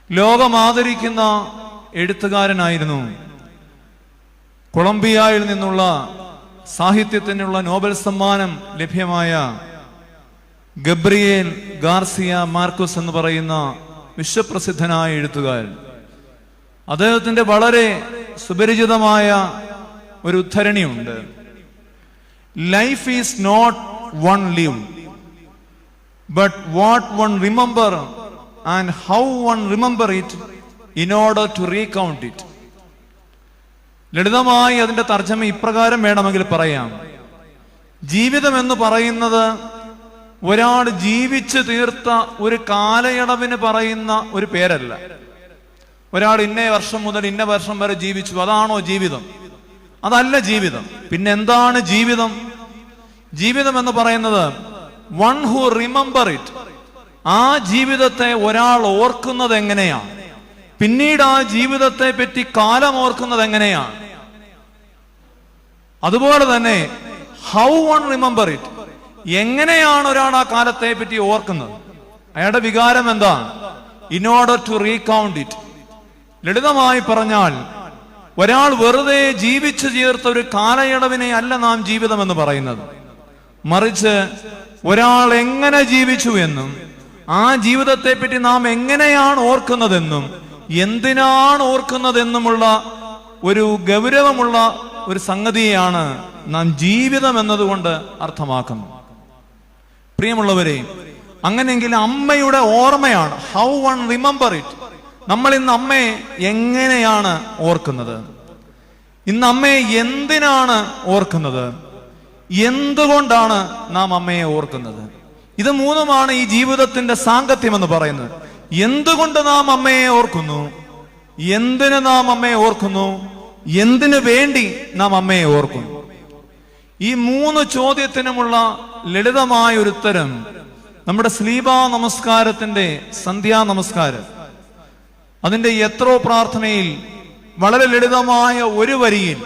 ലോകം ആദരിക്കുന്ന എഴുത്തുകാരനായിരുന്നു. കൊളംബിയയിൽ നിന്നുള്ള സാഹിത്യത്തിനുള്ള നോബൽ സമ്മാനം ലഭ്യമായ ഗബ്രിയേൽ ഗാർസിയ മാർക്കസ് എന്ന് പറയുന്ന വിശ്വപ്രസിദ്ധനായ എഴുത്തുകാരൻ. അദ്ദേഹത്തിന്റെ വളരെ സുപരിചിതമായ ഒരു ഉദ്ധരണിയുണ്ട്. Life is not one live but what one remember and how one remember it in order to recount it. ലളിതമായി അതിന്റെ തർജ്ജമ ഇപ്രകാരം വേണമെങ്കിൽ പറയാം: ജീവിതം എന്ന് പറയുന്നത് ഒരാൾ ജീവിച്ചു തീർത്ത ഒരു കാലയളവിന് പറയുന്ന ഒരു പേരല്ല. ഒരാൾ ഇന്ന വർഷം മുതൽ ഇന്ന വർഷം വരെ ജീവിച്ചു, അതാണോ ജീവിതം? അതല്ല ജീവിതം. പിന്നെ എന്താണ് ജീവിതം? ജീവിതം എന്ന് പറയുന്നത് വൺ ഹു റിമെമ്പർ ഇറ്റ്. ആ ജീവിതത്തെ ഒരാൾ ഓർക്കുന്നത് എങ്ങനെയാണ്, പിന്നീട് ആ ജീവിതത്തെ പറ്റി കാലം ഓർക്കുന്നത് എങ്ങനെയാണ്. അതുപോലെ തന്നെ ഹൗ വൺ റിമെമ്പർ ഇറ്റ്, എങ്ങനെയാണ് ഒരാൾ ആ കാലത്തെ പറ്റി ഓർക്കുന്നത്, അയാളുടെ വികാരം എന്താണ്? In order to recount it. ലളിതമായി പറഞ്ഞാൽ ഒരാൾ വെറുതെ ജീവിച്ചു ചേർത്ത ഒരു കാലയളവിനെ അല്ല നാം ജീവിതം എന്ന് പറയുന്നത്. മറിച്ച് ഒരാൾ എങ്ങനെ ജീവിച്ചു എന്നും ആ ജീവിതത്തെ പറ്റി നാം എങ്ങനെയാണ് ഓർക്കുന്നതെന്നും എന്തിനാണ് ഓർക്കുന്നതെന്നുമുള്ള ഒരു ഗൗരവമുള്ള ഒരു സംഗതിയാണ് നാം ജീവിതം എന്നതുകൊണ്ട് അർത്ഥമാക്കുന്നത്. പ്രിയമുള്ളവരെ, അങ്ങനെയെങ്കിൽ അമ്മയുടെ ഓർമ്മയാണ് ഹൗ വൺ റിമെമ്പർ ഇറ്റ്. നമ്മൾ ഇന്ന് അമ്മയെ എങ്ങനെയാണ് ഓർക്കുന്നത്? ഇന്ന് അമ്മയെ എന്തിനാണ് ഓർക്കുന്നത്? എന്തുകൊണ്ടാണ് നാം അമ്മയെ ഓർക്കുന്നത്? ഇത് മൂന്നുമാണ് ഈ ജീവിതത്തിന്റെ സാങ്കത്യം എന്ന് പറയുന്നത്. എന്തുകൊണ്ട് നാം അമ്മയെ ഓർക്കുന്നു? എന്തിന് നാം അമ്മയെ ഓർക്കുന്നു? എന്തിനു വേണ്ടി നാം അമ്മയെ ഓർക്കുന്നു? ഈ മൂന്ന് ചോദ്യത്തിനുമുള്ള ലളിതമായ ഒരു ഉത്തരം നമ്മുടെ സ്ലീബ നമസ്കാരത്തിന്റെ സന്ധ്യാ നമസ്കാരം, അതിന്റെ എത്രോ പ്രാർത്ഥനയിൽ വളരെ ലളിതമായ ഒരു വരിയിൽ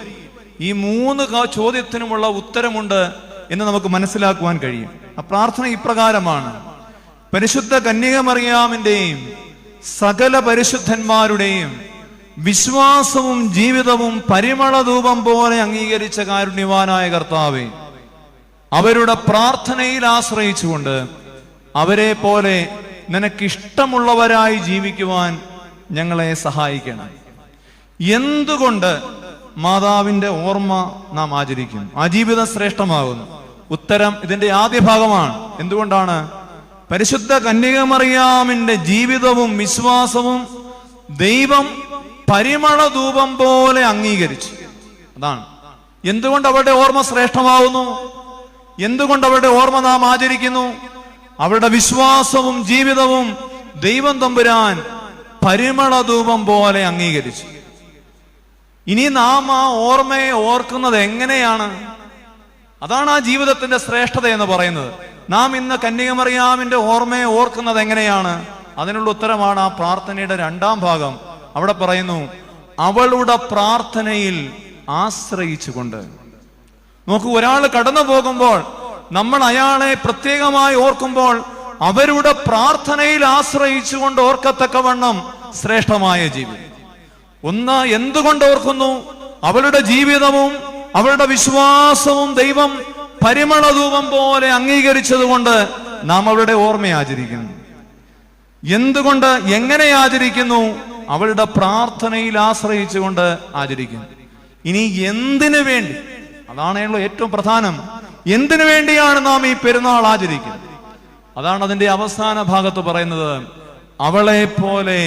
ഈ മൂന്ന് ചോദ്യത്തിനുമുള്ള ഉത്തരമുണ്ട് എന്ന് നമുക്ക് മനസ്സിലാക്കുവാൻ കഴിയും. ആ പ്രാർത്ഥന ഇപ്രകാരമാണ്: പരിശുദ്ധ കന്യകമറിയാമിന്റെയും സകല പരിശുദ്ധന്മാരുടെയും വിശ്വാസവും ജീവിതവും പരിമളധൂപം പോലെ അംഗീകരിച്ച കാരുണ്യവാനായ കർത്താവേ, അവരുടെ പ്രാർത്ഥനയിൽ ആശ്രയിച്ചുകൊണ്ട് അവരെ പോലെ നിനക്കിഷ്ടമുള്ളവരായി ജീവിക്കുവാൻ ഞങ്ങളെ സഹായിക്കണം. എന്തുകൊണ്ട് മാതാവിന്റെ ഓർമ്മ നാം ആചരിക്കും? ആ ജീവിതം ശ്രേഷ്ഠമാകുന്നു. ഉത്തരം ഇതിന്റെ ആദ്യ ഭാഗമാണ്. എന്തുകൊണ്ടാണ്? പരിശുദ്ധ കന്യകമറിയാമിന്റെ ജീവിതവും വിശ്വാസവും ദൈവം പരിമളധൂപം പോലെ അംഗീകരിച്ചു. അതാണ് എന്തുകൊണ്ട് അവരുടെ ഓർമ്മ ശ്രേഷ്ഠമാവുന്നു, എന്തുകൊണ്ട് അവരുടെ ഓർമ്മ നാം ആചരിക്കുന്നു. അവരുടെ വിശ്വാസവും ജീവിതവും ദൈവം തമ്പുരാൻ പരിമളധൂപം പോലെ അംഗീകരിച്ചു. ഇനി നാം ആ ഓർമ്മയെ ഓർക്കുന്നത് എങ്ങനെയാണ്? അതാണ് ആ ജീവിതത്തിന്റെ ശ്രേഷ്ഠത എന്ന് പറയുന്നത്. നാം ഇന്ന് കന്യകമറിയാമിന്റെ ഓർമ്മയെ ഓർക്കുന്നത് എങ്ങനെയാണ്? അതിനുള്ള ഉത്തരമാണ് ആ പ്രാർത്ഥനയുടെ രണ്ടാം ഭാഗം. അവിടെ പറയുന്നു, അവളുടെ പ്രാർത്ഥനയിൽ ആശ്രയിച്ചുകൊണ്ട്. നോക്കൂ, ഒരാൾ കടന്നു പോകുമ്പോൾ നമ്മൾ അയാളെ പ്രത്യേകമായി ഓർക്കുമ്പോൾ അവരുടെ പ്രാർത്ഥനയിൽ ആശ്രയിച്ചുകൊണ്ട് ഓർക്കത്തക്കവണ്ണം ശ്രേഷ്ഠമായ ജീവിതം. ഒന്ന്, എന്തുകൊണ്ട് ഓർക്കുന്നു? അവളുടെ ജീവിതവും അവളുടെ വിശ്വാസവും ദൈവം പരിമളധൂപം പോലെ അംഗീകരിച്ചതുകൊണ്ട് നാം അവളുടെ ഓർമ്മ ആചരിക്കുന്നു. എന്തുകൊണ്ട്, എങ്ങനെ ആചരിക്കുന്നു? അവളുടെ പ്രാർത്ഥനയിൽ ആശ്രയിച്ചുകൊണ്ട് ആചരിക്കുന്നു. ഇനി എന്തിനു വേണ്ടി? അതാണല്ലോ ഏറ്റവും പ്രധാനം. എന്തിനു വേണ്ടിയാണ് നാം ഈ പെരുന്നാൾ ആചരിക്കുന്നത്? അതാണ് അതിന്റെ അവസാന ഭാഗത്ത് പറയുന്നത്, അവളെ പോലെ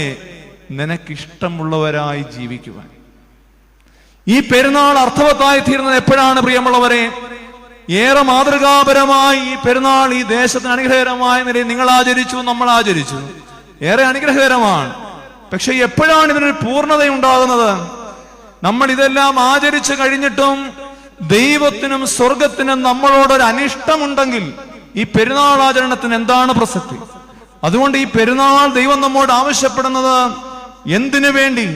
നിനക്കിഷ്ടമുള്ളവരായി ജീവിക്കുവാൻ. ഈ പെരുന്നാൾ അർത്ഥവത്തായി തീർന്നത് എപ്പോഴാണ് പ്രിയമുള്ളവരെ? ഏറെ മാതൃകാപരമായി ഈ പെരുന്നാൾ ഈ ദേശത്തിന് അനുഗ്രഹകരമായ നിലയിൽ നിങ്ങൾ ആചരിച്ചു, നമ്മൾ ആചരിച്ചു. ഏറെ അനുഗ്രഹകരമാണ്. പക്ഷെ എപ്പോഴാണ് ഇതിനൊരു പൂർണ്ണതയുണ്ടാകുന്നത്? നമ്മൾ ഇതെല്ലാം ആചരിച്ചു കഴിഞ്ഞിട്ടും ദൈവത്തിനും സ്വർഗത്തിനും നമ്മളോടൊരു അനിഷ്ടമുണ്ടെങ്കിൽ ഈ പെരുന്നാൾ ആചരണത്തിന് എന്താണ് പ്രസക്തി? അതുകൊണ്ട് ഈ പെരുന്നാൾ ദൈവം നമ്മോട് ആവശ്യപ്പെടുന്നത് എന്തിനു വേണ്ടി?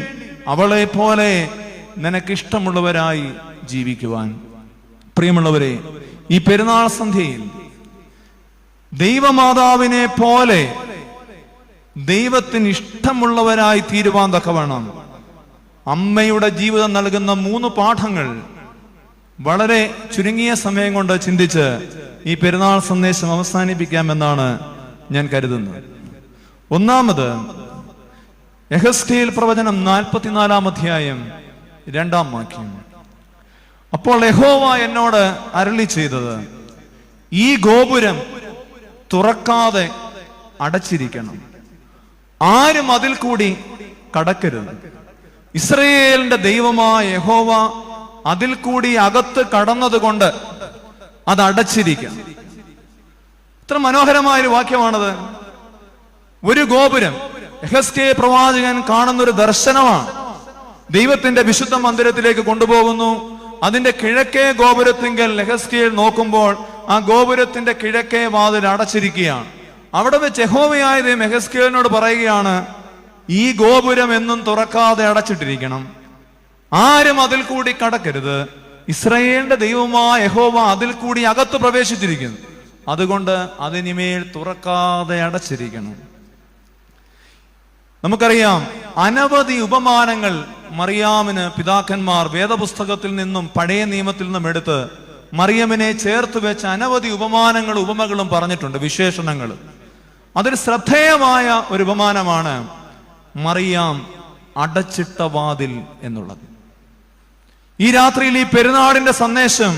അവളെ പോലെ നിനക്കിഷ്ടമുള്ളവരായി ജീവിക്കുവാൻ. പ്രിയമുള്ളവരെ, ഈ പെരുന്നാൾ സന്ധ്യയിൽ ദൈവമാതാവിനെ പോലെ ദൈവത്തിന് ഇഷ്ടമുള്ളവരായി തീരുവാൻ തക്കവണ്ണം അമ്മയുടെ ജീവിതം നൽകുന്ന 3 പാഠങ്ങൾ വളരെ ചുരുങ്ങിയ സമയം കൊണ്ട് ചിന്തിച്ച് ഈ പെരുന്നാൾ സന്ദേശം അവസാനിപ്പിക്കാമെന്നാണ് ഞാൻ കരുതുന്നത്. ഒന്നാമത്, യെഹെസ്കേൽ പ്രവചനം 44-ാം അധ്യായം 2-ാം വാക്യം. അപ്പോൾ യഹോവ എന്നോട് അരുളി ചെയ്തത്, ഈ ഗോപുരം തുറക്കാതെ അടച്ചിരിക്കണം, ആരും അതിൽ കൂടി കടക്കരുത്. ഇസ്രയേലിന്റെ ദൈവമായ യഹോവ അതിൽ കൂടി അകത്ത് കടന്നത് കൊണ്ട് അത് അടച്ചിരിക്കണം. എത്ര മനോഹരമായൊരു വാക്യമാണത്. ഒരു ഗോപുരം യെഹെസ്കേൽ പ്രവാചകൻ കാണുന്നൊരു ദർശനമാണ്. ദൈവത്തിന്റെ വിശുദ്ധ മന്ദിരത്തിലേക്ക് കൊണ്ടുപോകുന്നു. അതിന്റെ കിഴക്കേ ഗോപുരത്തിങ്കൽ യെഹെസ്കേൽ നോക്കുമ്പോൾ ആ ഗോപുരത്തിന്റെ കിഴക്കേ വാതിൽ അടച്ചിരിക്കുകയാണ്. അവിടെ വെച്ച് യഹോവയായ ദൈവം യെഹെസ്കേലിനോട് പറയുകയാണ്, ഈ ഗോപുരം എന്നും തുറക്കാതെ അടച്ചിട്ടിരിക്കണം, ആരും അതിൽ കൂടി കടക്കരുത്. ഇസ്രായേലിന്റെ ദൈവമായ യഹോവ അതിൽ കൂടി അകത്ത് പ്രവേശിച്ചിരിക്കുന്നു, അതുകൊണ്ട് അതിനിമേൽ തുറക്കാതെ അടച്ചിരിക്കണം. നമുക്കറിയാം, അനവധി ഉപമാനങ്ങൾ മറിയാമിന് പിതാക്കന്മാർ വേദപുസ്തകത്തിൽ നിന്നും പഴയ നിയമത്തിൽ നിന്നും എടുത്ത് മറിയമിനെ ചേർത്ത് വെച്ച് അനവധി ഉപമാനങ്ങളും ഉപമകളും പറഞ്ഞിട്ടുണ്ട്, വിശേഷണങ്ങൾ. അതിൽ ശ്രദ്ധേയമായ ഒരു ഉപമാനമാണ് മറിയാം അടച്ചിട്ട വാതിൽ എന്നുള്ളത്. ഈ രാത്രിയിൽ ഈ പെരുന്നാളിന്റെ സന്ദേശം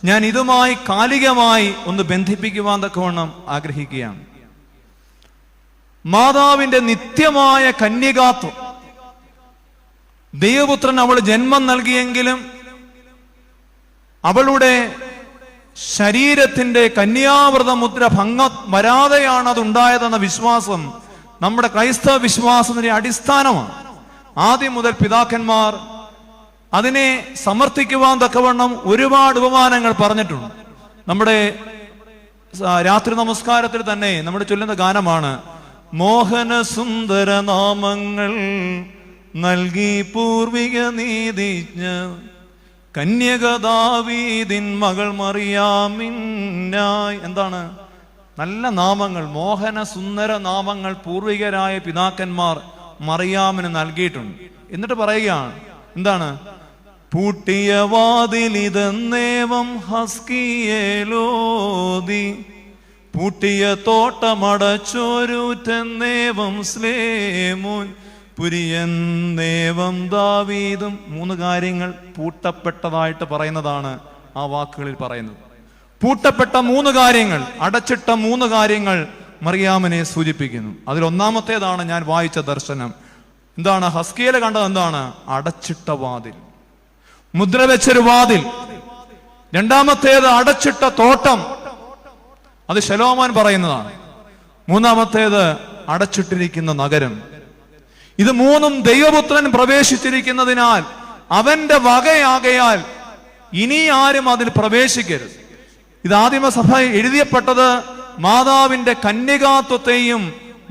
ഞാൻ ഇതുമായി കാലികമായി ഒന്ന് ബന്ധിപ്പിക്കുവാൻ തക്കവണ്ണം ആഗ്രഹിക്കുകയാണ്. മാതാവിന്റെ നിത്യമായ കന്യകാത്വം, ദൈവപുത്രൻ അവൾ ജന്മം നൽകിയെങ്കിലും അവളുടെ ശരീരത്തിന്റെ കന്യാവ്രത മുദ്ര ഭംഗം വരാതെയാണ് അതുണ്ടായതെന്ന വിശ്വാസം നമ്മുടെ ക്രൈസ്തവ വിശ്വാസത്തിന്റെ അടിസ്ഥാനമാണ്. ആദ്യം മുതൽ പിതാക്കന്മാർ അതിനെ സമർത്ഥിക്കുവാൻ തക്കവണ്ണം ഒരുപാട് ഉപമാനങ്ങൾ പറഞ്ഞിട്ടുണ്ട്. നമ്മുടെ രാത്രി നമസ്കാരത്തിൽ തന്നെ നമ്മൾ ചൊല്ലുന്ന ഗാനമാണ്, മോഹന സുന്ദര നാമങ്ങൾ നൽകി പൂർവിക നീതിജ്ഞ കന്യക ദാവീദിൻ മകൾ മറിയാമിനായി. എന്താണ്? നല്ല നാമങ്ങൾ, മോഹന സുന്ദര നാമങ്ങൾ പൂർവികരായ പിതാക്കന്മാർ മറിയാമിന് നൽകിയിട്ടുണ്ട്. എന്നിട്ട് പറയുകയാണ്, എന്താണ്? പൂട്ടിയ വാതിലിതെന്നേവം ഹസ്കിയേലോതി, പൂട്ടിയ തോട്ടമടച്ചോരൂറ്റെന്നേവം സ്ലേമോൻ, പുരിയെന്നേവം ദാവീദും. 3 കാര്യങ്ങൾ പൂട്ടപ്പെട്ടതായിട്ട് പറയുന്നതാണ് ആ വാക്കുകളിൽ പറയുന്നത്. പൂട്ടപ്പെട്ട 3 കാര്യങ്ങൾ, അടച്ചിട്ട 3 കാര്യങ്ങൾ മറിയാമിനെ സൂചിപ്പിക്കുന്നു. അതിൽ ഒന്നാമത്തേതാണ് ഞാൻ വായിച്ച ദർശനം. എന്താണ്? ഹസ്കിയേൽ കണ്ടത് എന്താണ്? അടച്ചിട്ട വാതിൽ, മുദ്ര വെച്ചൊരു വാതിൽ. രണ്ടാമത്തേത് അടച്ചിട്ട തോട്ടം, അത് ശലോമോൻ പറയുന്നതാണ്. മൂന്നാമത്തേത് അടച്ചിട്ടിരിക്കുന്ന നഗരം. ഇത് 3ഉം ദൈവപുത്രൻ പ്രവേശിച്ചിരിക്കുന്നതിനാൽ അവന്റെ വകയാകയാൽ ഇനി ആരും അതിൽ പ്രവേശിക്കരുത്. ഇത് ആദിമസഭ എഴുതിയപ്പെട്ടത് മാതാവിന്റെ കന്യകാത്വത്തെയും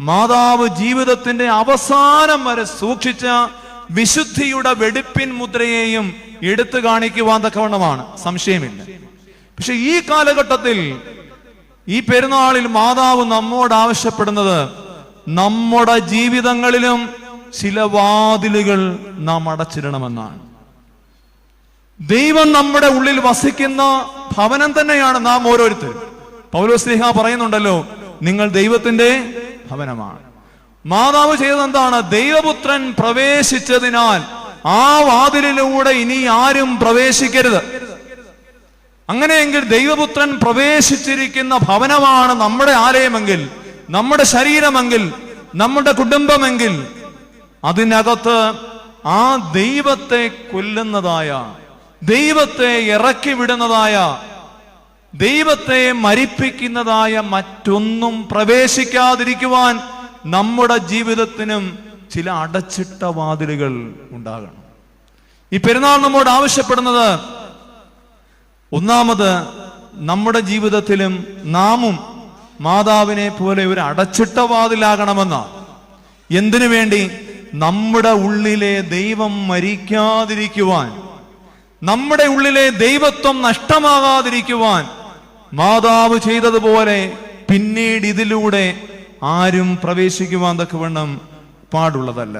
മാതാവ് ജീവിതത്തിന്റെ അവസാനം വരെ സൂക്ഷിച്ച വിശുദ്ധിയുടെ വെടിപ്പിൻ മുദ്രയെയും എടുത്തു കാണിക്കുവാൻ തക്കവണ്ണമാണ്, സംശയമില്ല. പക്ഷെ ഈ കാലഘട്ടത്തിൽ, ഈ പെരുന്നാളിൽ മാതാവ് നമ്മോട് ആവശ്യപ്പെടുന്നത്, നമ്മുടെ ജീവിതങ്ങളിലും ചില വാതിലുകൾ നാം അടച്ചിടണമെന്നാണ്. ദൈവം നമ്മുടെ ഉള്ളിൽ വസിക്കുന്ന ഭവനം തന്നെയാണ് നാം ഓരോരുത്തരും. പൗലോസ് ശ്ലീഹ പറയുന്നുണ്ടല്ലോ, നിങ്ങൾ ദൈവത്തിന്റെ ഭവനമാണ്. മാതാവ് ചെയ്തത് എന്താണ്? ദൈവപുത്രൻ പ്രവേശിച്ചതിനാൽ ആ വാതിലിലൂടെ ഇനി ആരും പ്രവേശിക്കരുത്. അങ്ങനെയെങ്കിൽ ദൈവപുത്രൻ പ്രവേശിച്ചിരിക്കുന്ന ഭവനമാണ് നമ്മുടെ ആലയമെങ്കിൽ, നമ്മുടെ ശരീരമെങ്കിൽ, നമ്മുടെ കുടുംബമെങ്കിൽ, അതിനകത്ത് ആ ദൈവത്തെ കൊല്ലുന്നതായ, ദൈവത്തെ ഇറക്കി വിടുന്നതായ, ദൈവത്തെ മരിപ്പിക്കുന്നതായ മറ്റൊന്നും പ്രവേശിക്കാതിരിക്കുവാൻ നമ്മുടെ ജീവിതത്തിനും ചില അടച്ചിട്ട വാതിലുകൾ ഉണ്ടാകണം. ഈ പെരുന്നാൾ നമ്മോട് ആവശ്യപ്പെടുന്നത്, ഒന്നാമത് നമ്മുടെ ജീവിതത്തിലും നാമും മാതാവിനെ പോലെ ഒരു അടച്ചിട്ട വാതിലാകണമെന്നാണ്. എന്തിനു വേണ്ടി? നമ്മുടെ ഉള്ളിലെ ദൈവം മരിക്കാതിരിക്കുവാൻ, നമ്മുടെ ഉള്ളിലെ ദൈവത്വം നഷ്ടമാകാതിരിക്കുവാൻ മാതാവ് ചെയ്തതുപോലെ പിന്നീട് ഇതിലൂടെ ആരും പ്രവേശിക്കുവാൻ തക്കവണ്ണം പാടുള്ളതല്ല.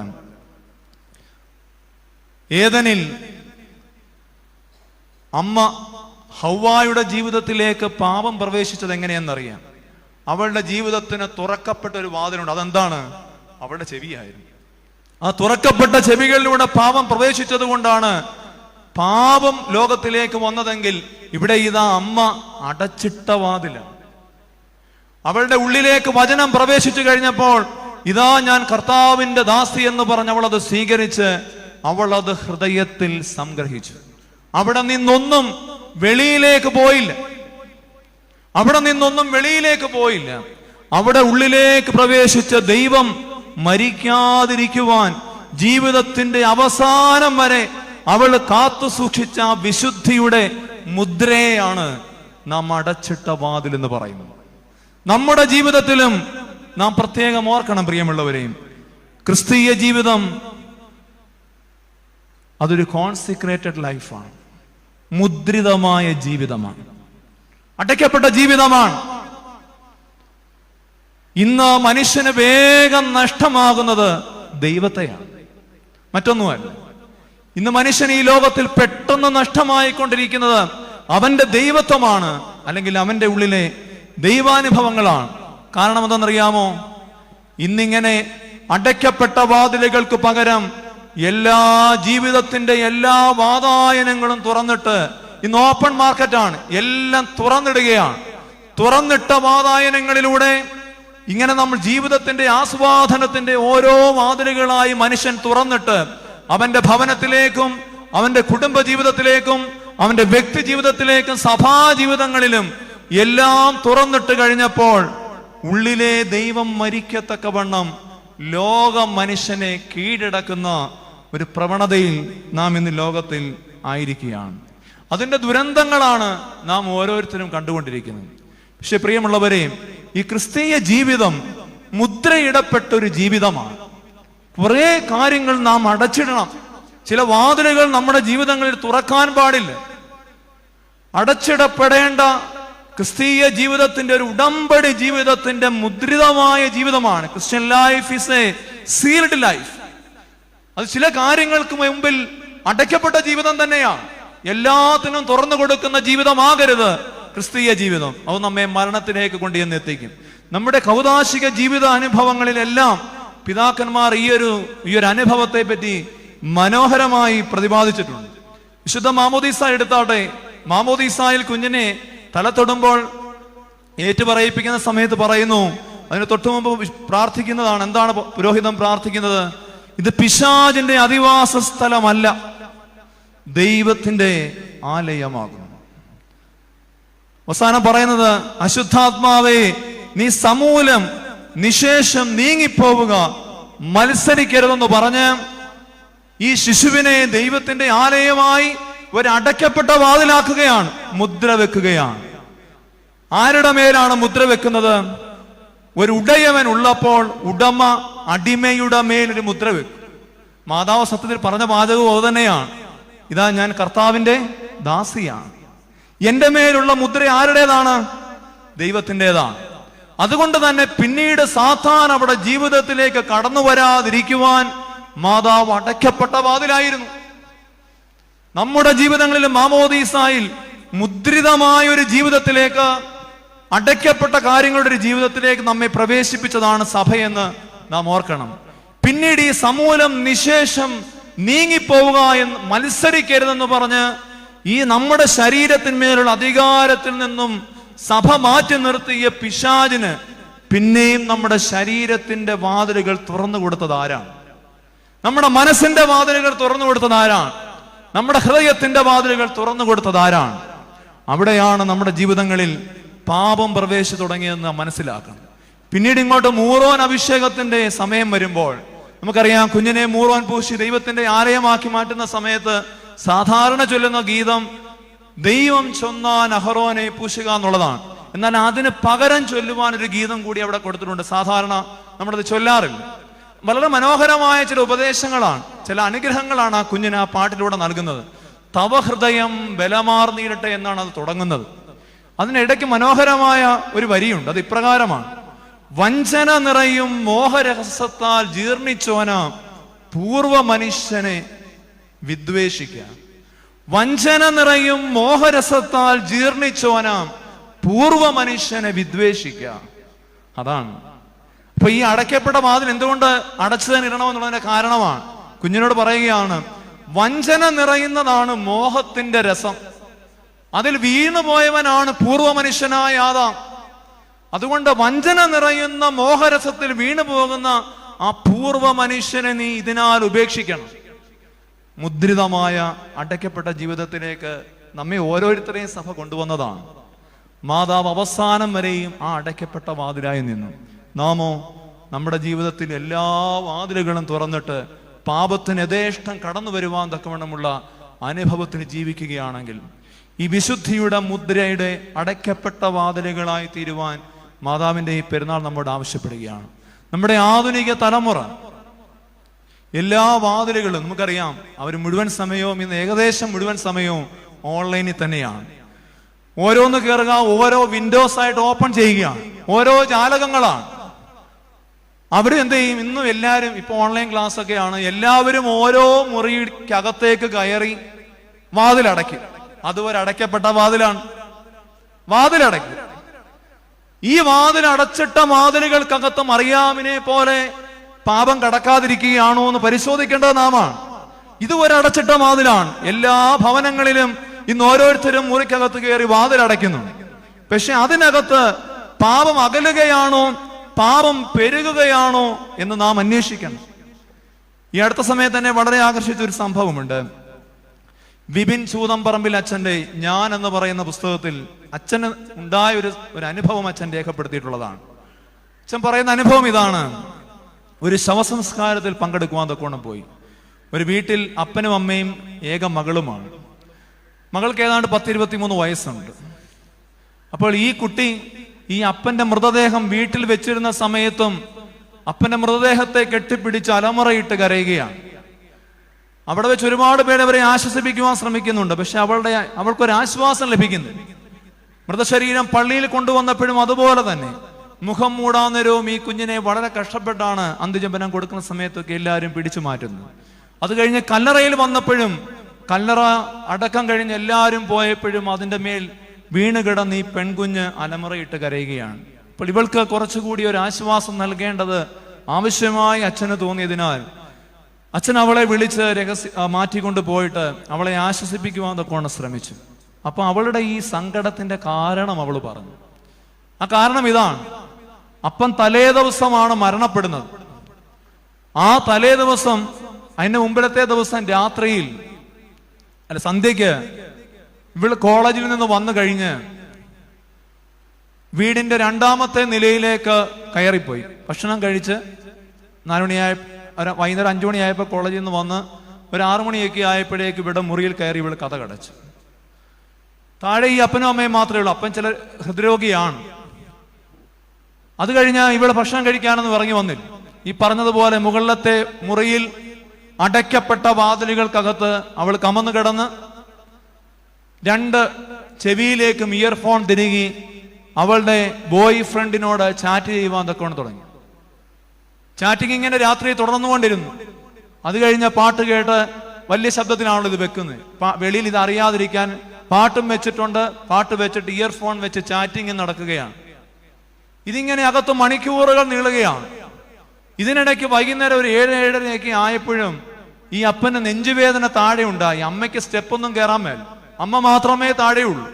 ഏദനിൽ അമ്മ ഹവ്വായുടെ ജീവിതത്തിലേക്ക് പാപം പ്രവേശിച്ചത് എങ്ങനെയെന്നറിയാം. അവളുടെ ജീവിതത്തിന് തുറക്കപ്പെട്ട ഒരു വാതിലുണ്ട്. അതെന്താണ്? അവളുടെ ചെവിയായിരുന്നു. ആ തുറക്കപ്പെട്ട ചെവികളിലൂടെ പാപം പ്രവേശിച്ചത് കൊണ്ടാണ് പാപം ലോകത്തിലേക്ക് വന്നതെങ്കിൽ ഇവിടെ ഇതാ അമ്മ അടച്ചിട്ട വാതിലാണ്. അവളുടെ ഉള്ളിലേക്ക് വചനം പ്രവേശിച്ചു കഴിഞ്ഞപ്പോൾ ഇതാ ഞാൻ കർത്താവിന്റെ ദാസി എന്ന് പറഞ്ഞ് അവളത് സ്വീകരിച്ച് അവളത് ഹൃദയത്തിൽ സംഗ്രഹിച്ചു. അവിടെ നിന്നൊന്നും വെളിയിലേക്ക് പോയില്ല. അവിടെ ഉള്ളിലേക്ക് പ്രവേശിച്ച ദൈവം മരിക്കാതിരിക്കുവാൻ ജീവിതത്തിന്റെ അവസാനം വരെ അവൾ കാത്തു സൂക്ഷിച്ച വിശുദ്ധിയുടെ മുദ്രയാണ് നാം അടച്ചിട്ട വാതിൽ എന്ന് പറയുന്നത്. നമ്മുടെ ജീവിതത്തിലും നാം പ്രത്യേകം ഓർക്കണം പ്രിയമുള്ളവരെയും, ക്രിസ്തീയ ജീവിതം അതൊരു കോൺസിക്രേറ്റഡ് ലൈഫാണ്, മുദ്രിതമായ ജീവിതമാണ്, അടയ്ക്കപ്പെട്ട ജീവിതമാണ്. ഇന്ന് മനുഷ്യന് വേഗം നഷ്ടമാകുന്നത് ദൈവത്തെയാണ്, മറ്റൊന്നുമല്ല. ഇന്ന് മനുഷ്യൻ ഈ ലോകത്തിൽ പെട്ടെന്ന് നഷ്ടമായിക്കൊണ്ടിരിക്കുന്നത് അവന്റെ ദൈവത്വമാണ്, അല്ലെങ്കിൽ അവന്റെ ഉള്ളിലെ ദൈവാനുഭവങ്ങളാണ്. കാരണം എന്തെന്നറിയാമോ? ഇന്നിങ്ങനെ അടയ്ക്കപ്പെട്ട വാതിലുകൾക്ക് പകരം എല്ലാ ജീവിതത്തിന്റെ എല്ലാ വാതായനങ്ങളും തുറന്നിട്ട്, ഇന്ന് ഓപ്പൺ മാർക്കറ്റാണ്, എല്ലാം തുറന്നിടുകയാണ്. തുറന്നിട്ട വാതായനങ്ങളിലൂടെ ഇങ്ങനെ നമ്മൾ ജീവിതത്തിന്റെ ആസ്വാദനത്തിന്റെ ഓരോ വാതിലുകളായി മനുഷ്യൻ തുറന്നിട്ട് അവന്റെ ഭവനത്തിലേക്കും അവന്റെ കുടുംബ ജീവിതത്തിലേക്കും അവന്റെ വ്യക്തി ജീവിതത്തിലേക്കും സഭാ ജീവിതങ്ങളിലും എല്ലാം തുറന്നിട്ട് കഴിഞ്ഞപ്പോൾ ഉള്ളിലെ ദൈവം മരിക്കത്തക്കവണ്ണം ലോക മനുഷ്യനെ കീഴടക്കുന്ന ഒരു പ്രവണതയിൽ നാം ഇന്ന് ലോകത്തിൽ ആയിരിക്കുകയാണ്. അതിന്റെ ദുരന്തങ്ങളാണ് നാം ഓരോരുത്തരും കണ്ടുകൊണ്ടിരിക്കുന്നത്. പക്ഷെ പ്രിയമുള്ളവരെ, ഈ ക്രിസ്തീയ ജീവിതം മുദ്രയിടപ്പെട്ട ഒരു ജീവിതമാണ്. കുറെ കാര്യങ്ങൾ നാം അടച്ചിടണം. ചില വാതിലുകൾ നമ്മുടെ ജീവിതങ്ങളിൽ തുറക്കാൻ പാടില്ല. അടച്ചിടപ്പെടേണ്ട ക്രിസ്തീയ ജീവിതത്തിന്റെ ഒരു ഉടമ്പടി ജീവിതത്തിന്റെ മുദ്രിതമായ ജീവിതമാണ്. Christian life is A sealed life. അത് ചില കാര്യങ്ങൾക്ക് മുമ്പിൽ അടയ്ക്കപ്പെട്ട ജീവിതം തന്നെയാണ്. എല്ലാത്തിനും തുറന്നു കൊടുക്കുന്ന ജീവിതമാകരുത് ക്രിസ്തീയ ജീവിതം. അത് നമ്മെ മരണത്തിലേക്ക് കൊണ്ടുചെന്ന് എത്തിക്കും. നമ്മുടെ കൗദാശിക ജീവിത അനുഭവങ്ങളിലെല്ലാം പിതാക്കന്മാർ ഈ ഒരു അനുഭവത്തെ പറ്റി മനോഹരമായി പ്രതിപാദിച്ചിട്ടുണ്ട്. വിശുദ്ധ മാമോദീസ എടുത്താട്ടെ, മാമോദീസായിൽ കുഞ്ഞിനെ തല തൊടുമ്പോൾ ഏറ്റുപറയിപ്പിക്കുന്ന സമയത്ത് പറയുന്നു, അതിന് തൊട്ടു മുമ്പ് പ്രാർത്ഥിക്കുന്നതാണ്. എന്താണ് പുരോഹിതൻ പ്രാർത്ഥിക്കുന്നത്? ഇത് പിശാചിന്റെ അധിവാസ സ്ഥലമല്ല, ദൈവത്തിന്റെ ആലയമാകുന്നു. അവസാനം പറയുന്നത്, അശുദ്ധാത്മാവേ നീ സമൂലം നിശേഷം നീങ്ങിപ്പോവുക, മത്സരിക്കരുതെന്ന് പറഞ്ഞ് ഈ ശിശുവിനെ ദൈവത്തിന്റെ ആലയമായി ഒരു അടയ്ക്കപ്പെട്ട വാതിലാക്കുകയാണ്, മുദ്ര വെക്കുകയാണ്. ആരുടെ മേലാണ് മുദ്ര വെക്കുന്നത്? ഒരു ഉടയവൻ ഉള്ളപ്പോൾ ഉടമ അടിമയുടെ മേലൊരു മുദ്ര വെക്കും. മാതാവ് സത്യത്തിൽ പറഞ്ഞ വാചകവും അത് തന്നെയാണ്. ഇതാ ഞാൻ കർത്താവിന്റെ ദാസിയാണ്. എന്റെ മേലുള്ള മുദ്ര ആരുടേതാണ്? ദൈവത്തിൻ്റെതാണ്. അതുകൊണ്ട് തന്നെ പിന്നീട് സാത്താൻ അവിടെ ജീവിതത്തിലേക്ക് കടന്നു വരാതിരിക്കുവാൻ മാതാവ് അടയ്ക്കപ്പെട്ട വാതിലായിരുന്നു. നമ്മുടെ ജീവിതങ്ങളിൽ മാമോദീസായിൽ മുദ്രിതമായ ഒരു ജീവിതത്തിലേക്ക്, അടയ്ക്കപ്പെട്ട കാര്യങ്ങളുടെ ഒരു ജീവിതത്തിലേക്ക് നമ്മെ പ്രവേശിപ്പിച്ചതാണ് സഭയെന്ന് നാം ഓർക്കണം. പിന്നീട് ഈ സമൂലം നിശേഷം നീങ്ങിപ്പോവുക എന്ന്, മത്സരിക്കരുതെന്ന് പറഞ്ഞ് ഈ നമ്മുടെ ശരീരത്തിന്മേലുള്ള അധികാരത്തിൽ നിന്നും സഭ മാറ്റി നിർത്തിയ പിശാചിന് പിന്നെയും നമ്മുടെ ശരീരത്തിന്റെ വാതിലുകൾ തുറന്നു കൊടുത്തത് ആരാണ്? നമ്മുടെ മനസ്സിന്റെ വാതിലുകൾ തുറന്നു കൊടുത്തത് ആരാണ്? നമ്മുടെ ഹൃദയത്തിന്റെ വാതിലുകൾ തുറന്നു കൊടുത്തത് ആരാണ്? അവിടെയാണ് നമ്മുടെ ജീവിതങ്ങളിൽ പാപം പ്രവേശിച്ചു തുടങ്ങിയെന്ന് മനസ്സിലാക്കണം. പിന്നീട് ഇങ്ങോട്ട് മൂറോൻ അഭിഷേകത്തിന്റെ സമയം വരുമ്പോൾ നമുക്കറിയാം, കുഞ്ഞിനെ മൂറോൻ പൂശി ദൈവത്തിന്റെ ആലയമാക്കി മാറ്റുന്ന സമയത്ത് സാധാരണ ചൊല്ലുന്ന ഗീതം ദൈവം ചൊന്നാൻ അഹറോനെ പൂശുക എന്നുള്ളതാണ്. എന്നാൽ അതിന് പകരം ചൊല്ലുവാൻ ഒരു ഗീതം കൂടി അവിടെ കൊടുത്തിട്ടുണ്ട്. സാധാരണ നമ്മളത് ചൊല്ലാറില്ല. വളരെ മനോഹരമായ ചില ഉപദേശങ്ങളാണ്, ചില അനുഗ്രഹങ്ങളാണ് ആ കുഞ്ഞിന് ആ പാട്ടിലൂടെ നൽകുന്നത്. തവ ഹൃദയം ബലമാർന്നീരട്ടെ എന്നാണ് അത് തുടങ്ങുന്നത്. അതിനിടയ്ക്ക് മനോഹരമായ ഒരു വരിയുണ്ട്. അത് ഇപ്രകാരമാണ്: വഞ്ചന നിറയും മോഹരഹസ്യത്താൽ ജീർണിച്ചോന പൂർവ മനുഷ്യനെ വിദ്വേഷിക്കുക. വഞ്ചന നിറയും മോഹരസത്താൽ ജീർണിച്ചോന പൂർവ മനുഷ്യനെ വിദ്വേഷിക്കുക. അതാണ്. അപ്പൊ ഈ അടയ്ക്കപ്പെട്ട വാതിൽ എന്തുകൊണ്ട് അടച്ചു തന്നെ ഇടണമെന്നുള്ളതിന്റെ കാരണമാണ്. കുഞ്ഞിനോട് പറയുകയാണ്, വഞ്ചന നിറയുന്നതാണ് മോഹത്തിന്റെ രസം. അതിൽ വീണുപോയവനാണ് പൂർവ മനുഷ്യനായ ആദാം. അതുകൊണ്ട് വഞ്ചന നിറയുന്ന മോഹരസത്തിൽ വീണു പോകുന്ന ആ പൂർവ മനുഷ്യനെ നീ ഇതിനാൽ ഉപേക്ഷിക്കണം. മുദ്രിതമായ അടയ്ക്കപ്പെട്ട ജീവിതത്തിലേക്ക് നമ്മെ ഓരോരുത്തരെയും സഭ കൊണ്ടുവന്നതാണ്. മാതാവ് അവസാനം വരെയും ആ അടയ്ക്കപ്പെട്ട വാതിലായി നിന്നു. നാമോ നമ്മുടെ ജീവിതത്തിൽ എല്ലാ വാതിലുകളും തുറന്നിട്ട് പാപത്തിന് യഥേഷ്ടം കടന്നു വരുവാൻ തക്കവണ്ണമുള്ള അനുഭവത്തിന് ജീവിക്കുകയാണെങ്കിൽ ഈ വിശുദ്ധിയുടെ മുദ്രയുടെ അടയ്ക്കപ്പെട്ട വാതിലുകളായി തീരുവാൻ മാതാവിന്റെ ഈ പെരുന്നാൾ നമ്മോട് ആവശ്യപ്പെടുകയാണ്. നമ്മുടെ ആധുനിക തലമുറ എല്ലാ വാതിലുകളും നമുക്കറിയാം, അവർ മുഴുവൻ സമയവും ഇന്ന് ഏകദേശം മുഴുവൻ സമയവും ഓൺലൈനിൽ തന്നെയാണ്. ഓരോന്ന് കയറുക, ഓരോ വിൻഡോസ് ആയിട്ട് ഓപ്പൺ ചെയ്യുകയാണ്, ഓരോ ജാലകങ്ങളാണ്. അവരെന്ത് ചെയ്യും? ഇന്നും എല്ലാവരും ഇപ്പൊ ഓൺലൈൻ ക്ലാസ് ഒക്കെയാണ്, എല്ലാവരും ഓരോ മുറിക്കകത്തേക്ക് കയറി വാതിലടയ്ക്കും. അതുവരെ അടയ്ക്കപ്പെട്ട വാതിലാണ്. വാതിലടയ്ക്കും. ഈ വാതിലടച്ചിട്ട വാതിലുകൾക്കകത്ത് മറിയാമിനെ പോലെ പാപം കടക്കാതിരിക്കുകയാണോ എന്ന് പരിശോധിക്കേണ്ടത് നാമാണ്. ഇതുവരെ അടച്ചിട്ട വാതിലാണ്. എല്ലാ ഭവനങ്ങളിലും ഇന്ന് ഓരോരുത്തരും മുറിക്കകത്ത് കയറി വാതിലടയ്ക്കുന്നു. പക്ഷെ അതിനകത്ത് പാപം അകലുകയാണോ, പാപം പെരുകുകയാണോ എന്ന് നാം അന്വേഷിക്കണം. ഈ അടുത്ത സമയത്ത് തന്നെ വളരെ ആകർഷിച്ച ഒരു സംഭവമുണ്ട്. വിപിൻ ചൂതംപറമ്പിൽ അച്ഛന്റെ ഞാൻ എന്ന് പറയുന്ന പുസ്തകത്തിൽ അച്ഛന് ഉണ്ടായ ഒരു അനുഭവം അച്ഛൻ രേഖപ്പെടുത്തിയിട്ടുള്ളതാണ്. അച്ഛൻ പറയുന്ന അനുഭവം ഇതാണ്. ഒരു ശവസംസ്കാരത്തിൽ പങ്കെടുക്കുവാൻ തക്കോണം പോയി. ഒരു വീട്ടിൽ അപ്പനും അമ്മയും ഏക മകളുമാണ്. മകൾക്ക് ഏതാണ്ട് 10-23 വയസ്സുണ്ട്. അപ്പോൾ ഈ കുട്ടി ഈ അപ്പന്റെ മൃതദേഹം വീട്ടിൽ വെച്ചിരുന്ന സമയത്തും അപ്പന്റെ മൃതദേഹത്തെ കെട്ടിപ്പിടിച്ച് അലമുറയിട്ട് കരയുകയാണ്. അവിടെ വെച്ച് ഒരുപാട് പേര് അവരെ ആശ്വസിപ്പിക്കുവാൻ ശ്രമിക്കുന്നുണ്ട്. പക്ഷെ അവൾക്കൊരാശ്വാസം ലഭിക്കുന്നു. മൃതശരീരം പള്ളിയിൽ കൊണ്ടുവന്നപ്പോഴും അതുപോലെ തന്നെ മുഖം മൂടാന്നേരവും ഈ കുഞ്ഞിനെ വളരെ കഷ്ടപ്പെട്ടാണ് അന്ത്യചുംബനം കൊടുക്കുന്ന സമയത്തൊക്കെ എല്ലാവരും പിടിച്ചു മാറ്റുന്നത്. അത് കഴിഞ്ഞ് കല്ലറയിൽ വന്നപ്പോഴും, കല്ലറ അടക്കം കഴിഞ്ഞ് എല്ലാവരും പോയപ്പോഴും അതിൻ്റെ മേൽ വീണ് കിടന്ന് ഈ പെൺകുഞ്ഞ് അലമുറയിട്ട് കരയുകയാണ്. അപ്പോൾ ഇവൾക്ക് കുറച്ചുകൂടി ഒരു ആശ്വാസം നൽകേണ്ടത് ആവശ്യമായി അച്ഛന് തോന്നിയതിനാൽ അച്ഛൻ അവളെ വിളിച്ച് മാറ്റിക്കൊണ്ട് പോയിട്ട് അവളെ ആശ്വസിപ്പിക്കുവാൻ തൊക്കെ ശ്രമിച്ചു. അപ്പൊ അവളുടെ ഈ സങ്കടത്തിന്റെ കാരണം അവൾ പറഞ്ഞു. ആ കാരണം ഇതാണ്. അപ്പൻ തലേ ദിവസമാണ് മരണപ്പെടുന്നത്. ആ തലേ ദിവസം, അതിന്റെ മുമ്പിലത്തെ ദിവസം രാത്രിയിൽ സന്ധ്യയ്ക്ക് ഇവള് കോളേജിൽ നിന്ന് വന്നു കഴിഞ്ഞ് വീടിന്റെ 2ാമത്തെ നിലയിലേക്ക് കയറിപ്പോയി. ഭക്ഷണം കഴിച്ച് 4 മണിയായ വൈകുന്നേരം 5 മണിയായപ്പോൾ കോളേജിൽ നിന്ന് വന്ന് ഒരു 6 മണിയൊക്കെ ആയപ്പോഴേക്ക് ഇവിടെ മുറിയിൽ കയറി ഇവള് കഥ കടച്ചു. താഴെ ഈ അപ്പനും അമ്മയും മാത്രമേ ഉള്ളൂ. അപ്പൻ ചില ഹൃദ്രോഗിയാണ്. അത് കഴിഞ്ഞ് ഇവള് ഭക്ഷണം കഴിക്കാനെന്ന് ഇറങ്ങി വന്നില്ല. ഈ പറഞ്ഞതുപോലെ മുകളിലത്തെ മുറിയിൽ അടയ്ക്കപ്പെട്ട വാതിലുകൾക്കകത്ത് അവൾ കമന്നു കിടന്ന് 2 ചെവിയിലേക്കും ഇയർഫോൺ തിരികെ അവളുടെ ബോയ് ഫ്രണ്ടിനോട് ചാറ്റ് ചെയ്യുവാൻ തൊക്കെ തുടങ്ങി. ചാറ്റിങ് ഇങ്ങനെ രാത്രി തുടർന്നുകൊണ്ടിരുന്നു. അത് കഴിഞ്ഞ പാട്ട് കേട്ട് വലിയ ശബ്ദത്തിലാണല്ലോ ഇത് വെക്കുന്നത്. വെളിയിൽ ഇത് അറിയാതിരിക്കാൻ പാട്ടും വെച്ചിട്ടുണ്ട്. പാട്ട് വെച്ചിട്ട് ഇയർഫോൺ വെച്ച് ചാറ്റിങ് നടക്കുകയാണ്. ഇതിങ്ങനെ അകത്ത് മണിക്കൂറുകൾ നീളുകയാണ്. ഇതിനിടയ്ക്ക് വൈകുന്നേരം ഒരു 7-7:30 ആയപ്പോഴും ഈ അപ്പന് നെഞ്ചുവേദന താഴെ ഉണ്ടായി. അമ്മയ്ക്ക് സ്റ്റെപ്പൊന്നും കയറാൻ മേൽ, അമ്മ മാത്രമേ താഴെയുള്ളൂ.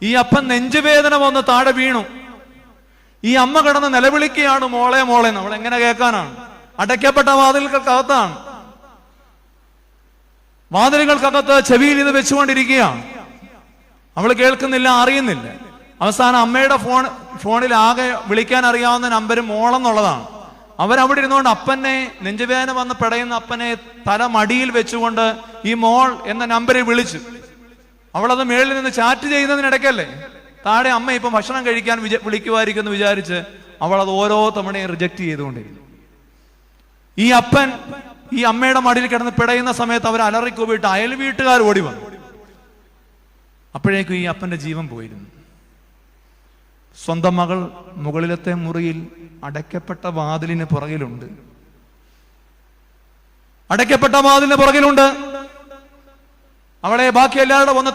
ഈ അപ്പൻ നെഞ്ചുവേദന വന്ന് താഴെ വീണു. ഈ അമ്മ കിടന്ന് നിലവിളിക്കുകയാണ്, മോളെ മോളെ. നമ്മൾ എങ്ങനെ കേൾക്കാനാണ്? അടയ്ക്കപ്പെട്ട വാതിലുകൾക്കകത്താണ്. വാതിലുകൾക്കകത്ത് ചെവിയിൽ ഇത് വെച്ചുകൊണ്ടിരിക്കുകയാണ്. അവൾ കേൾക്കുന്നില്ല, അറിയുന്നില്ല. അവസാനം അമ്മയുടെ ഫോണിൽ ആകെ വിളിക്കാൻ അറിയാവുന്ന നമ്പർ മോളെന്നുള്ളതാണ്. അവരവിടെ ഇരുന്നുകൊണ്ട് അപ്പനെ, നെഞ്ചുവേദന വന്ന് പിടയുന്ന അപ്പനെ തല മടിയിൽ വെച്ചുകൊണ്ട് ഈ മോൾ എന്ന നമ്പറിൽ വിളിച്ചു. അവളത് മേളിൽ നിന്ന് ചാറ്റ് ചെയ്യുന്നതിനിടയ്ക്കല്ലേ താഴെ അമ്മ ഇപ്പം ഭക്ഷണം കഴിക്കാൻ വിളിക്കുമായിരിക്കും എന്ന് വിചാരിച്ച് അവൾ അത് ഓരോ തവണയും റിജക്ട് ചെയ്തുകൊണ്ടിരുന്നു. ഈ അപ്പൻ ഈ അമ്മയുടെ മടിയിൽ കിടന്ന് പിടയുന്ന സമയത്ത് അവർ അലറിക്കൂവിട്ട് അയൽ വീട്ടുകാർ ഓടി വന്നു. അപ്പോഴേക്കും ഈ അപ്പന്റെ ജീവൻ പോയിരുന്നു. സ്വന്തം മകൾ മുകളിലത്തെ മുറിയിൽ അടയ്ക്കപ്പെട്ട വാതിലിന് പുറകിലുണ്ട്. അടയ്ക്കപ്പെട്ട വാതിലിന് പുറകിലുണ്ട്. അവളെ ബാക്കി എല്ലാവരുടെ വന്ന്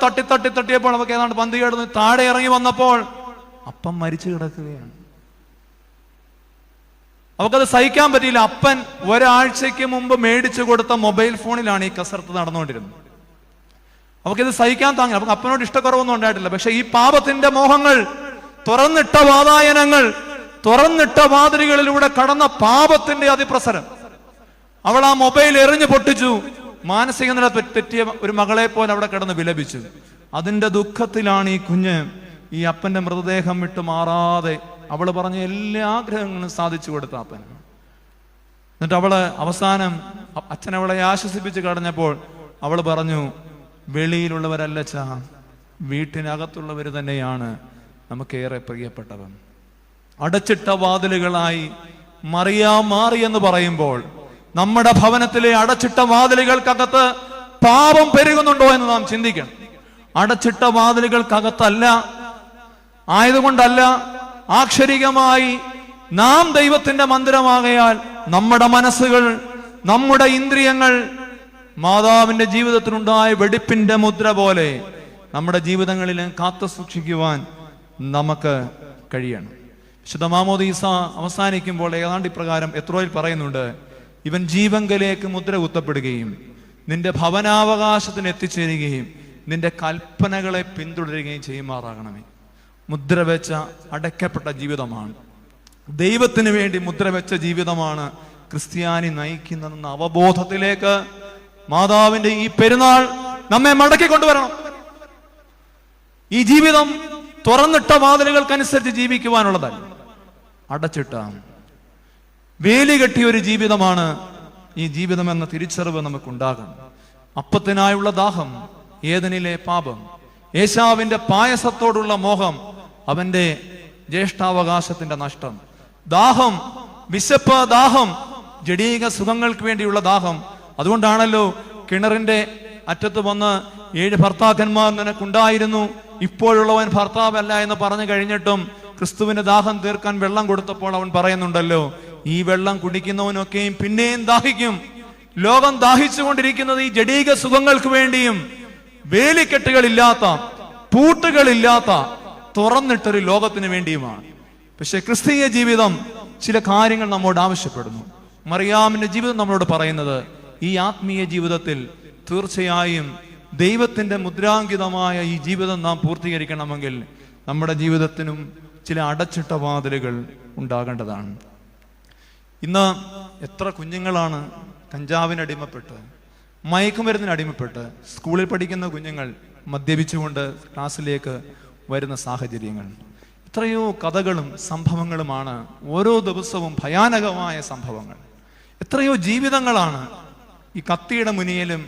തട്ടിയപ്പോൾ അവൾക്ക് ഏതാണ്ട് പന്തി കേടുന്നു. താഴെ ഇറങ്ങി വന്നപ്പോൾ അപ്പം മരിച്ചു കിടക്കുകയാണ്. അവൾക്കത് സഹിക്കാൻ പറ്റിയില്ല. അപ്പൻ ഒരാഴ്ചയ്ക്ക് മുമ്പ് മേടിച്ചു കൊടുത്ത മൊബൈൽ ഫോണിലാണ് ഈ കസർത്ത് നടന്നുകൊണ്ടിരുന്നത്. അവൾക്കിത് സഹിക്കാൻ താങ്ങി. അവൾക്ക് അപ്പനോട് ഇഷ്ടക്കുറവൊന്നും ഉണ്ടായിട്ടില്ല. പക്ഷെ ഈ പാപത്തിന്റെ മോഹങ്ങൾ, തുറന്നിട്ട വാതായനങ്ങൾ, തുറന്നിട്ട വാതിലുകളിലൂടെ കടന്ന പാപത്തിന്റെ അതിപ്രസരം, അവൾ ആ മൊബൈൽ എറിഞ്ഞു പൊട്ടിച്ചു. മാനസിക നില തെറ്റിയ ഒരു മകളെ പോലെ അവിടെ കിടന്ന് വിലപിച്ചു. അതിന്റെ ദുഃഖത്തിലാണ് ഈ കുഞ്ഞ് ഈ അപ്പന്റെ മൃതദേഹം വിട്ട് മാറാതെ അവള് പറഞ്ഞ എല്ലാ ആഗ്രഹങ്ങളും സാധിച്ചു കൊടുത്ത അപ്പൻ. എന്നിട്ട് അവള് അവസാനം അച്ഛൻ അവളെ ആശ്വസിപ്പിച്ച് കടഞ്ഞപ്പോൾ അവള് പറഞ്ഞു, വെളിയിലുള്ളവരല്ല ചാ, വീട്ടിനകത്തുള്ളവർ തന്നെയാണ് നമുക്കേറെ പ്രിയപ്പെട്ടവൻ. അടച്ചിട്ട വാതിലുകളായി മാറി എന്ന് പറയുമ്പോൾ നമ്മുടെ ഭവനത്തിലെ അടച്ചിട്ട വാതിലുകൾക്കകത്ത് പാപം പെരുകുന്നുണ്ടോ എന്ന് നാം ചിന്തിക്കണം. അടച്ചിട്ട വാതിലുകൾക്കകത്തല്ല ആയതുകൊണ്ടല്ല, ആക്ഷരികമായി നാം ദൈവത്തിന്റെ മന്ദിരമാകയാൽ നമ്മുടെ മനസ്സുകൾ, നമ്മുടെ ഇന്ദ്രിയങ്ങൾ മാതാവിന്റെ ജീവിതത്തിലുണ്ടായ വെടിപ്പിന്റെ മുദ്ര പോലെ നമ്മുടെ ജീവിതങ്ങളിൽ കാത്തു സൂക്ഷിക്കുവാൻ നമുക്ക് കഴിയണം. വിശുദ്ധ മാമോദീസ അവസാനിക്കുമ്പോൾ ഏതാണ്ട് ഇപ്രകാരം എത്രോയിൽ പറയുന്നുണ്ട്, ഇവൻ ജീവങ്കലേക്ക് മുദ്ര കുത്തപ്പെടുകയും നിന്റെ ഭവനാവകാശത്തിന് എത്തിച്ചേരുകയും നിന്റെ കൽപ്പനകളെ പിന്തുടരുകയും ചെയ്യുമാറാകണമേ. മുദ്ര വെച്ച അടയ്ക്കപ്പെട്ട ജീവിതമാണ്, ദൈവത്തിന് വേണ്ടി മുദ്ര വെച്ച ജീവിതമാണ് ക്രിസ്ത്യാനി നയിക്കുന്നതെന്ന അവബോധത്തിലേക്ക് മാതാവിന്റെ ഈ പെരുന്നാൾ നമ്മെ മടക്കി കൊണ്ടുവരണം. ഈ ജീവിതം തുറന്നിട്ട വാതിലുകൾക്കനുസരിച്ച് ജീവിക്കുവാനുള്ളതല്ല, അടച്ചിട്ട വേലി കെട്ടിയ ഒരു ജീവിതമാണ് ഈ ജീവിതം എന്ന തിരിച്ചറിവ് നമുക്കുണ്ടാകണം. അപ്പത്തിനായുള്ള ദാഹം, ഏദനിലെ പാപം, ഏശാവിന്റെ പായസത്തോടുള്ള മോഹം, അവന്റെ ജ്യേഷ്ഠാവകാശത്തിന്റെ നഷ്ടം, ദാഹം, വിശപ്പ്, ദാഹം, ജഡീക സുഖങ്ങൾക്ക് വേണ്ടിയുള്ള ദാഹം. അതുകൊണ്ടാണല്ലോ കിണറിന്റെ അറ്റത്ത് വന്ന് 7 ഭർത്താക്കന്മാർ നിനക്കുണ്ടായിരുന്നു, ഇപ്പോഴുള്ളവൻ ഭർത്താവല്ല എന്ന് പറഞ്ഞു കഴിഞ്ഞിട്ടും ക്രിസ്തുവിന്റെ ദാഹം തീർക്കാൻ വെള്ളം കൊടുത്തപ്പോൾ അവൻ പറയുന്നുണ്ടല്ലോ, ഈ വെള്ളം കുടിക്കുന്നവനൊക്കെയും പിന്നെയും ദാഹിക്കും. ലോകം ദാഹിച്ചുകൊണ്ടിരിക്കുന്നത് ഈ ജഡീക സുഖങ്ങൾക്ക് വേണ്ടിയും വേലിക്കെട്ടുകളില്ലാത്ത, പൂട്ടുകളില്ലാത്ത തുറന്നിട്ടൊരു ലോകത്തിന് വേണ്ടിയുമാണ്. പക്ഷെ ക്രിസ്തീയ ജീവിതം ചില കാര്യങ്ങൾ നമ്മോട് ആവശ്യപ്പെടുന്നു. മറിയാമിന്റെ ജീവിതം നമ്മളോട് പറയുന്നത്, ഈ ആത്മീയ ജീവിതത്തിൽ തീർച്ചയായും ദൈവത്തിന്റെ മുദ്രാങ്കിതമായ ഈ ജീവിതം നാം പൂർത്തീകരിക്കണമെങ്കിൽ നമ്മുടെ ജീവിതത്തിനും ചില അടച്ചിട്ട വാതിലുകൾ ഉണ്ടാകേണ്ടതാണ്. ഇന്ന് എത്ര കുഞ്ഞുങ്ങളാണ് കഞ്ചാവിന് അടിമപ്പെട്ട്, മയക്കുമരുന്നിന് അടിമപ്പെട്ട്, സ്കൂളിൽ പഠിക്കുന്ന കുഞ്ഞുങ്ങൾ മദ്യപിച്ചുകൊണ്ട് ക്ലാസ്സിലേക്ക് വരുന്ന സാഹചര്യങ്ങൾ. എത്രയോ കഥകളും സംഭവങ്ങളുമാണ് ഓരോ ദിവസവും, ഭയാനകമായ സംഭവങ്ങൾ. എത്രയോ ജീവിതങ്ങളാണ് ഈ കത്തിയുടെ മുനിയിലും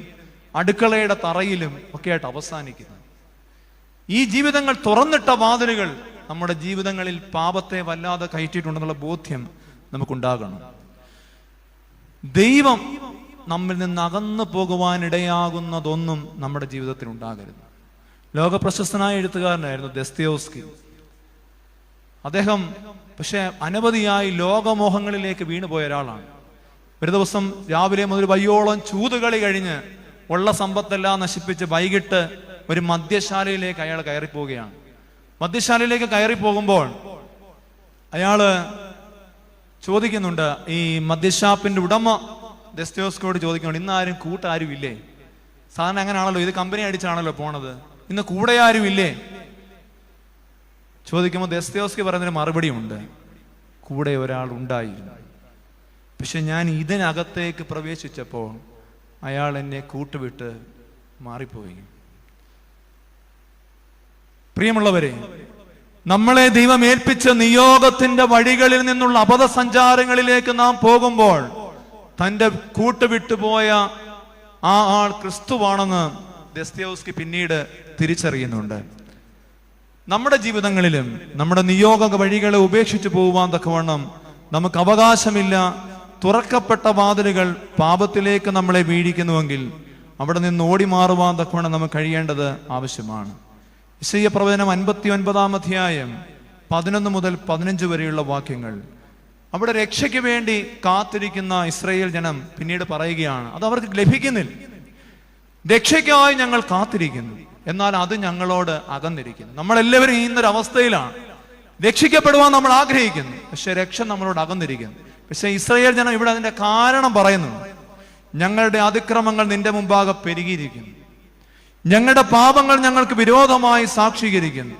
അടുക്കളയുടെ തറയിലും ഒക്കെ ആയിട്ട് അവസാനിക്കുന്നത്. ഈ ജീവിതങ്ങൾ തുറന്നിട്ട വാതിലുകൾ നമ്മുടെ ജീവിതങ്ങളിൽ പാപത്തെ വല്ലാതെ കയറ്റിയിട്ടുണ്ടെന്നുള്ള ബോധ്യം നമുക്കുണ്ടാകണം. ദൈവം നമ്മിൽ നിന്ന് അകന്നു പോകുവാനിടയാകുന്നതൊന്നും നമ്മുടെ ജീവിതത്തിൽ ഉണ്ടാകരുത്. ലോക പ്രശസ്തനായ എഴുത്തുകാരനായിരുന്നു ദസ്തയേവ്സ്കി. അദ്ദേഹം പക്ഷെ അനവധിയായി ലോകമോഹങ്ങളിലേക്ക് വീണുപോയ ഒരാളാണ്. ഒരു ദിവസം രാവിലെ മുതൽ വയ്യോളം ചൂതുകളി കഴിഞ്ഞ് ഉള്ള സമ്പത്തെല്ലാം നശിപ്പിച്ച് വൈകിട്ട് ഒരു മദ്യശാലയിലേക്ക് അയാൾ കയറിപ്പോവുകയാണ്. മദ്യശാലയിലേക്ക് കയറിപ്പോകുമ്പോൾ അയാള് ചോദിക്കുന്നുണ്ട്, ഈ മദ്യഷാപ്പിന്റെ ഉടമ ദസ്തയേവ്സ്കിയോട് ചോദിക്കുന്നുണ്ട്, ഇന്ന് ആരും കൂട്ടാരും ഇല്ലേ? സാധാരണ അങ്ങനെയാണല്ലോ, ഇത് കമ്പനി അടിച്ചാണല്ലോ പോണത്, ഇന്ന് കൂടെ ആരും ഇല്ലേ? ചോദിക്കുമ്പോൾ ദസ്തയേവ്സ്കി പറയുന്നൊരു മറുപടി ഉണ്ട്, കൂടെ ഒരാൾ ഉണ്ടായിരുന്നു, പക്ഷെ ഞാൻ ഇതിനകത്തേക്ക് പ്രവേശിച്ചപ്പോൾ അയാൾ എന്നെ കൂട്ടുവിട്ട് മാറിപ്പോയി. പ്രിയമുള്ളവരെ, നമ്മളെ ദൈവം ഏൽപ്പിച്ച നിയോഗത്തിന്റെ വഴികളിൽ നിന്നുള്ള അബദ്ധസഞ്ചാരങ്ങളിലേക്ക് നാം പോകുമ്പോൾ തന്റെ കൂട്ടുവിട്ടുപോയ ആ ആൾ ക്രിസ്തുവാണെന്ന് ദസ്തയേവ്സ്കി പിന്നീട് തിരിച്ചറിയുന്നുണ്ട്. നമ്മുടെ ജീവിതങ്ങളിലും നമ്മുടെ നിയോഗ വഴികളെ ഉപേക്ഷിച്ചു പോകുവാൻ തക്കവണ്ണം നമുക്ക് അവകാശമില്ല. തുറക്കപ്പെട്ട വാതിലുകൾ പാപത്തിലേക്ക് നമ്മളെ വീഴിക്കുന്നുവെങ്കിൽ അവിടെ നിന്ന് ഓടി മാറുവാൻ തക്കവണ്ണം നമുക്ക് കഴിയേണ്ടത് ആവശ്യമാണ്. യെശയ്യാ പ്രവചനം 59-ാം അധ്യായം 11 മുതൽ 15 വരെയുള്ള വാക്യങ്ങൾ. അവിടെ രക്ഷയ്ക്ക് വേണ്ടി കാത്തിരിക്കുന്ന ഇസ്രായേൽ ജനം പിന്നീട് പറയുകയാണ്, അത് അവർക്ക് ലഭിക്കുന്നില്ല. രക്ഷയ്ക്കായി ഞങ്ങൾ കാത്തിരിക്കുന്നു, എന്നാൽ അത് ഞങ്ങളോട് അകന്നിരിക്കുന്നു. നമ്മളെല്ലാവരും ഇന്നൊരവസ്ഥയിലാണ്. രക്ഷിക്കപ്പെടുവാൻ നമ്മൾ ആഗ്രഹിക്കുന്നു, പക്ഷെ രക്ഷ നമ്മളോട് അകന്നിരിക്കുന്നു. പക്ഷെ ഇസ്രായേൽ ജനം ഇവിടെ അതിന്റെ കാരണം പറയുന്നു. ഞങ്ങളുടെ അതിക്രമങ്ങൾ നിന്റെ മുമ്പാകെ പെരുകിയിരിക്കുന്നു, ഞങ്ങളുടെ പാപങ്ങൾ ഞങ്ങൾക്ക് വിരോധമായി സാക്ഷീകരിക്കുന്നു,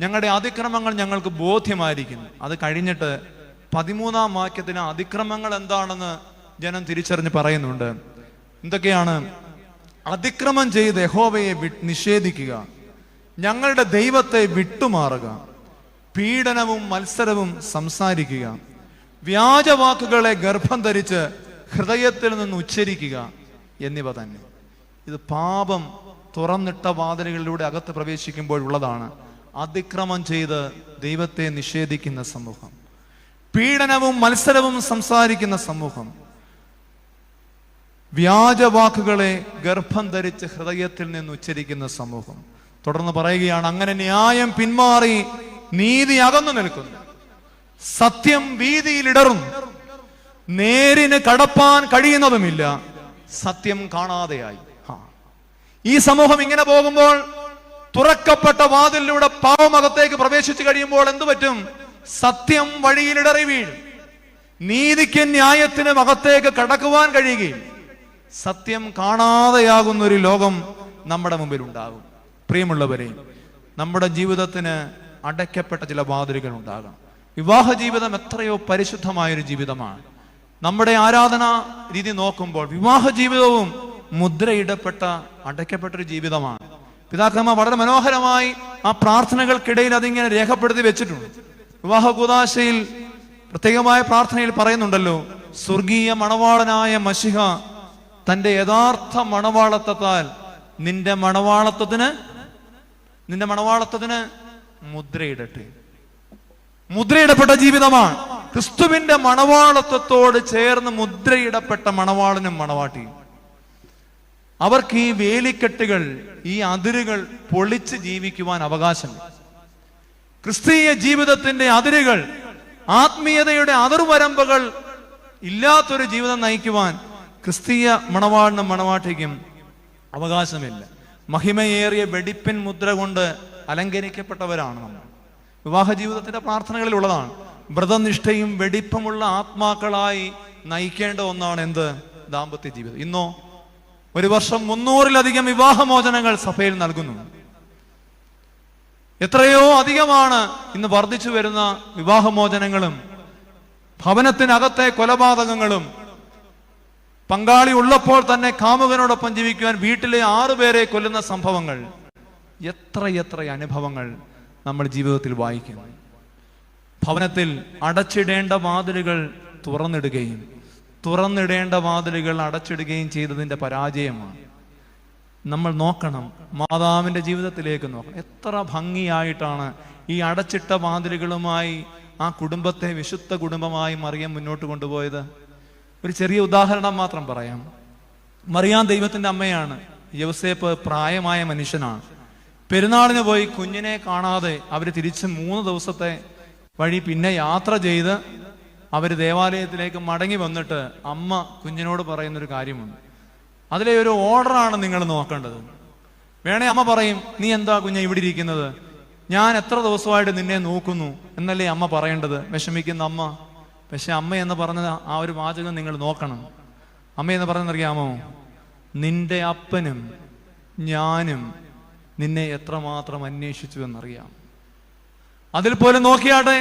ഞങ്ങളുടെ അതിക്രമങ്ങൾ ഞങ്ങൾക്ക് ബോധ്യമായിരിക്കുന്നു. അത് കഴിഞ്ഞിട്ട് 13-ാം വാക്യത്തിന് അതിക്രമങ്ങൾ എന്താണെന്ന് ജനം തിരിച്ചറിഞ്ഞ് പറയുന്നുണ്ട്. എന്തൊക്കെയാണ്? അതിക്രമം ചെയ്ത് യഹോവയെ നിഷേധിക്കുക, ഞങ്ങളുടെ ദൈവത്തെ വിട്ടുമാറുക, പീഡനവും മത്സരവും സംസാരിക്കുക, വ്യാജവാക്കുകളെ ഗർഭം ധരിച്ച് ഹൃദയത്തിൽ നിന്ന് ഉച്ചരിക്കുക എന്നിവ തന്നെ. ഇത് പാപം തുറന്നിട്ട വാതിലുകളിലൂടെ അകത്ത് പ്രവേശിക്കുമ്പോഴുള്ളതാണ്. അതിക്രമം ചെയ്ത് ദൈവത്തെ നിഷേധിക്കുന്ന സമൂഹം, പീഡനവും മത്സരവും സംസാരിക്കുന്ന സമൂഹം, വ്യാജവാക്കുകളെ ഗർഭം ധരിച്ച് ഹൃദയത്തിൽ നിന്ന് ഉച്ചരിക്കുന്ന സമൂഹം. തുടർന്ന് പറയുകയാണ്, അങ്ങനെ ന്യായം പിന്മാറി നീതി അകന്നു നിൽക്കുന്നു, സത്യം വീതിയിലിടറുന്നു, നേരിന് കടപ്പാൻ കഴിയുന്നതുമില്ല, സത്യം കാണാതെയായി. ഈ സമൂഹം ഇങ്ങനെ പോകുമ്പോൾ, തുറക്കപ്പെട്ട വാതിലിലൂടെ പാവമകത്തേക്ക് പ്രവേശിച്ചു കഴിയുമ്പോൾ എന്തു പറ്റും? സത്യം വഴിയിലിടറി വീഴും, നീതിക്ക് ന്യായത്തിനും അകത്തേക്ക് കടക്കുവാൻ കഴിയുകയും സത്യം കാണാതെയാകുന്ന ഒരു ലോകം നമ്മുടെ മുമ്പിൽ ഉണ്ടാകും. പ്രിയമുള്ളവരെ, നമ്മുടെ ജീവിതത്തിന് അടയ്ക്കപ്പെട്ട ചില വാതിലുകൾ ഉണ്ടാകാം. വിവാഹ ജീവിതം എത്രയോ പരിശുദ്ധമായൊരു ജീവിതമാണ്. നമ്മുടെ ആരാധനാ രീതി നോക്കുമ്പോൾ വിവാഹ ജീവിതവും മുദ്രയിടപ്പെട്ട അടയ്ക്കപ്പെട്ടൊരു ജീവിതമാണ്. പിതാക്കന്മാർ വളരെ മനോഹരമായി ആ പ്രാർത്ഥനകൾക്കിടയിൽ അതിങ്ങനെ രേഖപ്പെടുത്തി വെച്ചിട്ടുണ്ട്. വിവാഹ കൂദാശയിൽ പ്രത്യേകമായ പ്രാർത്ഥനയിൽ പറയുന്നുണ്ടല്ലോ, സ്വർഗീയ മണവാളനായ മശിഹ തന്റെ യഥാർത്ഥ മണവാളത്വത്താൽ നിന്റെ മണവാളത്വത്തിന് മുദ്രയിടട്ടെ. മുദ്രയിടപ്പെട്ട ജീവിതമാണ്. ക്രിസ്തുവിന്റെ മണവാളത്വത്തോട് ചേർന്ന് മുദ്രയിടപ്പെട്ട മണവാളനും മണവാട്ടിയും. അവർക്ക് ഈ വേലിക്കെട്ടുകൾ, ഈ അതിരുകൾ പൊളിച്ച് ജീവിക്കുവാൻ അവകാശമില്ല. ക്രിസ്തീയ ജീവിതത്തിന്റെ അതിരുകൾ, ആത്മീയതയുടെ അതിർവരമ്പുകൾ ഇല്ലാത്തൊരു ജീവിതം നയിക്കുവാൻ ക്രിസ്തീയ മണവാളിനും മണവാട്ടിക്കും അവകാശമില്ല. മഹിമയേറിയ വെടിപ്പിൻ മുദ്ര കൊണ്ട് അലങ്കരിക്കപ്പെട്ടവരാണ് നമ്മൾ. വിവാഹ ജീവിതത്തിന്റെ പ്രാർത്ഥനകളിലുള്ളതാണ്. വ്രതനിഷ്ഠയും വെടിപ്പുമുള്ള ആത്മാക്കളായി നയിക്കേണ്ട ഒന്നാണ് എന്ത്? ദാമ്പത്യ ജീവിതം. ഇന്നോ ഒരു വർഷം 300-ലധികം വിവാഹമോചനങ്ങൾ സഭയിൽ നൽകുന്നു. എത്രയോ അധികമാണ് ഇന്ന് വർദ്ധിച്ചു വരുന്ന വിവാഹമോചനങ്ങളും ഭവനത്തിനകത്തെ കൊലപാതകങ്ങളും. പങ്കാളി ഉള്ളപ്പോൾ തന്നെ കാമുകനോടൊപ്പം ജീവിക്കുവാൻ വീട്ടിലെ 6 പേരെ കൊല്ലുന്ന സംഭവങ്ങൾ. എത്ര അനുഭവങ്ങൾ നമ്മൾ ജീവിതത്തിൽ വായിക്കുന്നു. ഭവനത്തിൽ അടച്ചിടേണ്ട വാതിലുകൾ തുറന്നിടേണ്ട വാതിലുകൾ അടച്ചിടുകയും ചെയ്തതിന്റെ പരാജയമാണ്. നമ്മൾ നോക്കണം, മാതാവിന്റെ ജീവിതത്തിലേക്ക് നോക്കണം. എത്ര ഭംഗിയായിട്ടാണ് ഈ അടച്ചിട്ട വാതിലുകളുമായി ആ കുടുംബത്തെ വിശുദ്ധ കുടുംബമായി മറിയം മുന്നോട്ട് കൊണ്ടുപോയത്. ഒരു ചെറിയ ഉദാഹരണം മാത്രം പറയാം. മറിയാം ദൈവത്തിന്റെ അമ്മയാണ്. യോസേപ്പ് പ്രായമായ മനുഷ്യനാണ്. പെരുന്നാളിന് പോയി കുഞ്ഞിനെ കാണാതെ അവർ തിരിച്ച് 3 ദിവസത്തെ വഴി പിന്നെ യാത്ര ചെയ്ത് അവർ ദേവാലയത്തിലേക്ക് മടങ്ങി വന്നിട്ട് അമ്മ കുഞ്ഞിനോട് പറയുന്നൊരു കാര്യമുണ്ട്. അതിലെ ഒരു ഓർഡറാണ് നിങ്ങൾ നോക്കേണ്ടത്. വേണേ അമ്മ പറയും, നീ എന്താ കുഞ്ഞെ ഇവിടെ ഇരിക്കുന്നത്, ഞാൻ എത്ര ദിവസമായിട്ട് നിന്നെ നോക്കുന്നു എന്നല്ലേ അമ്മ പറയേണ്ടത്, വിഷമിക്കുന്ന അമ്മ. പക്ഷെ അമ്മ എന്ന് പറഞ്ഞത് ആ ഒരു വാചകം നിങ്ങൾ നോക്കണം. അമ്മ എന്ന് പറഞ്ഞറിയാമോ? നിന്റെ അപ്പനും ഞാനും നിന്നെ എത്രമാത്രം അന്വേഷിച്ചു എന്നറിയാം. അതിൽ പോലും നോക്കിയാട്ടെ,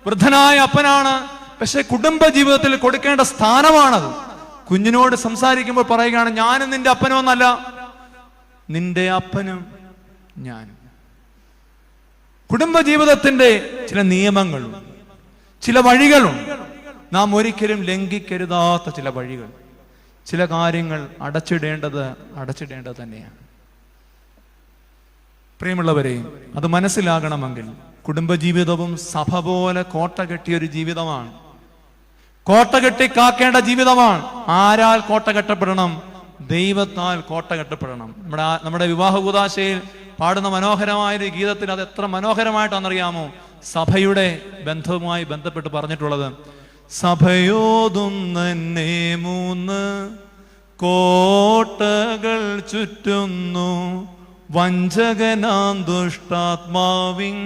വൃദ്ധനായ അപ്പനാണ്, പക്ഷെ കുടുംബ ജീവിതത്തിൽ കൊടുക്കേണ്ട സ്ഥാനമാണത്. കുഞ്ഞിനോട് സംസാരിക്കുമ്പോൾ പറയുകയാണ്, ഞാനും നിന്റെ അപ്പനും ഒന്നല്ല, നിന്റെ അപ്പനും ഞാനും. കുടുംബ ജീവിതത്തിന്റെ ചില നിയമങ്ങളും ചില വഴികളും, നാം ഒരിക്കലും ലംഘിക്കരുതാത്ത ചില വഴികൾ, ചില കാര്യങ്ങൾ അടച്ചിടേണ്ടത് തന്നെയാണ്. പ്രിയമുള്ളവരെ, അത് മനസ്സിലാകണമെങ്കിൽ കുടുംബജീവിതവും സഭ പോലെ കോട്ട കെട്ടിയൊരു ജീവിതമാണ്. കോട്ട കെട്ടി കാക്കേണ്ട ജീവിതമാണ്. ആരാൽ കോട്ട കെട്ടപ്പെടണം? ദൈവത്താൽ കോട്ട കെട്ടപ്പെടണം. നമ്മുടെ വിവാഹ കൂദാശയിൽ പാടുന്ന മനോഹരമായൊരു ഗീതത്തിൽ അത് എത്ര മനോഹരമായിട്ടാണെന്നറിയാമോ? സഭയുടെ ബന്ധവുമായി ബന്ധപ്പെട്ട് പറഞ്ഞിട്ടുള്ളത്. സഭയോതും തന്നെ 3 കോട്ടകൾ ചുറ്റുന്നു, വഞ്ചകനാം ദുഷ്ടാത്മാവിൻ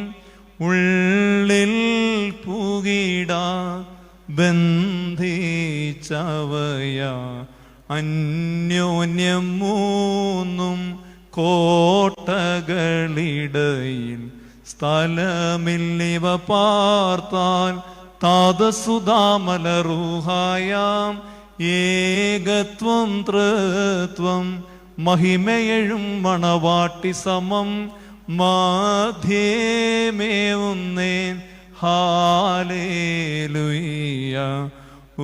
ഉള്ളിൽ പുകിട ബന്ധിച്ചവയാ അന്യോന്യം 3 കോട്ടകളിടയിൽ സ്ഥലമില്ലിവ പാർത്താൽ താതസുതാമലറൂഹായാം ഏകത്വം തൃത്വം മഹിമയെഴും മണവാട്ടി സമം മാധ്യമേവുന്നേൻ ഹാലേലുയ്യ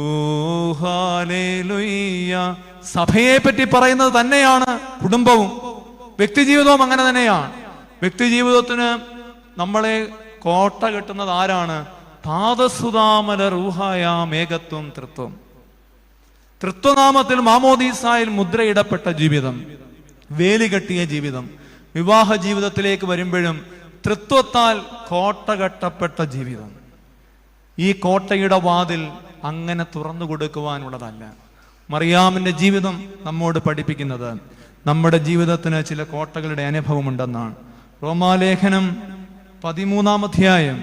ഓ ഹാലേലുയ്യ. സഭയെ പറ്റി പറയുന്നത് തന്നെയാണ് കുടുംബവും വ്യക്തിജീവിതവും. അങ്ങനെ തന്നെയാണ്. വ്യക്തിജീവിതത്തിന് നമ്മളെ കോട്ട കെട്ടുന്നത് ആരാണ്? താതസുതാമല റൂഹായാം ഏകത്വം തൃത്വം. തൃത്വനാമത്തിൽ മാമോദീസായിൽ മുദ്രയിടപ്പെട്ട ജീവിതം, വേലി കെട്ടിയ ജീവിതം, വിവാഹ ജീവിതത്തിലേക്ക് വരുമ്പോഴും തൃത്വത്താൽ കോട്ട കെട്ടപ്പെട്ട ജീവിതം. ഈ കോട്ടയുടെ വാതിൽ അങ്ങനെ തുറന്നു കൊടുക്കുവാനുള്ളതല്ല. മറിയാമിന്റെ ജീവിതം നമ്മോട് പഠിപ്പിക്കുന്നത് നമ്മുടെ ജീവിതത്തിന് ചില കോട്ടകളുടെ അനുഭവമുണ്ടെന്നാണ്. റോമാലേഖനം 13-ാം അധ്യായം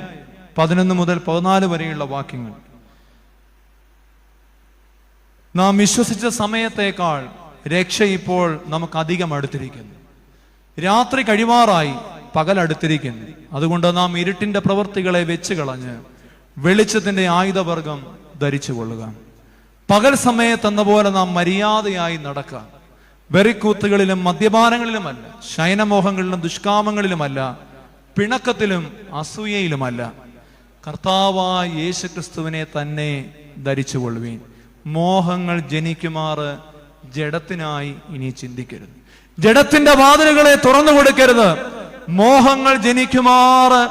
11 മുതൽ 14 വരെയുള്ള വാക്യങ്ങൾ. നാം വിശ്വസിച്ച സമയത്തേക്കാൾ രക്ഷ ഇപ്പോൾ നമുക്ക് അധികം അടുത്തിരിക്കുന്നു. രാത്രി കഴിവാറായി, പകൽ അടുത്തിരിക്കുന്നു. അതുകൊണ്ട് നാം ഇരുട്ടിന്റെ പ്രവൃത്തികളെ വെച്ച് കളഞ്ഞ് വെളിച്ചത്തിന്റെ ആയുധവർഗം ധരിച്ചു കൊള്ളുക. പകൽ സമയത്തെന്ന പോലെ നാം മര്യാദയായി നടക്കുക. വെറിക്കൂത്തുകളിലും മദ്യപാനങ്ങളിലുമല്ല, ശയനമോഹങ്ങളിലും ദുഷ്കാമങ്ങളിലുമല്ല, പിണക്കത്തിലും അസൂയയിലുമല്ല, കർത്താവായ യേശുക്രിസ്തുവിനെ തന്നെ ധരിച്ചു കൊള്ളുവീൻ. മോഹങ്ങൾ ജനിക്കുമാറ് ജഡത്തിനായി ഇനി ചിന്തിക്കരുത്. ജഡത്തിന്റെ വാതിലുകളെ തുറന്നു കൊടുക്കരുത്. മോഹങ്ങൾ ജനിക്കുമാറ്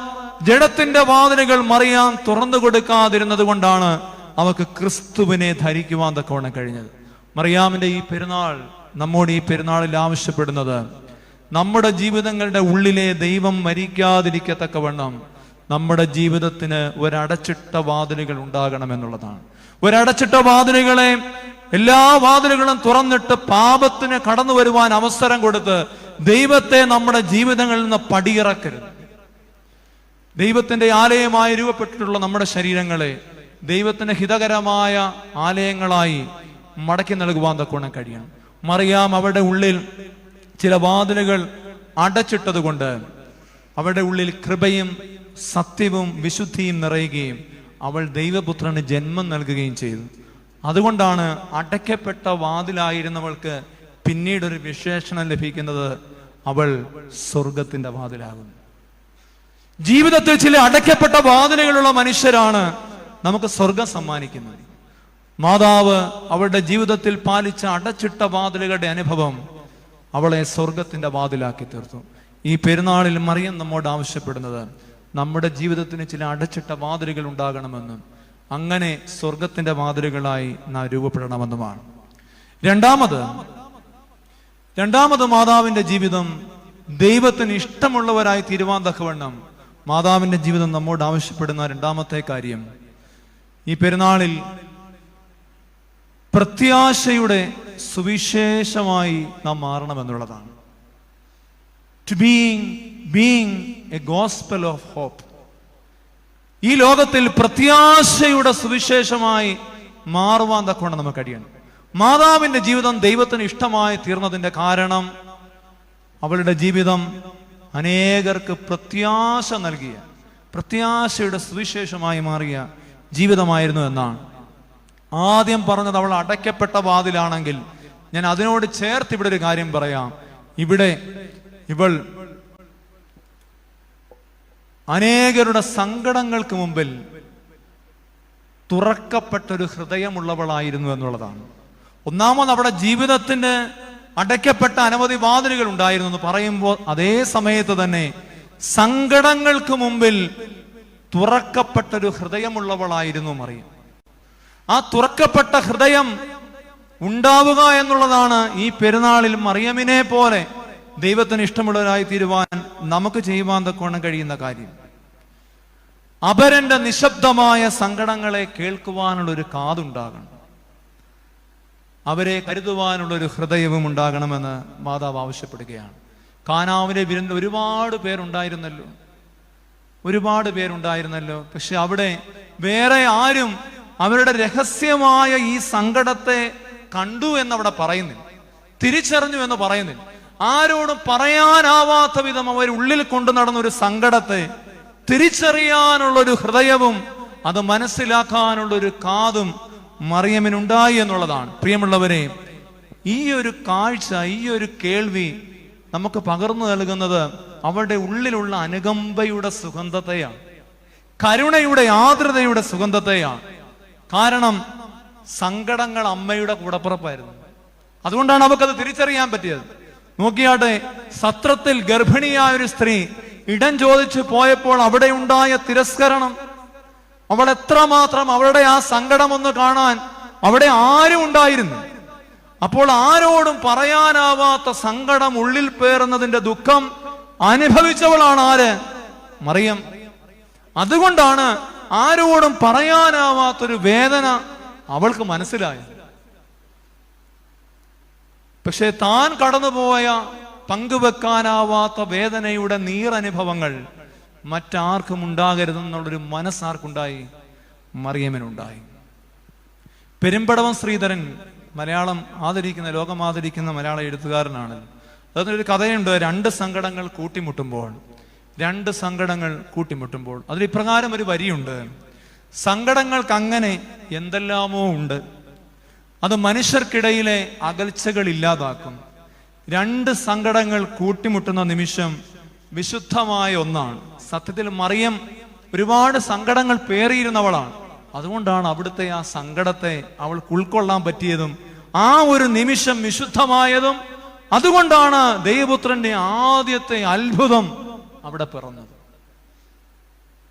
ജഡത്തിന്റെ വാതിലുകൾ മറിയാൻ തുറന്നു കൊടുക്കാതിരുന്നത് കൊണ്ടാണ് അവർക്ക് ക്രിസ്തുവിനെ ധരിക്കുവാൻ തക്കവണ്ണം കഴിഞ്ഞത്. മറിയാമിന്റെ ഈ പെരുന്നാൾ നമ്മോട് ഈ പെരുന്നാളിൽ ആവശ്യപ്പെടുന്നത് നമ്മുടെ ജീവിതങ്ങളുടെ ഉള്ളിലെ ദൈവം മരിക്കാതിരിക്കത്തക്കവണ്ണം നമ്മുടെ ജീവിതത്തിന് ഒരടച്ചിട്ട വാതിലുകൾ ഉണ്ടാകണമെന്നുള്ളതാണ്. ഒരടച്ചിട്ട വാതിലുകളെ, എല്ലാ വാതിലുകളും തുറന്നിട്ട് പാപത്തിന് കടന്നു വരുവാൻ അവസരം കൊടുത്ത് ദൈവത്തെ നമ്മുടെ ജീവിതങ്ങളിൽ നിന്ന് പടിയിറക്കരുത്. ദൈവത്തിന്റെ ആലയമായി രൂപപ്പെട്ടിട്ടുള്ള നമ്മുടെ ശരീരങ്ങളെ ദൈവത്തിന് ഹിതകരമായ ആലയങ്ങളായി മടക്കി നൽകുവാൻ തക്കവണ്ണം കഴിയണം. മറിയാം അവരുടെ ഉള്ളിൽ ചില വാതിലുകൾ അടച്ചിട്ടത് കൊണ്ട് അവരുടെ ഉള്ളിൽ കൃപയും സത്യവും വിശുദ്ധിയും നിറയുകയും അവൾ ദൈവപുത്രന് ജന്മം നൽകുകയും ചെയ്തു. അതുകൊണ്ടാണ് അടയ്ക്കപ്പെട്ട വാതിലായിരുന്നവൾക്ക് പിന്നീടൊരു വിശേഷണം ലഭിക്കുന്നത്, അവൾ സ്വർഗത്തിന്റെ വാതിലാകുന്നു. ജീവിതത്തിൽ ചില അടയ്ക്കപ്പെട്ട വാതിലുകളുള്ള മനുഷ്യരാണ് നമുക്ക് സ്വർഗം സമ്മാനിക്കുന്നത്. മാതാവ് അവളുടെ ജീവിതത്തിൽ പാലിച്ച അടച്ചിട്ട വാതിലുകളുടെ അനുഭവം അവളെ സ്വർഗത്തിന്റെ വാതിലാക്കി തീർത്തു. ഈ പെരുന്നാളിൽ മറിയം നമ്മോട് ആവശ്യപ്പെടുന്നത് നമ്മുടെ ജീവിതത്തിന് ചില അടച്ചിട്ട വാതിലുകൾ ഉണ്ടാകണമെന്നും അങ്ങനെ സ്വർഗത്തിന്റെ വാതിലുകളായി നാം രൂപപ്പെടണമെന്നുമാണ്. രണ്ടാമത് മാതാവിന്റെ ജീവിതം ദൈവത്തിന് ഇഷ്ടമുള്ളവരായി തീരുവാൻ തക്കവണ്ണം മാതാവിന്റെ ജീവിതം നമ്മോട് ആവശ്യപ്പെടുന്ന രണ്ടാമത്തെ കാര്യം, ഈ പെരുന്നാളിൽ പ്രത്യാശയുടെ സുവിശേഷമായി നാം മാറണമെന്നുള്ളതാണ്. To being a gospel of hope. ഈ ലോകത്തിൽ പ്രത്യാശയുടെ സുവിശേഷമായി മാറുവാൻ തക്കവണ്ണം നമുക്ക് കഴിയണം. മാതാവിന്റെ ജീവിതം ദൈവത്തിന് ഇഷ്ടമായി തീർന്നതിന്റെ കാരണം അവളുടെ ജീവിതം അനേകർക്ക് പ്രത്യാശ നൽകിയ, പ്രത്യാശയുടെ സുവിശേഷമായി മാറിയ ജീവിതമായിരുന്നു എന്നാണ്. ആദ്യം പറഞ്ഞത് അവൾ അടയ്ക്കപ്പെട്ട വാതിലാണെങ്കിൽ ഞാൻ അതിനോട് ചേർത്ത് ഇവിടെ ഒരു കാര്യം പറയാം. ഇവിടെ ഇവൾ അനേകരുടെ സങ്കടങ്ങൾക്ക് മുമ്പിൽ തുറക്കപ്പെട്ടൊരു ഹൃദയമുള്ളവളായിരുന്നു എന്നുള്ളതാണ്. ഒന്നാമത് അവിടെ ജീവിതത്തിന് അടയ്ക്കപ്പെട്ട അനവധി വാതിലുകൾ ഉണ്ടായിരുന്നു എന്ന് പറയുമ്പോൾ അതേ സമയത്ത് തന്നെ സങ്കടങ്ങൾക്ക് മുമ്പിൽ തുറക്കപ്പെട്ടൊരു ഹൃദയമുള്ളവളായിരുന്നു മറിയം. ആ തുറക്കപ്പെട്ട ഹൃദയം ഉണ്ടാവുക എന്നുള്ളതാണ് ഈ പെരുന്നാളിൽ മറിയമിനെ പോലെ ദൈവത്തിന് ഇഷ്ടമുള്ളവരായി തീരുവാൻ നമുക്ക് ചെയ്യുവാൻ തക്കോണം കഴിയുന്ന കാര്യം. അപരന്റെ നിശബ്ദമായ സങ്കടങ്ങളെ കേൾക്കുവാനുള്ളൊരു കാതുണ്ടാകണം, അവരെ കരുതുവാനുള്ളൊരു ഹൃദയവും ഉണ്ടാകണമെന്ന് മാതാവ് ആവശ്യപ്പെടുകയാണ്. കാനാവിലെ വിരുന്നിൽ ഒരുപാട് പേരുണ്ടായിരുന്നല്ലോ. പക്ഷെ അവിടെ വേറെ ആരും അവരുടെ രഹസ്യമായ ഈ സങ്കടത്തെ കണ്ടു എന്നവിടെ പറയുന്നില്ല, തിരിച്ചറിഞ്ഞു എന്ന് പറയുന്നില്ല. ആരോടും പറയാനാവാത്ത വിധം അവർ ഉള്ളിൽ കൊണ്ടു നടന്ന ഒരു സങ്കടത്തെ തിരിച്ചറിയാനുള്ളൊരു ഹൃദയവും അത് മനസ്സിലാക്കാനുള്ളൊരു കാതും മറിയമിനുണ്ടായി എന്നുള്ളതാണ്. പ്രിയമുള്ളവരെ, ഈ ഒരു കാഴ്ച, ഈ ഒരു കേൾവി നമുക്ക് പകർന്നു നൽകുന്നത് അവരുടെ ഉള്ളിലുള്ള അനുകമ്പയുടെ സുഗന്ധത്തെയാണ്, കരുണയുടെ ആർദ്രതയുടെ സുഗന്ധത്തെയാണ്. കാരണം സങ്കടങ്ങൾ അമ്മയുടെ കൂടപ്പുറപ്പായിരുന്നു. അതുകൊണ്ടാണ് അവൾക്കത് തിരിച്ചറിയാൻ പറ്റിയത്. നോക്കിയാട്ടെ, സത്രത്തിൽ ഗർഭിണിയായ ഒരു സ്ത്രീ ഇടം ചോദിച്ചു പോയപ്പോൾ അവിടെ ഉണ്ടായ തിരസ്കരണം, അവൾ എത്രമാത്രം അവളുടെ ആ സങ്കടം ഒന്ന് കാണാൻ അവിടെ ആരും ഉണ്ടായിരുന്നു. അപ്പോൾ ആരോടും പറയാനാവാത്ത സങ്കടം ഉള്ളിൽ പേറുന്നതിന്റെ ദുഃഖം അനുഭവിച്ചവളാണ് ആര്? മറിയം. അതുകൊണ്ടാണ് ആരോടും പറയാനാവാത്തൊരു വേദന അവൾക്ക് മനസ്സിലായത്. പക്ഷെ താൻ കടന്നുപോയ പങ്കുവെക്കാനാവാത്ത വേദനയുടെ നീറനുഭവങ്ങൾ മറ്റാർക്കും ഉണ്ടാകരുതെന്നുള്ളൊരു മനസ്സാർക്കുണ്ടായി? മറിയമിനുണ്ടായി. പെരുമ്പടവം ശ്രീധരൻ മലയാളം ആദരിക്കുന്ന, ലോകം ആദരിക്കുന്ന മലയാള എഴുത്തുകാരനാണ്. അതിനൊരു കഥയുണ്ട്, രണ്ട് സങ്കടങ്ങൾ കൂട്ടിമുട്ടുമ്പോൾ അതിൽ ഇപ്രകാരം ഒരു വരിയുണ്ട്: സങ്കടങ്ങൾക്ക് അങ്ങനെ എന്തെല്ലാമോ ഉണ്ട്, അത് മനുഷ്യർക്കിടയിലെ അകൽച്ചകൾ ഇല്ലാതാക്കും. രണ്ട് സങ്കടങ്ങൾ കൂട്ടിമുട്ടുന്ന നിമിഷം വിശുദ്ധമായ ഒന്നാണ്. സത്യത്തിൽ മറിയം ഒരുപാട് സങ്കടങ്ങൾ പേറിയിരുന്നവളാണ്. അതുകൊണ്ടാണ് അവിടുത്തെ ആ സങ്കടത്തെ അവൾക്ക് ഉൾക്കൊള്ളാൻ പറ്റിയതും ആ ഒരു നിമിഷം വിശുദ്ധമായതും. അതുകൊണ്ടാണ് ദൈവപുത്രന്റെ ആദ്യത്തെ അത്ഭുതം അവിടെ പിറന്നത്.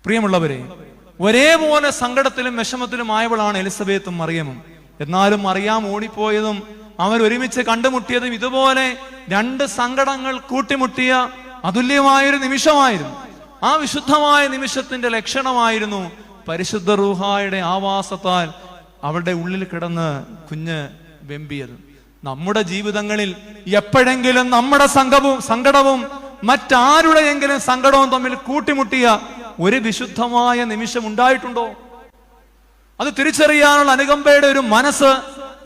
പ്രിയമുള്ളവരെ, ഒരേപോലെ സങ്കടത്തിലും വിഷമത്തിലും ആയവളാണ് എലിസബത്തും മറിയമും. എന്നാലും മറിയാം ഓടിപ്പോയതും അവർ ഒരുമിച്ച് കണ്ടുമുട്ടിയതും ഇതുപോലെ രണ്ട് സങ്കടങ്ങൾ കൂട്ടിമുട്ടിയ അതുല്യമായൊരു നിമിഷമായിരുന്നു. ആ വിശുദ്ധമായ നിമിഷത്തിന്റെ ലക്ഷണമായിരുന്നു പരിശുദ്ധ റൂഹായുടെ ആവാസത്താൽ അവളുടെ ഉള്ളിൽ കിടന്ന് കുഞ്ഞ് വെമ്പിയത്. നമ്മുടെ ജീവിതങ്ങളിൽ എപ്പോഴെങ്കിലും നമ്മുടെ സങ്കടവും മറ്റാരുടെയെങ്കിലും സങ്കടവും തമ്മിൽ കൂട്ടിമുട്ടിയ ഒരു വിശുദ്ധമായ നിമിഷം ഉണ്ടായിട്ടുണ്ടോ? അത് തിരിച്ചറിയാനുള്ള അനുകമ്പയുടെ ഒരു മനസ്സ്,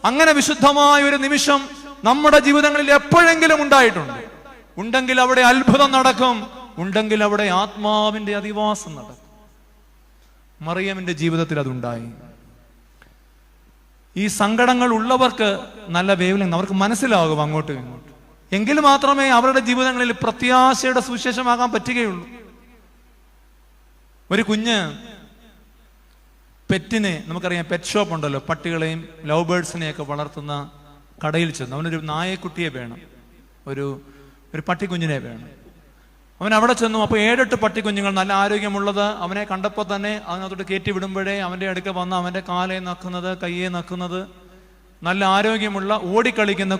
അങ്ങനെ വിശുദ്ധമായ ഒരു നിമിഷം നമ്മുടെ ജീവിതങ്ങളിൽ എപ്പോഴെങ്കിലും ഉണ്ടായിട്ടുണ്ട്. ഉണ്ടെങ്കിൽ അവിടെ അത്ഭുതം നടക്കും, ഉണ്ടെങ്കിൽ അവിടെ ആത്മാവിന്റെ അധിവാസം നടക്കും. മറിയമിന്റെ ജീവിതത്തിൽ അതുണ്ടായി. ഈ സങ്കടങ്ങൾ ഉള്ളവർക്ക് നല്ല വേവലിംഗ്, അവർക്ക് മനസ്സിലാകും അങ്ങോട്ടും ഇങ്ങോട്ടും. എങ്കിൽ മാത്രമേ അവരുടെ ജീവിതങ്ങളിൽ പ്രത്യാശയുടെ സുവിശേഷമാകാൻ പറ്റുകയുള്ളൂ. ഒരു കുഞ്ഞ് പെറ്റിനെ, നമുക്കറിയാം പെറ്റ് ഷോപ്പ് ഉണ്ടല്ലോ, പട്ടികളെയും ലവ് ബേർഡ്സിനെയൊക്കെ വളർത്തുന്ന കടയിൽ ചെന്ന് അവനൊരു നായക്കുട്ടിയെ വേണം, ഒരു പട്ടിക്കുഞ്ഞിനെ വേണം. അവൻ അവിടെ ചെന്നു. അപ്പോൾ 7-8 പട്ടിക്കുഞ്ഞുങ്ങൾ നല്ല ആരോഗ്യമുള്ളത് അവനെ കണ്ടപ്പോൾ തന്നെ അതിനകത്തോട്ട് കയറ്റി വിടുമ്പോഴേ അവൻ്റെ അടുക്ക വന്ന് അവൻ്റെ കാലെ നക്കുന്നത്, കയ്യെ നക്കുന്നത്, നല്ല ആരോഗ്യമുള്ള ഓടിക്കളിക്കുന്ന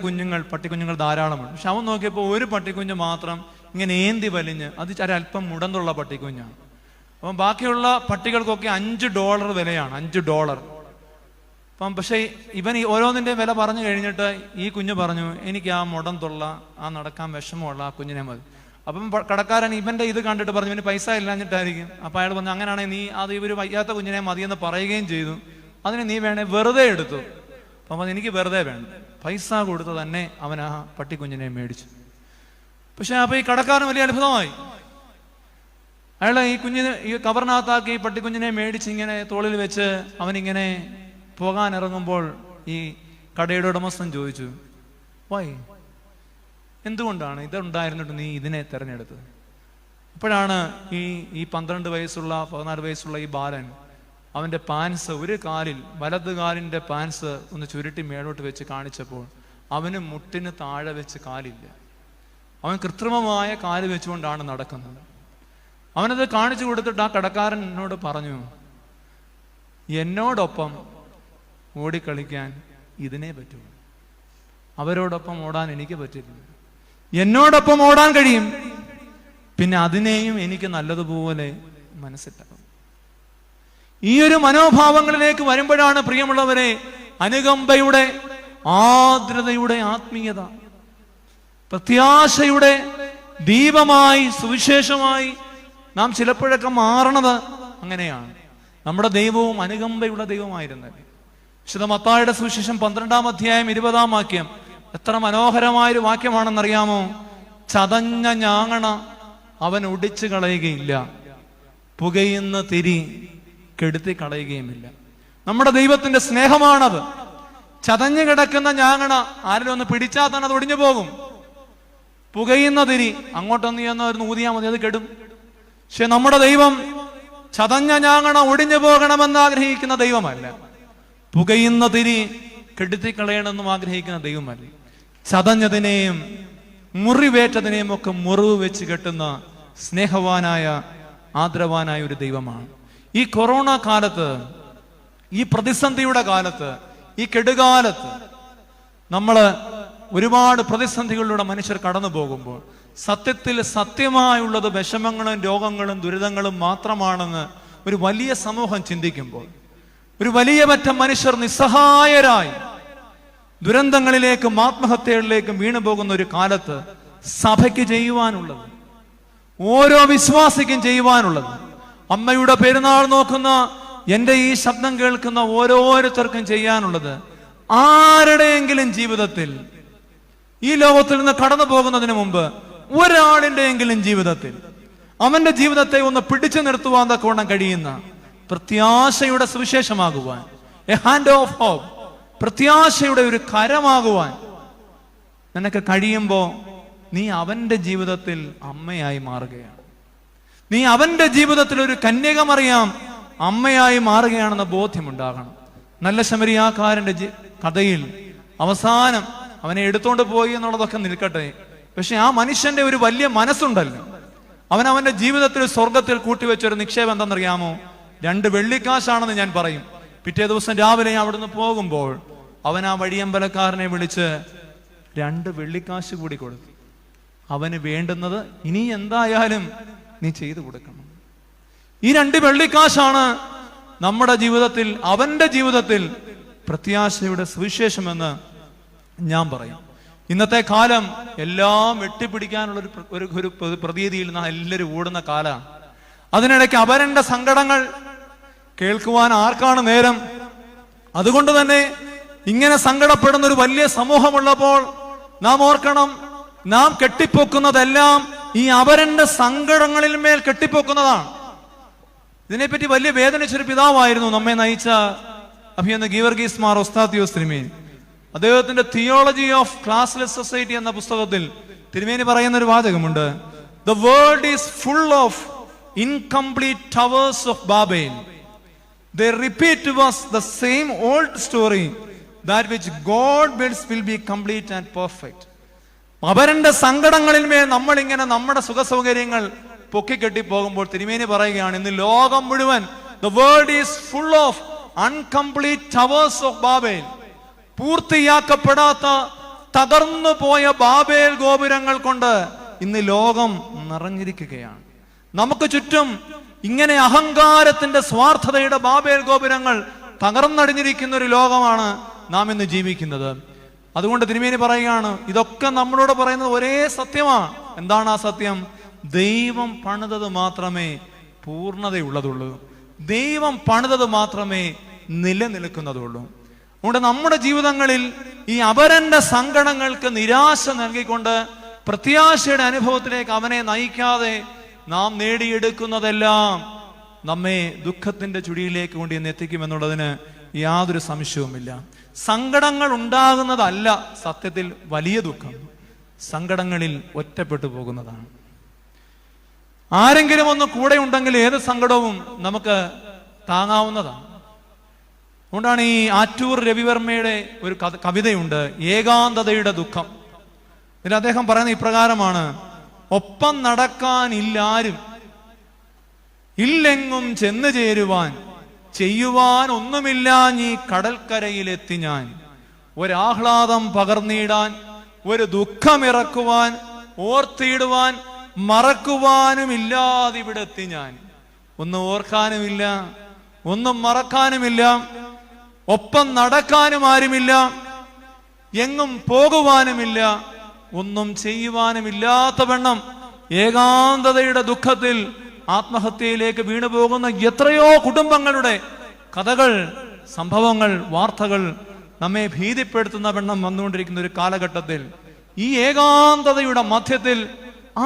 പട്ടിക്കുഞ്ഞുങ്ങൾ ധാരാളമുണ്ട്. പക്ഷെ അവൻ നോക്കിയപ്പോൾ ഒരു പട്ടിക്കുഞ്ഞ് മാത്രം ഇങ്ങനെ ഏന്തി വലിഞ്ഞ്, അത് ഒരല്പം മുടന്തുള്ള പട്ടിക്കുഞ്ഞാണ്. അപ്പം ബാക്കിയുള്ള പട്ടികൾക്കൊക്കെ $5 വിലയാണ്, $5. അപ്പം പക്ഷേ ഇവൻ ഈ ഓരോന്നിൻ്റെ വില പറഞ്ഞു കഴിഞ്ഞിട്ട് ഈ കുഞ്ഞ് പറഞ്ഞു, എനിക്ക് ആ മുടന്തുള്ള, ആ നടക്കാൻ വിഷമമുള്ള ആ കുഞ്ഞിനെ മതി. അപ്പം കടക്കാരൻ ഇവന്റെ ഇത് കണ്ടിട്ട് പറഞ്ഞു, ഇവന് പൈസ ഇല്ലാഞ്ഞിട്ടായിരിക്കും. അപ്പം അയാൾ പറഞ്ഞു, അങ്ങനെയാണെങ്കിൽ നീ അത് ഇവർ വയ്യാത്ത കുഞ്ഞിനെ മതിയെന്ന് പറയുകയും ചെയ്തു, അതിന് നീ വേണേ വെറുതെ എടുത്തു. അപ്പം എനിക്ക് വെറുതെ വേണ്ട, പൈസ കൊടുത്ത് തന്നെ അവൻ ആ പട്ടിക്കുഞ്ഞിനെ മേടിച്ചു. പക്ഷെ അപ്പൊ ഈ കടക്കാരൻ വലിയ അത്ഭുതമായി. അയാൾ ഈ കവറിനകത്താക്കി പട്ടിക്കുഞ്ഞിനെ മേടിച്ച് ഇങ്ങനെ തോളിൽ വെച്ച് അവനിങ്ങനെ പോകാൻ ഇറങ്ങുമ്പോൾ ഈ കടയുടെ ഉടമസ്ഥൻ ചോദിച്ചു, വൈ, എന്തുകൊണ്ടാണ് ഇതുണ്ടായിരുന്നിട്ട് നീ ഇതിനെ തിരഞ്ഞെടുത്തത്? അപ്പോഴാണ് ഈ 12 വയസ്സുള്ള 14 വയസ്സുള്ള ഈ ബാലൻ അവന്റെ പാൻസ്, ഒരു കാലിൽ വലത് കാലിന്റെ പാൻസ് ഒന്ന് ചുരുട്ടി മേലോട്ട് വെച്ച് കാണിച്ചപ്പോൾ അവന് മുട്ടിന് താഴെ വെച്ച് കാലില്ല. അവൻ കൃത്രിമമായ കാല് വെച്ചുകൊണ്ടാണ് നടക്കുന്നത്. അവനത് കാണിച്ചു കൊടുത്തിട്ട് ആ കടക്കാരൻ എന്നോട് പറഞ്ഞു, എന്നോടൊപ്പം ഓടിക്കളിക്കാൻ ഇതിനെ പറ്റൂ, അവരോടൊപ്പം ഓടാൻ എനിക്ക് പറ്റില്ല. എന്നോടൊപ്പം ഓടാൻ കഴിയും, പിന്നെ അതിനെയും എനിക്ക് നല്ലതുപോലെ മനസ്സിലാകും. ഈ ഒരു മനോഭാവങ്ങളിലേക്ക് വരുമ്പോഴാണ് പ്രിയമുള്ളവരെ അനുകമ്പയുടെ, ആർദ്രതയുടെ ആത്മീയത, പ്രത്യാശയുടെ ദീപമായി, സുവിശേഷമായി നാം ചിലപ്പോഴൊക്കെ മാറണത് അങ്ങനെയാണ്. നമ്മുടെ ദൈവവും അനുകമ്പയുള്ള ദൈവമായിരുന്നത്. വിശുദ്ധ മത്തായിയുടെ സുവിശേഷം 12-ാം അധ്യായം 20-ാം വാക്യം എത്ര മനോഹരമായൊരു വാക്യമാണെന്നറിയാമോ? ചതഞ്ഞ ഞാങ്ങണ അവൻ ഒടിച്ചു കളയുകയില്ല, പുകയുന്ന തിരി കെടുത്തി കളയുകയുമില്ല. നമ്മുടെ ദൈവത്തിന്റെ സ്നേഹമാണത്. ചതഞ്ഞു കിടക്കുന്ന ഞാങ്ങണ ആരെങ്കിലും ഒന്ന് പിടിച്ചാൽ തന്നെ അത് ഒടിഞ്ഞു പോകും. പുകയുന്ന തിരി അങ്ങോട്ടൊന്ന് ചെന്ന് ഊതിയാൽ മതി, അത് കെടും. പക്ഷെ നമ്മുടെ ദൈവം ചതഞ്ഞ ഞാങ്ങണ ഒടിഞ്ഞു പോകണമെന്ന് ആഗ്രഹിക്കുന്ന ദൈവമല്ല. പുകയുന്ന തിരി കെടുത്തിക്കളയണമെന്നും ആഗ്രഹിക്കുന്ന ദൈവമല്ല. ചതഞ്ഞതിനെയും മുറിവേറ്റതിനെയും ഒക്കെ മുറിവ് വെച്ച് കെട്ടുന്ന സ്നേഹവാനായ, ആദരവാനായ ഒരു ദൈവമാണ്. ഈ കൊറോണ കാലത്ത്, ഈ പ്രതിസന്ധിയുടെ കാലത്ത്, ഈ കെടുകാലത്ത് നമ്മള് ഒരുപാട് പ്രതിസന്ധികളിലൂടെ മനുഷ്യർ കടന്നു പോകുമ്പോൾ സത്യത്തിൽ സത്യമായുള്ളത് വിഷമങ്ങളും രോഗങ്ങളും ദുരിതങ്ങളും മാത്രമാണെന്ന് ഒരു വലിയ സമൂഹം ചിന്തിക്കുമ്പോൾ, ഒരു വലിയ പറ്റം മനുഷ്യർ നിസ്സഹായരായി ദുരന്തങ്ങളിലേക്കും ആത്മഹത്യകളിലേക്കും വീണു പോകുന്ന ഒരു കാലത്ത് സഭയ്ക്ക് ചെയ്യുവാനുള്ളത്, ഓരോ വിശ്വാസിക്കും ചെയ്യുവാനുള്ളത്, അമ്മയുടെ പെരുന്നാൾ നോക്കുന്ന എൻ്റെ ഈ ശബ്ദം കേൾക്കുന്ന ഓരോരുത്തർക്കും ചെയ്യാനുള്ളത്, ആരുടെയെങ്കിലും ജീവിതത്തിൽ, ഈ ലോകത്തിൽ നിന്ന് കടന്നു പോകുന്നതിന് മുമ്പ് ഒരാളിൻ്റെയെങ്കിലും ജീവിതത്തിൽ അവന്റെ ജീവിതത്തെ ഒന്ന് പിടിച്ചു നിർത്തുവാൻ തക്കവണ്ണം കഴിയുന്ന പ്രത്യാശയുടെ സുവിശേഷമാകുവാൻ, എ ഹാൻഡ് ഓഫ് ഹോപ്പ്, പ്രത്യാശയുടെ ഒരു കരമാകുവാൻ നിനക്ക് കഴിയുമ്പോൾ നീ അവന്റെ ജീവിതത്തിൽ അമ്മയായി മാറുകയാണ്. നീ അവന്റെ ജീവിതത്തിൽ ഒരു കന്യകമറിയാം അമ്മയായി മാറുകയാണെന്ന ബോധ്യമുണ്ടാകണം. നല്ല ശമരിയാക്കാരന്റെ കഥയിൽ അവസാനം അവനെ എടുത്തോണ്ട് പോയി എന്നുള്ളതൊക്കെ നിൽക്കട്ടെ, പക്ഷെ ആ മനുഷ്യന്റെ ഒരു വലിയ മനസ്സുണ്ടല്ലോ, അവന്റെ ജീവിതത്തിൽ സ്വർഗത്തിൽ കൂട്ടിവെച്ചൊരു നിക്ഷേപം എന്തെന്നറിയാമോ? 2 വെള്ളിക്കാശാണെന്ന് ഞാൻ പറയും. പിറ്റേ ദിവസം രാവിലെ അവിടുന്ന് പോകുമ്പോൾ അവൻ ആ വഴിയമ്പലക്കാരനെ വിളിച്ച് 2 വെള്ളിക്കാശ് കൂടി കൊടുത്തു. അവന് വേണ്ടുന്നത് ഇനി എന്തായാലും നീ ചെയ്തു കൊടുക്കണം. ഈ 2 വെള്ളിക്കാശാണ് നമ്മുടെ ജീവിതത്തിൽ, അവന്റെ ജീവിതത്തിൽ പ്രത്യാശയുടെ സുവിശേഷമെന്ന് ഞാൻ പറയും. ഇന്നത്തെ കാലം എല്ലാം വെട്ടിപ്പിടിക്കാനുള്ള ഒരു പ്രതീതിയിൽ നാം എല്ലാവരും ഓടുന്ന കാലമാണ്. അതിനിടയ്ക്ക് അവരന്റെ സങ്കടങ്ങൾ കേൾക്കുവാൻ ആർക്കാണ് നേരം? അതുകൊണ്ട് തന്നെ ഇങ്ങനെ സങ്കടപ്പെടുന്ന ഒരു വലിയ സമൂഹമുള്ളപ്പോൾ നാം ഓർക്കണം, നാം കെട്ടിപ്പൊക്കുന്നതെല്ലാം ഈ അവരന്റെ സങ്കടങ്ങളിൽ മേൽ കെട്ടിപ്പൊക്കുന്നതാണ്. ഇതിനെപ്പറ്റി വലിയ വേദനിച്ചൊരു പിതാവായിരുന്നു നമ്മെ നയിച്ച അഭിയന്ന ഗീവർഗീസ് മാർ ഒസ്താത്തിയോസ് തിരുമേനി. അദ്ദേഹത്തിന്റെ തിയോളജി ഓഫ് ക്ലാസ്ലെസ് സൊസൈറ്റി എന്ന പുസ്തകത്തിൽ തിരുമേനി പറയുന്ന ഒരു വാചകമുണ്ട്: The world is full of incomplete towers of Babel. They repeat to us the same old story, that which God builds will be complete and perfect. അവരന്റെ സങ്കടങ്ങളിൽ മേൽ നമ്മൾ ഇങ്ങനെ നമ്മുടെ സുഖസൗകര്യങ്ങൾ പൊക്കിക്കെട്ടി പോകുമ്പോൾ തിരുമേനി പറയുകയാണ്, ഇന്ന് ലോകം മുഴുവൻ the world is full of incomplete towers of Babel. പൂർത്തിയാക്കപ്പെടാത്ത തകർന്നു പോയ ബാബേൽ ഗോപുരങ്ങൾ കൊണ്ട് ഇന്ന് ലോകം നിറഞ്ഞിരിക്കുകയാണ്. നമുക്ക് ചുറ്റും ഇങ്ങനെ അഹങ്കാരത്തിന്റെ, സ്വാർത്ഥതയുടെ ബാബേൽ ഗോപുരങ്ങൾ തകർന്നടിഞ്ഞിരിക്കുന്ന ഒരു ലോകമാണ് നാം ഇന്ന് ജീവിക്കുന്നത്. അതുകൊണ്ട് തിരുമേനി പറയുകയാണ്, ഇതൊക്കെ നമ്മളോട് പറയുന്നത് ഒരേ സത്യമാണ്. എന്താണ് ആ സത്യം? ദൈവം പണിതത് മാത്രമേ പൂർണ്ണതയുള്ളതുള്ളൂ. ദൈവം പണിതത് മാത്രമേ നിലനിൽക്കുന്നതുള്ളൂ. അതുകൊണ്ട് നമ്മുടെ ജീവിതങ്ങളിൽ ഈ അപരന്റെ സങ്കടങ്ങൾക്ക് നിരാശ നൽകിക്കൊണ്ട് പ്രത്യാശയുടെ അനുഭവത്തിലേക്ക് അവനെ നയിക്കാതെ നാം നേടിയെടുക്കുന്നതെല്ലാം നമ്മെ ദുഃഖത്തിന്റെ ചുഴിയിലേക്ക് കൊണ്ടുവന്ന് എത്തിക്കുമെന്നുള്ളതിന് യാതൊരു സംശയവുമില്ല. സങ്കടങ്ങൾ ഉണ്ടാകുന്നതല്ല സത്യത്തിൽ വലിയ ദുഃഖം, സങ്കടങ്ങളിൽ ഒറ്റപ്പെട്ടു പോകുന്നതാണ്. ആരെങ്കിലും ഒന്ന് കൂടെ ഉണ്ടെങ്കിൽ ഏത് സങ്കടവും നമുക്ക് താങ്ങാവുന്നതാണ്. അതുകൊണ്ടാണ് ഈ ആറ്റൂർ രവിവർമ്മയുടെ ഒരു കവിതയുണ്ട്, ഏകാന്തതയുടെ ദുഃഖം. ഇതിൽ അദ്ദേഹം പറയുന്ന ഇപ്രകാരമാണ്: ഒപ്പം നടക്കാനില്ലാരും, ഇല്ലെങ്ങും ചെന്നു ചേരുവാൻ, ചെയ്യുവാൻ ഒന്നുമില്ലാഞ്ഞീ കടൽക്കരയിലെത്തി ഞാൻ, ഒരാഹ്ലാദം പകർന്നിടാൻ, ഒരു ദുഃഖമിറക്കുവാൻ, ഓർത്തിടുവാൻ മറക്കുവാനും ഇല്ലാതിവിടെത്തി ഞാൻ. ഒന്ന് ഓർക്കാനുമില്ല, ഒന്നും മറക്കാനുമില്ല, ഒപ്പം നടക്കാനും ആരുമില്ല, എങ്ങും പോകുവാനുമില്ല, ഒന്നും ചെയ്യുവാനുമില്ലാത്ത വണ്ണം ഏകാന്തതയുടെ ദുഃഖത്തിൽ ആത്മഹത്യയിലേക്ക് വീണുപോകുന്ന എത്രയോ കുടുംബങ്ങളുടെ കഥകൾ, സംഭവങ്ങൾ, വാർത്തകൾ നമ്മെ ഭീതിപ്പെടുത്തുന്ന വണ്ണം വന്നുകൊണ്ടിരിക്കുന്ന ഒരു കാലഘട്ടത്തിൽ ഈ ഏകാന്തതയുടെ മധ്യത്തിൽ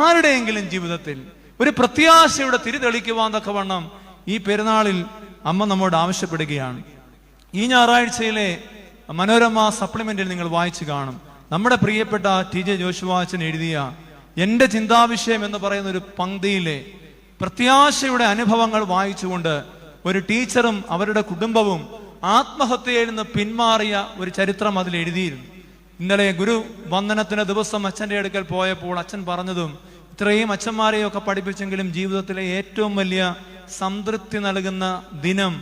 ആരുടെയെങ്കിലും ജീവിതത്തിൽ ഒരു പ്രത്യാശയുടെ തിരിതെളിക്കുവാൻ തക്കവണ്ണം ഈ പെരുന്നാളിൽ അമ്മ നമ്മോട് ആവശ്യപ്പെടുകയാണ്. ഈ ഞായറാഴ്ചയിലെ മനോരമ സപ്ലിമെന്റിൽ നിങ്ങൾ വായിച്ചു കാണും. നമ്മുടെ പ്രിയപ്പെട്ട TJ ജോഷുവ അച്ഛൻ എഴുതിയ എന്റെ ചിന്താവിഷയം എന്ന് പറയുന്ന ഒരു പങ്ക്തിയിലെ പ്രത്യാശയുടെ അനുഭവങ്ങൾ വായിച്ചുകൊണ്ട് ഒരു ടീച്ചറും അവരുടെ കുടുംബവും ആത്മഹത്യയിൽ നിന്ന് പിന്മാറിയ ഒരു ചരിത്രം അതിൽ എഴുതിയിരുന്നു. ഇന്നലെ ഗുരു വന്ദനത്തിന് ദിവസം അച്ഛൻ്റെ അടുക്കൽ പോയപ്പോൾ അച്ഛൻ പറഞ്ഞതും, ഇത്രയും അച്ഛന്മാരെയൊക്കെ പഠിപ്പിച്ചെങ്കിലും ജീവിതത്തിലെ ഏറ്റവും വലിയ സംതൃപ്തി നൽകുന്ന ദിനം,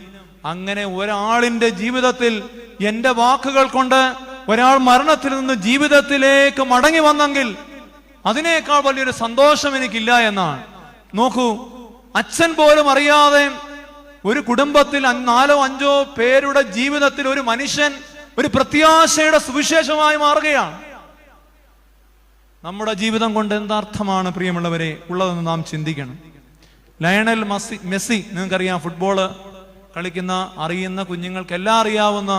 അങ്ങനെ ഒരാളിന്റെ ജീവിതത്തിൽ എന്റെ വാക്കുകൾ കൊണ്ട് ഒരാൾ മരണത്തിൽ നിന്ന് ജീവിതത്തിലേക്ക് മടങ്ങി വന്നെങ്കിൽ അതിനേക്കാൾ വലിയൊരു സന്തോഷം എനിക്കില്ല എന്നാണ്. നോക്കൂ, അച്ഛൻ പോലും അറിയാതെ ഒരു കുടുംബത്തിൽ 4-5 പേരുടെ ജീവിതത്തിൽ ഒരു മനുഷ്യൻ ഒരു പ്രത്യാശയുടെ സുവിശേഷമായി മാറുകയാണ്. നമ്മുടെ ജീവിതം കൊണ്ട് എന്താർത്ഥമാണ് പ്രിയമുള്ളവരെ ഉള്ളതെന്ന് നാം ചിന്തിക്കണം. ലയണൽ മെസ്സി, നിങ്ങൾക്കറിയാം, ഫുട്ബോള് കളിക്കുന്ന അറിയുന്ന കുഞ്ഞുങ്ങൾക്കെല്ലാം അറിയാവുന്ന,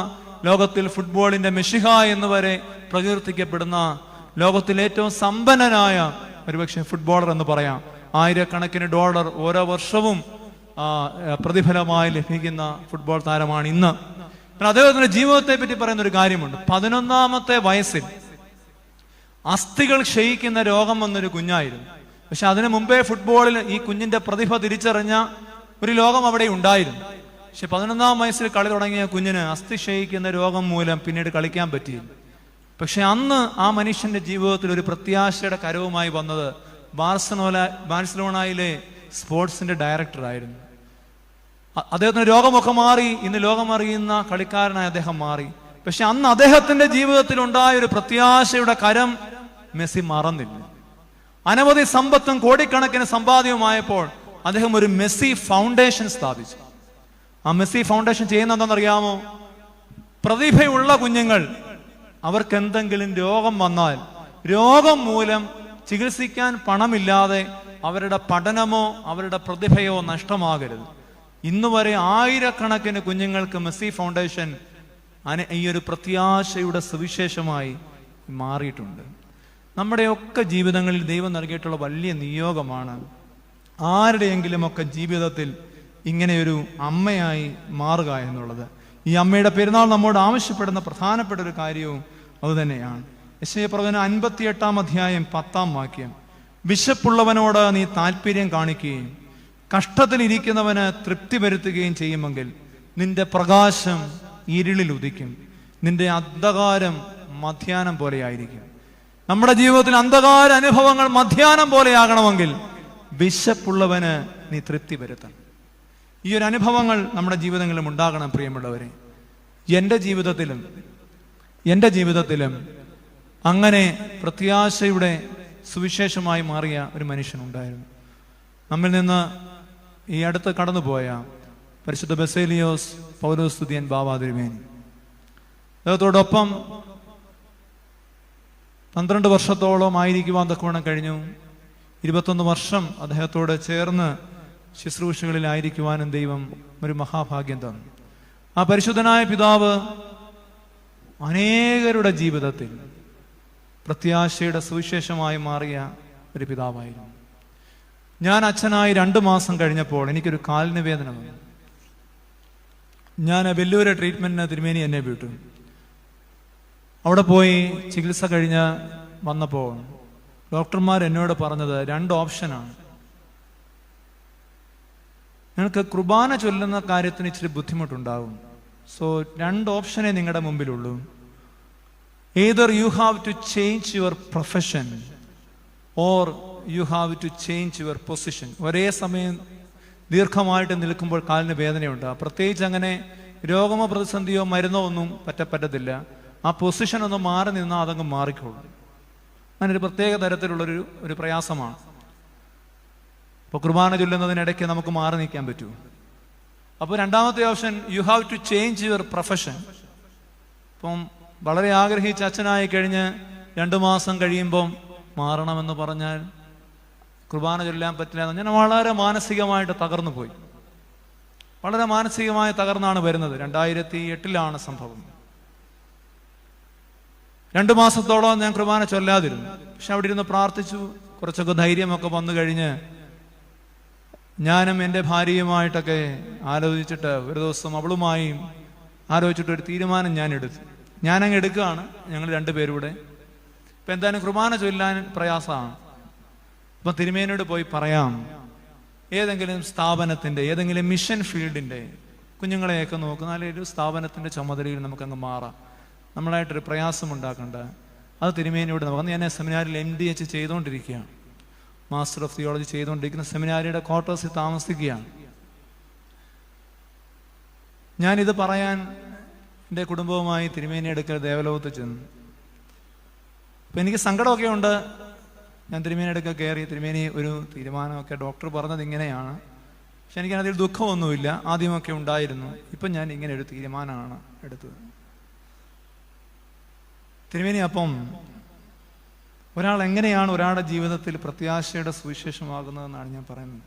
ലോകത്തിൽ ഫുട്ബോളിന്റെ മെഷിഹ എന്ന് വരെ പ്രകീർത്തിക്കപ്പെടുന്ന, ലോകത്തിലെ ഏറ്റവും സമ്പന്നനായ ഒരുപക്ഷെ ഫുട്ബോളർ എന്ന് പറയാം. ആയിരക്കണക്കിന് ഡോളർ ഓരോ വർഷവും പ്രതിഫലമായി ലഭിക്കുന്ന ഫുട്ബോൾ താരമാണ് ഇന്ന്. അദ്ദേഹത്തിന്റെ ജീവിതത്തെ പറ്റി പറയുന്ന ഒരു കാര്യമുണ്ട്. 11ാമത്തെ വയസ്സിൽ അസ്ഥികൾ ക്ഷയിക്കുന്ന രോഗം വന്നൊരു കുഞ്ഞായിരുന്നു. പക്ഷെ അതിനു മുമ്പേ ഫുട്ബോളിൽ ഈ കുഞ്ഞിന്റെ പ്രതിഭ തിരിച്ചറിഞ്ഞ ഒരു ലോകം അവിടെ ഉണ്ടായിരുന്നു. പക്ഷെ 11ാം വയസ്സിൽ കളി തുടങ്ങിയ കുഞ്ഞിന് അസ്ഥി ക്ഷയിക്കുന്ന രോഗം മൂലം പിന്നീട് കളിക്കാൻ പറ്റിയില്ല. പക്ഷെ അന്ന് ആ മനുഷ്യന്റെ ജീവിതത്തിൽ ഒരു പ്രത്യാശയുടെ കരവുമായി വന്നത് ബാഴ്സലോണയിലെ സ്പോർട്സിന്റെ ഡയറക്ടറായിരുന്നു. അദ്ദേഹത്തിന് രോഗമൊക്കെ മാറി, ഇന്ന് ലോകമറിയുന്ന കളിക്കാരനായി അദ്ദേഹം മാറി. പക്ഷെ അന്ന് അദ്ദേഹത്തിന്റെ ജീവിതത്തിൽ ഉണ്ടായ ഒരു പ്രത്യാശയുടെ കരം മെസ്സി മറന്നില്ല. അനവധി സമ്പത്തും കോടിക്കണക്കിന് സമ്പാദ്യവുമായപ്പോൾ അദ്ദേഹം ഒരു മെസ്സി ഫൗണ്ടേഷൻ സ്ഥാപിച്ചു. ആ മെസ്സി ഫൗണ്ടേഷൻ ചെയ്യുന്ന എന്താണെന്നറിയാമോ? പ്രതിഭയുള്ള കുഞ്ഞുങ്ങൾ, അവർക്ക് എന്തെങ്കിലും രോഗം വന്നാൽ രോഗം മൂലം ചികിത്സിക്കാൻ പണമില്ലാതെ അവരുടെ പഠനമോ അവരുടെ പ്രതിഭയോ നഷ്ടമാകരുത്. ഇന്നുവരെ ആയിരക്കണക്കിന് കുഞ്ഞുങ്ങൾക്ക് മെസ്സി ഫൗണ്ടേഷൻ ഈ ഒരു പ്രത്യാശയുടെ സുവിശേഷമായി മാറിയിട്ടുണ്ട്. നമ്മുടെയൊക്കെ ജീവിതങ്ങളിൽ ദൈവം നൽകിയിട്ടുള്ള വലിയ നിയോഗമാണ് ആരുടെയെങ്കിലുമൊക്കെ ജീവിതത്തിൽ ഇങ്ങനെയൊരു അമ്മയായി മാറുക എന്നുള്ളത്. ഈ അമ്മയുടെ പെരുന്നാൾ നമ്മോട് ആവശ്യപ്പെടുന്ന പ്രധാനപ്പെട്ട ഒരു കാര്യവും അതുതന്നെയാണ്. യെശയ്യാപ്രവചനം 58-ാം അധ്യായം 10-ാം വാക്യം, വിശപ്പുള്ളവനോട് നീ താല്പര്യം കാണിക്കുകയും കഷ്ടത്തിലിരിക്കുന്നവന് തൃപ്തി വരുത്തുകയും ചെയ്യുമെങ്കിൽ നിന്റെ പ്രകാശം ഇരുളിൽ ഉദിക്കും, നിന്റെ അന്ധകാരം മധ്യാഹ്നം പോലെയായിരിക്കും. നമ്മുടെ ജീവിതത്തിൽ അന്ധകാര അനുഭവങ്ങൾ മധ്യാഹ്നം പോലെയാകണമെങ്കിൽ വിശപ്പുള്ളവന് നീ തൃപ്തി വരുത്തണം. ഈ ഒരു അനുഭവങ്ങൾ നമ്മുടെ ജീവിതങ്ങളിലും ഉണ്ടാകണം പ്രിയമുള്ളവരെ. എൻ്റെ ജീവിതത്തിലും അങ്ങനെ പ്രത്യാശയുടെ സുവിശേഷമായി മാറിയ ഒരു മനുഷ്യനുണ്ടായിരുന്നു. നമ്മിൽ നിന്ന് ഈ അടുത്ത് കടന്നുപോയ പരിശുദ്ധ ബസേലിയോസ് പൗലോസ് തുതിയൻ ബാവ തിരുമേനി, അദ്ദേഹത്തോടൊപ്പം 12 വർഷത്തോളം ആയിരിക്കുവാൻ തക്കവണ്ണം കഴിഞ്ഞു. 21 വർഷം അദ്ദേഹത്തോട് ചേർന്ന് ശുശ്രൂഷകളിലായിരിക്കുവാനും ദൈവം ഒരു മഹാഭാഗ്യം തന്നു. ആ പരിശുദ്ധനായ പിതാവ് അനേകരുടെ ജീവിതത്തിൽ പ്രത്യാശയുടെ സുവിശേഷമായി മാറിയ ഒരു പിതാവായിരുന്നു. ഞാൻ അച്ഛനായി 2 മാസം കഴിഞ്ഞപ്പോൾ എനിക്കൊരു കാലിന് വേദന വന്നു. ഞാൻ വെല്ലൂരെ ട്രീറ്റ്മെന്റിന് തിരുമേനി എന്നെ വിട്ടു. അവിടെ പോയി ചികിത്സ കഴിഞ്ഞ് വന്നപ്പോൾ ഡോക്ടർമാർ എന്നോട് പറഞ്ഞത് 2 ഓപ്ഷനാണ്. നിങ്ങൾക്ക് കുർബാന ചൊല്ലുന്ന കാര്യത്തിന് ഇച്ചിരി ബുദ്ധിമുട്ടുണ്ടാകും. സോ 2 ഓപ്ഷനേ നിങ്ങളുടെ മുമ്പിലുള്ളൂ. either you have to change your profession or you have to change your position. ഒരേ സമയം ദീർഘമായിട്ട് നിൽക്കുമ്പോൾ കാലിന് വേദനയുണ്ട്. പ്രത്യേകിച്ച് അങ്ങനെ രോഗമോ പ്രതിസന്ധിയോ മരുന്നോ ഒന്നും പറ്റത്തില്ല. ആ പൊസിഷൻ ഒന്ന് മാറി നിന്നാൽ അതങ്ങ് മാറിക്കോളും. അങ്ങനെ ഒരു പ്രത്യേക തരത്തിലുള്ളൊരു പ്രയാസമാണ്. ഇപ്പോൾ കുർബാന ചൊല്ലുന്നതിനിടയ്ക്ക് നമുക്ക് മാറി നിൽക്കാൻ പറ്റുമോ? അപ്പോൾ രണ്ടാമത്തെ option, you have to change your profession. ഇപ്പം വളരെ ആഗ്രഹിച്ച അച്ഛനായി കഴിഞ്ഞ് 2 മാസം കഴിയുമ്പം മാറണമെന്ന് പറഞ്ഞാൽ കുർബാന ചൊല്ലാൻ പറ്റില്ല. ഞാൻ വളരെ മാനസികമായിട്ട് തകർന്നു പോയി. വളരെ മാനസികമായി തകർന്നാണ് വരുന്നത്. 2008 സംഭവം. 2 മാസത്തോളം ഞാൻ കുർബാന ചൊല്ലാതിരുന്നു. പക്ഷെ അവിടെ ഇരുന്ന് പ്രാർത്ഥിച്ചു. കുറച്ചൊക്കെ ധൈര്യമൊക്കെ വന്നു കഴിഞ്ഞ് ഞാനും എൻ്റെ ഭാര്യയുമായിട്ടൊക്കെ ആലോചിച്ചിട്ട് ഒരു ദിവസം അവളുമായി ആലോചിച്ചിട്ട് ഒരു തീരുമാനം ഞാൻ എടുത്തു. ഞാനങ്ങ് എടുക്കുകയാണ്, ഞങ്ങൾ 2 പേരൂടെ. ഇപ്പം എന്തായാലും കുർബാന ചൊല്ലാൻ പ്രയാസമാണ്. അപ്പം തിരുമേനിയോട് പോയി പറയാം, ഏതെങ്കിലും സ്ഥാപനത്തിൻ്റെ, ഏതെങ്കിലും മിഷൻ ഫീൽഡിൻ്റെ കുഞ്ഞുങ്ങളെയൊക്കെ നോക്കുന്ന ഒരു സ്ഥാപനത്തിൻ്റെ ചുമതലയിൽ നമുക്കങ്ങ് മാറാം. നമ്മളായിട്ടൊരു പ്രയാസം ഉണ്ടാക്കണ്ട. അത് തിരുമേനിയോട് നമുക്ക്. ഞാൻ സെമിനാരിൽ MDH ചെയ്തുകൊണ്ടിരിക്കുകയാണ്, മാസ്റ്റർ ഓഫ് തിയോളജി ചെയ്തുകൊണ്ടിരിക്കുന്ന സെമിനാരിയുടെ ക്വാർട്ടേഴ്സിൽ താമസിക്കുകയാണ്. ഞാനിത് പറയാൻ എൻ്റെ കുടുംബവുമായി തിരുമേനി എടുക്കൽ ദേവലോകത്ത് ചെന്നു. അപ്പം എനിക്ക് സങ്കടമൊക്കെ ഉണ്ട്. ഞാൻ തിരുമേനി എടുക്കൽ കയറി. തിരുമേനി ഒരു തീരുമാനമൊക്കെ ഡോക്ടർ പറഞ്ഞത് ഇങ്ങനെയാണ്. പക്ഷെ എനിക്കതിൽ ദുഃഖമൊന്നുമില്ല. ആദ്യമൊക്കെ ഉണ്ടായിരുന്നു. ഇപ്പം ഞാൻ ഇങ്ങനെ ഒരു തീരുമാനമാണ് എടുത്തത്. തിരുമേനി, അപ്പം ഒരാൾ എങ്ങനെയാണ് ഒരാളുടെ ജീവിതത്തിൽ പ്രത്യാശയുടെ സുവിശേഷമാകുന്നതെന്നാണ് ഞാൻ പറയുന്നത്.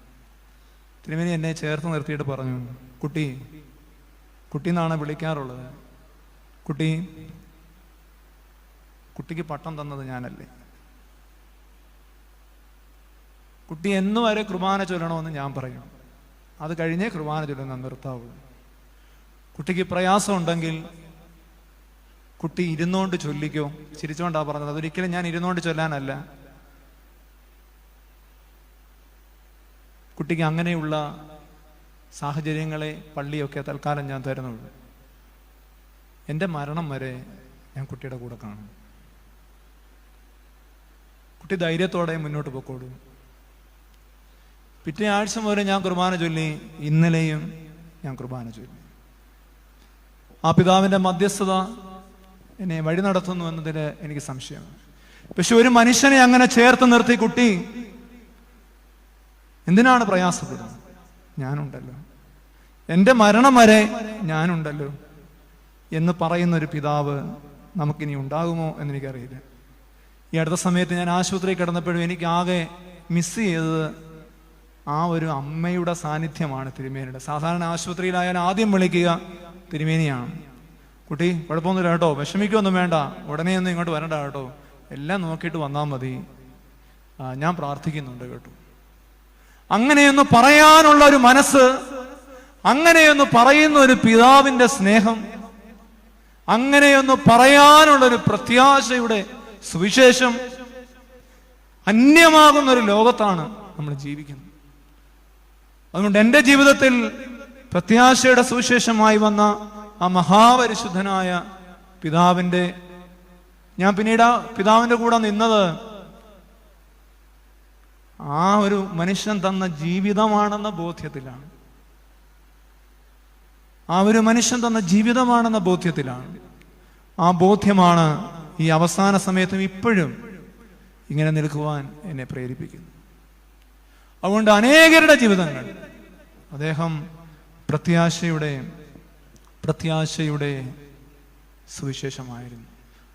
തിരുമേനി എന്നെ ചേർത്ത് നിർത്തിയിട്ട് പറഞ്ഞു, കുട്ടി എന്നാണ് വിളിക്കാറുള്ളത്. കുട്ടിക്ക് പട്ടം തന്നത് ഞാനല്ലേ. കുട്ടി എന്നു വരെ കുർബാന ചൊല്ലണമെന്ന് ഞാൻ പറയും. അത് കഴിഞ്ഞേ കുർബാന ചൊല്ലുന്ന നിർത്താവുള്ളൂ. കുട്ടിക്ക് പ്രയാസം ഉണ്ടെങ്കിൽ കുട്ടി ഇരുന്നുകൊണ്ട് ചൊല്ലിക്കോ. ചിരിച്ചുകൊണ്ടാ പറഞ്ഞത്. അതൊരിക്കലും ഞാൻ ഇരുന്നുകൊണ്ട് ചൊല്ലാനല്ല. കുട്ടിക്ക് അങ്ങനെയുള്ള സാഹചര്യങ്ങളെ പള്ളിയൊക്കെ തൽക്കാലം ഞാൻ തരുന്നുള്ളൂ. എൻ്റെ മരണം വരെ ഞാൻ കുട്ടിയുടെ കൂടെ കാണും. കുട്ടി ധൈര്യത്തോടെ മുന്നോട്ട് പോയിക്കോളൂ. പിറ്റേ ആഴ്ച മുതൽ ഞാൻ കുർബാന ചൊല്ലി. ഇന്നലെയും ഞാൻ കുർബാന ചൊല്ലി. ആ പിതാവിൻ്റെ മധ്യസ്ഥത എന്നെ വഴി നടത്തുന്നു എന്നതിൽ എനിക്ക് സംശയമാണ്. പക്ഷെ ഒരു മനുഷ്യനെ അങ്ങനെ ചേർത്ത് നിർത്തി, കുട്ടി എന്തിനാണ് പ്രയാസപ്പെടുന്നത്? ഞാനുണ്ടല്ലോ, എൻ്റെ മരണം വരെ ഞാനുണ്ടല്ലോ എന്ന് പറയുന്ന ഒരു പിതാവ് നമുക്കിനി ഉണ്ടാകുമോ എന്നെനിക്കറിയില്ല. ഈ അടുത്ത സമയത്ത് ഞാൻ ആശുപത്രിയിൽ കിടന്നപ്പോഴും എനിക്ക് ആകെ മിസ് ചെയ്തത് ആ ഒരു അമ്മയുടെ സാന്നിധ്യമാണ് തിരുമേനിയുടെ. സാധാരണ ആശുപത്രിയിലായാൽ ആദ്യം വിളിക്കുക തിരുമേനിയാണ്. കുട്ടി കുഴപ്പമൊന്നുമില്ല കേട്ടോ, വിഷമിക്കൊന്നും വേണ്ട, ഉടനെ ഒന്നും ഇങ്ങോട്ട് വരണ്ട കേട്ടോ, എല്ലാം നോക്കിയിട്ട് വന്നാൽ മതി, ഞാൻ പ്രാർത്ഥിക്കുന്നുണ്ട് കേട്ടോ. അങ്ങനെയൊന്ന് പറയാനുള്ള ഒരു മനസ്സ്, അങ്ങനെയൊന്ന് പറയുന്ന ഒരു പിതാവിന്റെ സ്നേഹം, അങ്ങനെയൊന്ന് പറയാനുള്ളൊരു പ്രത്യാശയുടെ സുവിശേഷം അന്യമാകുന്ന ഒരു ലോകത്താണ് നമ്മൾ ജീവിക്കുന്നത്. അതുകൊണ്ട് എൻ്റെ ജീവിതത്തിൽ പ്രത്യാശയുടെ സുവിശേഷമായി വന്ന ആ മഹാപരിശുദ്ധനായ പിതാവിന്റെ, ഞാൻ പിന്നീട് ആ പിതാവിന്റെ കൂടെ നിന്നത് ആ ഒരു മനുഷ്യൻ തന്ന ജീവിതമാണെന്ന ബോധ്യത്തിലാണ്. ആ ഒരു മനുഷ്യൻ തന്ന ജീവിതമാണെന്ന ബോധ്യത്തിലാണ്. ആ ബോധ്യമാണ് ഈ അവസാന സമയത്തും ഇപ്പോഴും ഇങ്ങനെ നിൽക്കുവാൻ എന്നെ പ്രേരിപ്പിക്കുന്നു. അതുകൊണ്ട് അനേകരുടെ ജീവിതങ്ങൾ അദ്ദേഹം പ്രത്യാശയുടെ സുവിശേഷമായിരുന്നു.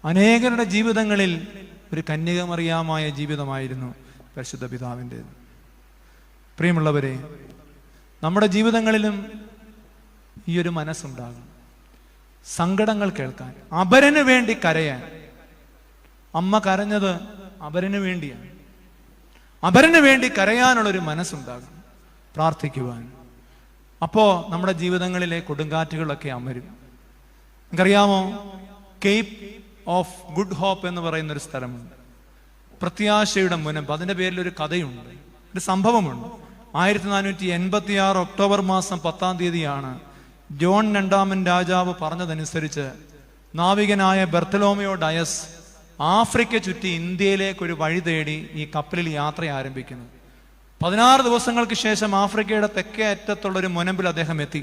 അനേകരുടെ ജീവിതങ്ങളിൽ ഒരു കന്യകമറിയാമായ ജീവിതമായിരുന്നു പരിശുദ്ധ പിതാവിൻ്റേത്. പ്രിയമുള്ളവരെ, നമ്മുടെ ജീവിതങ്ങളിലും ഈ ഒരു മനസ്സുണ്ടാകും. സങ്കടങ്ങൾ കേൾക്കാൻ, അപരന് വേണ്ടി കരയാൻ. അമ്മ കരഞ്ഞത് അപരന് വേണ്ടിയാണ്. അപരന് വേണ്ടി കരയാനുള്ളൊരു മനസ്സുണ്ടാകും, പ്രാർത്ഥിക്കുവാൻ. അപ്പോൾ നമ്മുടെ ജീവിതങ്ങളിലെ കൊടുങ്കാറ്റുകളൊക്കെ അമരും. നിങ്ങൾക്കറിയാമോ, കേപ്പ് ഓഫ് ഗുഡ് ഹോപ്പ് എന്ന് പറയുന്നൊരു സ്ഥലമുണ്ട്, പ്രത്യാശയുടെ മുനമ്പ്. അതിൻ്റെ പേരിൽ ഒരു കഥയുണ്ട്, ഒരു സംഭവമുണ്ട്. 1486 ഒക്ടോബർ മാസം 10-ാം തീയതിയാണ് ജോൺ 2-ാമൻ രാജാവ് പറഞ്ഞതനുസരിച്ച് നാവികനായ ബെർത്തലോമിയോ ഡയസ് ആഫ്രിക്ക ചുറ്റി ഇന്ത്യയിലേക്ക് ഒരു വഴി തേടി ഈ കപ്പലിൽ യാത്ര ആരംഭിക്കുന്നു. 16 ദിവസങ്ങൾക്ക് ശേഷം ആഫ്രിക്കയുടെ തെക്കേ അറ്റത്തുള്ളൊരു മുനമ്പിൽ അദ്ദേഹം എത്തി.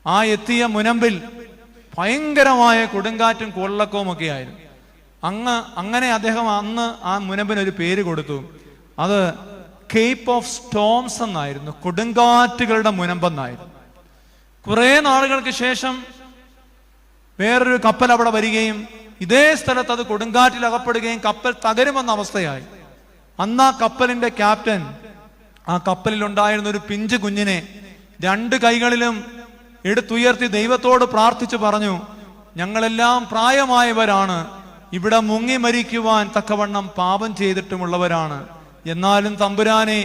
ആ എത്തിയ മുനമ്പിൽ ഭയങ്കരമായ കൊടുങ്കാറ്റും കൊള്ളക്കവും ഒക്കെ ആയിരുന്നു. അങ്ങനെ അദ്ദേഹം അന്ന് ആ മുനമ്പിനൊരു പേര് കൊടുത്തു. അത് കേപ്പ് ഓഫ് സ്റ്റോംസ് എന്നായിരുന്നു, കൊടുങ്കാറ്റുകളുടെ മുനമ്പെന്നായിരുന്നു. കുറെ നാളുകൾക്ക് ശേഷം വേറൊരു കപ്പൽ അവിടെ വരികയും ഇതേ സ്ഥലത്ത് അത് കൊടുങ്കാറ്റിൽ അകപ്പെടുകയും കപ്പൽ തകരുമെന്ന അവസ്ഥയായി. അന്ന് ആ കപ്പലിന്റെ ക്യാപ്റ്റൻ ആ കപ്പലിൽ ഉണ്ടായിരുന്ന ഒരു പിഞ്ചു കുഞ്ഞിനെ 2 കൈകളിലും എടുത്തുയർത്തി ദൈവത്തോട് പ്രാർത്ഥിച്ചു പറഞ്ഞു, ഞങ്ങളെല്ലാം പ്രായമായവരാണ്, ഇവിടെ മുങ്ങി മരിക്കുവാൻ തക്കവണ്ണം പാപം ചെയ്തിട്ടുമുള്ളവരാണ്. എന്നാലും തമ്പുരാനെ,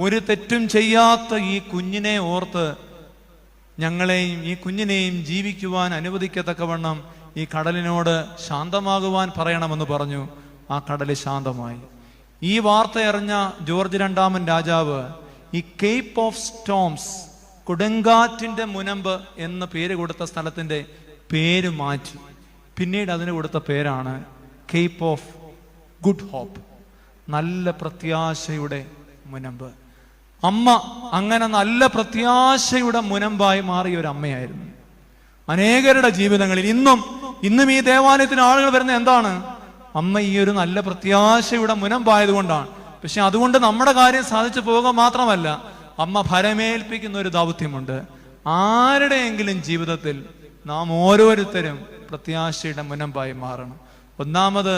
ഒരു തെറ്റും ചെയ്യാത്ത ഈ കുഞ്ഞിനെ ഓർത്ത് ഞങ്ങളെയും ഈ കുഞ്ഞിനെയും ജീവിക്കുവാൻ അനുവദിക്കത്തക്കവണ്ണം ഈ കടലിനോട് ശാന്തമാകുവാൻ പറയണമെന്ന് പറഞ്ഞു. ആ കടല് ശാന്തമായി. ഈ വാർത്ത അറിഞ്ഞ ജോർജ് രണ്ടാമൻ രാജാവ് ഈ കേപ്പ് ഓഫ് സ്റ്റോംസ്, കൊടുങ്കാറ്റിന്റെ മുനമ്പ് എന്ന് പേര് കൊടുത്ത സ്ഥലത്തിന്റെ പേര് മാറ്റി. പിന്നീട് അതിന് കൊടുത്ത പേരാണ് കേപ്പ് ഓഫ് ഗുഡ് ഹോപ്പ്, നല്ല പ്രത്യാശയുടെ മുനമ്പ്. അമ്മ അങ്ങനെ നല്ല പ്രത്യാശയുടെ മുനമ്പായി മാറിയ ഒരു അമ്മയായിരുന്നു. അനേകരുടെ ജീവിതങ്ങളിൽ ഇന്നും ഈ ദേവാലയത്തിന് ആളുകൾ വരുന്ന എന്താണ്? അമ്മ ഈ ഒരു നല്ല പ്രത്യാശയുടെ മുനമ്പായതുകൊണ്ടാണ്. പക്ഷെ അതുകൊണ്ട് നമ്മുടെ കാര്യം സാധിച്ചു പോകുക മാത്രമല്ല, അമ്മ ഫലമേൽപ്പിക്കുന്ന ഒരു ദൗത്യമുണ്ട്. ആരുടെയെങ്കിലും ജീവിതത്തിൽ നാം ഓരോരുത്തരും പ്രത്യാശയുടെ മുനമ്പായി മാറണം. ഒന്നാമത്,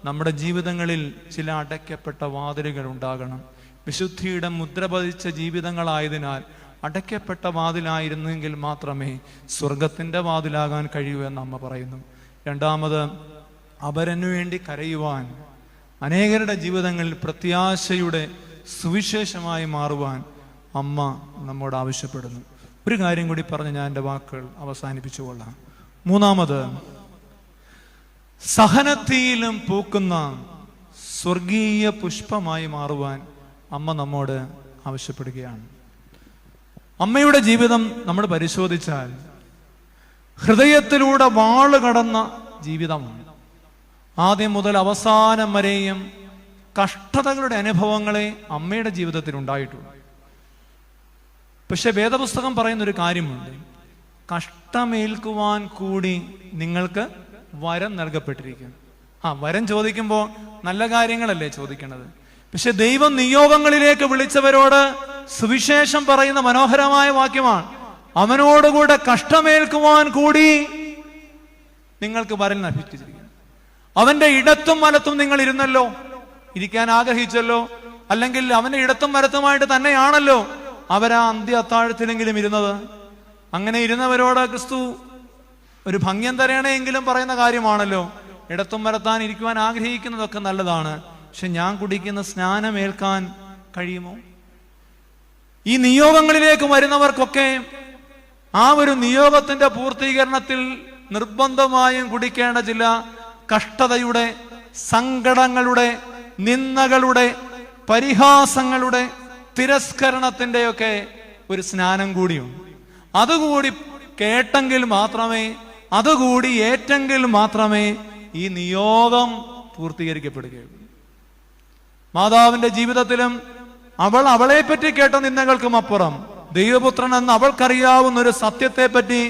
നമ്മുടെ ജീവിതങ്ങളിൽ ചില അടയ്ക്കപ്പെട്ട വാതിലുകൾ ഉണ്ടാകണം. വിശുദ്ധിയുടെ മുദ്ര പതിച്ച ജീവിതങ്ങളായതിനാൽ അടയ്ക്കപ്പെട്ട വാതിലായിരുന്നെങ്കിൽ മാത്രമേ സ്വർഗത്തിന്റെ വാതിലാകാൻ കഴിയൂ എന്ന് അമ്മ പറയുന്നു. രണ്ടാമത്, അവരനു വേണ്ടി കരയുവാൻ, അനേകരുടെ ജീവിതങ്ങളിൽ പ്രത്യാശയുടെ സുവിശേഷമായി മാറുവാൻ അമ്മ നമ്മോട് ആവശ്യപ്പെടുന്നു. ഒരു കാര്യം കൂടി പറഞ്ഞ് ഞാൻ എൻ്റെ വാക്കുകൾ അവസാനിപ്പിച്ചുകൊള്ളാം. മൂന്നാമത്, സഹനത്തിലും പൂക്കുന്ന സ്വർഗീയ പുഷ്പമായി മാറുവാൻ അമ്മ നമ്മോട് ആവശ്യപ്പെടുകയാണ്. അമ്മയുടെ ജീവിതം നമ്മൾ പരിശോധിച്ചാൽ ഹൃദയത്തിലൂടെ വാള് കടന്ന ജീവിതമാണ്. ആദ്യം മുതൽ അവസാനം വരെയും കഷ്ടതകളുടെ അനുഭവങ്ങളെ അമ്മയുടെ ജീവിതത്തിൽ ഉണ്ടായിട്ടുണ്ട്. പക്ഷെ വേദപുസ്തകം പറയുന്നൊരു കാര്യമുണ്ട്, കഷ്ടമേൽക്കുവാൻ കൂടി നിങ്ങൾക്ക് വരം നൽകപ്പെട്ടിരിക്കുന്നു. വരം ചോദിക്കുമ്പോൾ നല്ല കാര്യങ്ങളല്ലേ ചോദിക്കണത്. പക്ഷെ ദൈവം നിയോഗങ്ങളിലേക്ക് വിളിച്ചവരോട് സുവിശേഷം പറയുന്ന മനോഹരമായ വാക്യമാണ്, അവനോടുകൂടെ കഷ്ടമേൽക്കുവാൻ കൂടി നിങ്ങൾക്ക് വരം ലഭിച്ചിരിക്കുന്നു. അവന്റെ ഇടത്തും വലത്തും നിങ്ങൾ ഇരുന്നല്ലോ, ഇരിക്കാൻ ആഗ്രഹിച്ചല്ലോ, അല്ലെങ്കിൽ അവന്റെ ഇടത്തും വലത്തുമായിട്ട് തന്നെയാണല്ലോ അവരാ അന്ത്യ അത്താഴത്തിലെങ്കിലും ഇരുന്നത്. അങ്ങനെ ഇരുന്നവരോട് ക്രിസ്തു ഒരു ഭംഗ്യം തരണേയെങ്കിലും പറയുന്ന കാര്യമാണല്ലോ. ഇടത്തും വലത്താൻ ഇരിക്കുവാൻ ആഗ്രഹിക്കുന്നതൊക്കെ നല്ലതാണ്, പക്ഷെ ഞാൻ കുടിക്കുന്ന സ്നാനം ഏൽക്കാൻ കഴിയുമോ? ഈ നിയോഗങ്ങളിലേക്ക് വരുന്നവർക്കൊക്കെ ആ ഒരു നിയോഗത്തിന്റെ പൂർത്തീകരണത്തിൽ നിർബന്ധമായും കുടിക്കേണ്ട ചില കഷ്ടതയുടെ, സങ്കടങ്ങളുടെ, നിന്ദകളുടെ, പരിഹാസങ്ങളുടെ, തിരസ്കരണത്തിന്റെയൊക്കെ ഒരു സ്നാനം കൂടിയുണ്ട്. അതുകൂടി കേട്ടെങ്കിൽ മാത്രമേ, അതുകൂടി ഏറ്റെങ്കിൽ മാത്രമേ ഈ നിയോഗം പൂർത്തീകരിക്കപ്പെടുകയുള്ളൂ. മാതാവിന്റെ ജീവിതത്തിലും അവളെ പറ്റി കേട്ട നിന്ദകൾക്കും അപ്പുറം ദൈവപുത്രൻ എന്ന് അവൾക്കറിയാവുന്ന ഒരു സത്യത്തെ പറ്റി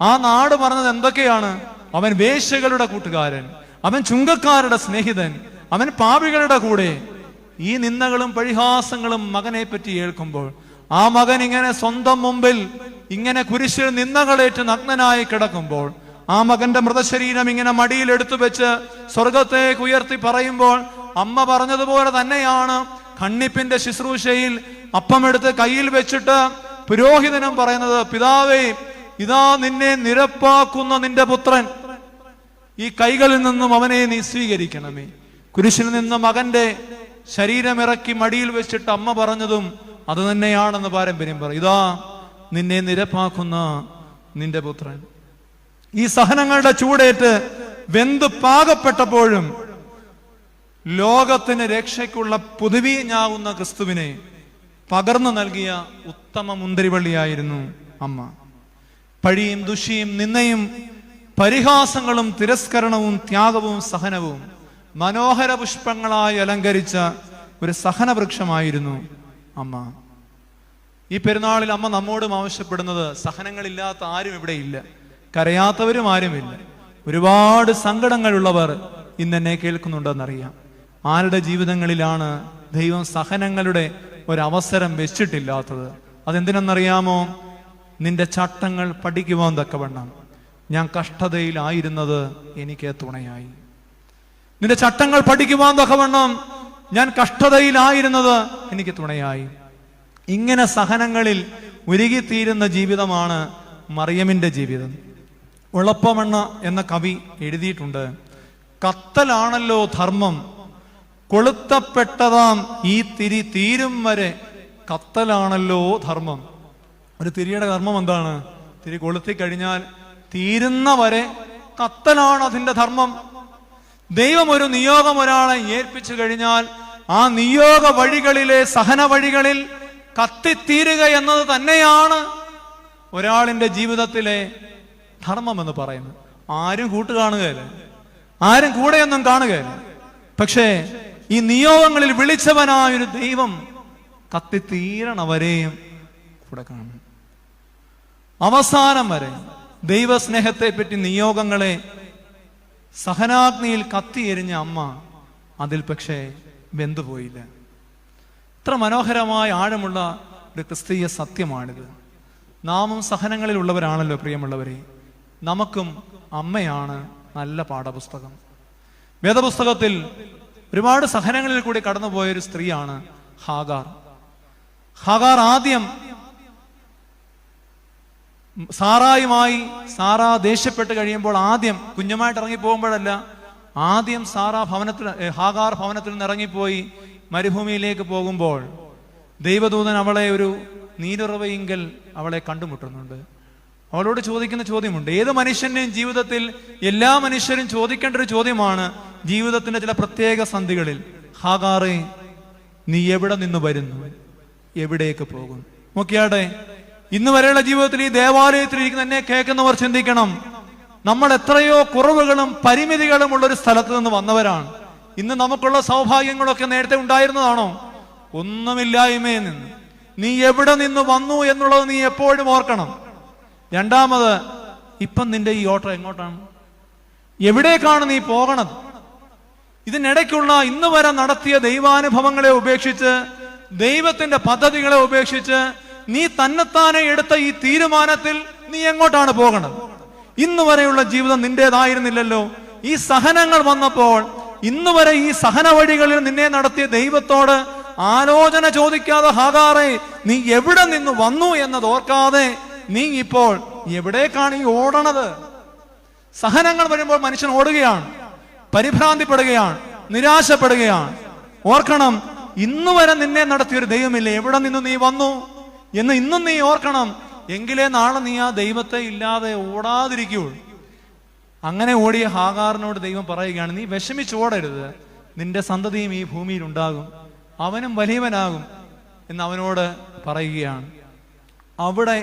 ആ നാട് പറഞ്ഞത് എന്തൊക്കെയാണ്? അവൻ വേശ്യകളുടെ കൂട്ടുകാരൻ, അവൻ ചുങ്കക്കാരുടെ സ്നേഹിതൻ, അവൻ പാപികളുടെ കൂടെ. ഈ നിന്ദകളും പരിഹാസങ്ങളും മകനെ പറ്റി കേൾക്കുമ്പോൾ ആ മകൻ ഇങ്ങനെ സ്വന്തം മുമ്പിൽ ഇങ്ങനെ കുരിശിൽ നിന്ദകളേറ്റ് നഗ്നനായി കിടക്കുമ്പോൾ, ആ മകന്റെ മൃതശരീരം ഇങ്ങനെ മടിയിൽ എടുത്തു വെച്ച് സ്വർഗത്തേക്ക് ഉയർത്തി പറയുമ്പോൾ, അമ്മ പറഞ്ഞതുപോലെ തന്നെയാണ് ഖണ്ഡിപ്പിന്റെ ശുശ്രൂഷയിൽ അപ്പമെടുത്ത് കയ്യിൽ വെച്ചിട്ട് പുരോഹിതനും പറയുന്നത്, പിതാവേ, ഇതാ നിന്നെ നിരപ്പാക്കുന്ന നിന്റെ പുത്രൻ, ഈ കൈകളിൽ നിന്നും അവനെ നീ സ്വീകരിക്കണമേ. കുരിശിൽ നിന്ന് മകന്റെ ശരീരമിറക്കി മടിയിൽ വെച്ചിട്ട് അമ്മ പറഞ്ഞതും അത് തന്നെയാണെന്ന് പാരമ്പര്യം പറയും. ഇതാ നിന്നെ നിരപ്പാക്കുന്ന നിന്റെ പുത്രൻ. ഈ സഹനങ്ങളുടെ ചൂടേറ്റ് വെന്ത് പാകപ്പെട്ടപ്പോഴും ലോകത്തിന് രക്ഷയ്ക്കുള്ള പുതുവീഞ്ഞാവുന്ന ക്രിസ്തുവിനെ പകർന്നു നൽകിയ ഉത്തമ മുന്തിരിവള്ളിയായിരുന്നു അമ്മ. പഴിയും ദുഷിയും നിന്നയും പരിഹാസങ്ങളും തിരസ്കരണവും ത്യാഗവും സഹനവും മനോഹര പുഷ്പങ്ങളായി അലങ്കരിച്ച ഒരു സഹനവൃക്ഷമായിരുന്നു അമ്മ. ഈ പെരുന്നാളിൽ അമ്മ നമ്മോടും ആവശ്യപ്പെടുന്നത്, സഹനങ്ങളില്ലാത്ത ആരും ഇവിടെ ഇല്ല, കരയാത്തവരും ആരുമില്ല. ഒരുപാട് സങ്കടങ്ങളുള്ളവർ ഇന്നെന്നെ കേൾക്കുന്നുണ്ടെന്നറിയാം. ആരുടെ ജീവിതങ്ങളിലാണ് ദൈവം സഹനങ്ങളുടെ ഒരവസരം വെച്ചിട്ടില്ലാത്തത്? അതെന്തിനെന്നറിയാമോ? നിന്റെ ചട്ടങ്ങൾ പഠിക്കുവാൻ തക്കവണ്ണം ഞാൻ കഷ്ടതയിലായിരുന്നത് എനിക്ക് തുണയായി. നിന്റെ ചട്ടങ്ങൾ പഠിക്കുവാൻ തക്കവണ്ണം ഞാൻ കഷ്ടതയിലായിരുന്നത് എനിക്ക് തുണയായി. ഇങ്ങനെ സഹനങ്ങളിൽ ഉരുകിത്തീരുന്ന ജീവിതമാണ് മറിയമിന്റെ ജീവിതം. ഉളപ്പമണ്ണ എന്ന കവി എഴുതിയിട്ടുണ്ട്, കത്തലാണല്ലോ ധർമ്മം, കൊളുത്തപ്പെട്ടതാം ഈ തിരി തീരും വരെ കത്തലാണല്ലോ ധർമ്മം. ഒരു തിരിയുടെ ധർമ്മം എന്താണ്? തിരി കൊളുത്തി കഴിഞ്ഞാൽ തീരുന്ന വരെ കത്തലാണ് അതിന്റെ ധർമ്മം. ദൈവം ഒരു നിയോഗം ഒരാളെ ഏൽപ്പിച്ചു കഴിഞ്ഞാൽ ആ നിയോഗ വഴികളിലെ സഹന വഴികളിൽ കത്തിത്തീരുക എന്നത് തന്നെയാണ് ഒരാളിന്റെ ജീവിതത്തിലെ ധർമ്മം എന്ന് പറയുന്നത്. ആരും കൂട്ടുകാണുകയില്ല, ആരും കൂടെയൊന്നും കാണുകയില്ല. പക്ഷേ ഈ നിയോഗങ്ങളിൽ വിളിച്ചവനായൊരു ദൈവം കത്തിത്തീരണവരെയും കൂടെ കാണും. അവസാനം വരെ ദൈവസ്നേഹത്തെ പറ്റി നിയോഗങ്ങളെ സഹനാഗ്നിയിൽ കത്തിയെരിഞ്ഞ അമ്മ അതിൽ പക്ഷേ വെന്തുപോയില്ല. ഇത്ര മനോഹരമായ ആഴമുള്ള ഒരു ക്രിസ്തീയ സത്യമാണിത്. നാമും സഹനങ്ങളിൽ ഉള്ളവരാണല്ലോ പ്രിയമുള്ളവരെ. നമുക്കും അമ്മയാണ് നല്ല പാഠപുസ്തകം. വേദപുസ്തകത്തിൽ ഒരുപാട് സഹനങ്ങളിൽ കൂടി കടന്നുപോയൊരു സ്ത്രീയാണ് ഹാഗാർ. ഹാഗാർ ആദ്യം സാറായുമായി സാറാ ദേഷ്യപ്പെട്ട് കഴിയുമ്പോൾ ആദ്യം കുഞ്ഞുമായിട്ട് ഇറങ്ങി പോകുമ്പോഴല്ല, ആദ്യം ഹാഗാർ ഭവനത്തിൽ നിന്ന് ഇറങ്ങിപ്പോയി മരുഭൂമിയിലേക്ക് പോകുമ്പോൾ ദൈവദൂതൻ അവളെ ഒരു നീരുറവയിങ്കൽ അവളെ കണ്ടുമുട്ടുന്നുണ്ട്. അവളോട് ചോദിക്കുന്ന ചോദ്യമുണ്ട്. ഏത് മനുഷ്യന്റെയും ജീവിതത്തിൽ എല്ലാ മനുഷ്യരും ചോദിക്കേണ്ട ഒരു ചോദ്യമാണ് ജീവിതത്തിന്റെ ചില പ്രത്യേക സന്ധികളിൽ, ഹാഗാറേ നീ എവിടെ നിന്ന് വരുന്നു, എവിടേക്ക് പോകും? നോക്കിയാട്ടെ, ഇന്ന് വരെയുള്ള ജീവിതത്തിൽ ഈ ദേവാലയത്തിൽ ഇരിക്കുന്ന എന്നെ കേൾക്കുന്നവർ ചിന്തിക്കണം, നമ്മൾ എത്രയോ കുറവുകളും പരിമിതികളും ഉള്ള ഒരു സ്ഥലത്ത് നിന്ന് വന്നവരാണ്. ഇന്ന് നമുക്കുള്ള സൗഭാഗ്യങ്ങളൊക്കെ നേരത്തെ ഉണ്ടായിരുന്നതാണോ? ഒന്നുമില്ലായ്മയിൽ നിന്ന്. നീ എവിടെ നിന്ന് വന്നു എന്നുള്ളത് നീ എപ്പോഴും ഓർക്കണം. രണ്ടാമത്, ഇപ്പം നിന്റെ ഈ ഓട്ടം എങ്ങോട്ടാണ്? എവിടേക്കാണ് നീ പോകണത്? ഇതിനിടയ്ക്കുള്ള ഇന്ന് വരെ നടത്തിയ ദൈവാനുഭവങ്ങളെ ഉപേക്ഷിച്ച്, ദൈവത്തിന്റെ പദ്ധതികളെ ഉപേക്ഷിച്ച് നീ തന്നെത്താനെ എടുത്ത ഈ തീരുമാനത്തിൽ നീ എങ്ങോട്ടാണ് പോകണത്? ഇന്ന് വരെയുള്ള ജീവിതം നിന്റേതായിരുന്നില്ലല്ലോ. ഈ സഹനങ്ങൾ വന്നപ്പോൾ ഇന്ന് വരെ ഈ സഹന വഴികളിൽ നിന്നെ നടത്തിയ ദൈവത്തോട് ആലോചന ചോദിക്കാതെ, ഹാഗാറേ നീ എവിടെ നിന്ന് വന്നു എന്നത് ഓർക്കാതെ നീ ഇപ്പോൾ എവിടേക്കാണ് ഈ ഓടണത്? സഹനങ്ങൾ വരുമ്പോൾ മനുഷ്യൻ ഓടുകയാണ്, പരിഭ്രാന്തിപ്പെടുകയാണ്, നിരാശപ്പെടുകയാണ്. ഓർക്കണം, ഇന്ന് വരെ നിന്നെ നടത്തിയൊരു ദൈവമില്ലേ, എവിടെ നിന്ന് നീ വന്നു എന്ന് ഇന്നും നീ ഓർക്കണം. എങ്കിലേ നാളെ നീ ആ ദൈവത്തെ ഇല്ലാതെ ഓടാതിരിക്കുള്ളൂ. അങ്ങനെ ഓടിയ ഹാഗാറിനോട് ദൈവം പറയുകയാണ്, നീ വിഷമിച്ചോടരുത്, നിന്റെ സന്തതിയും ഈ ഭൂമിയിൽ ഉണ്ടാകും, അവനും വലിയവനാകും എന്ന് അവനോട് പറയുകയാണ്. അവിടെ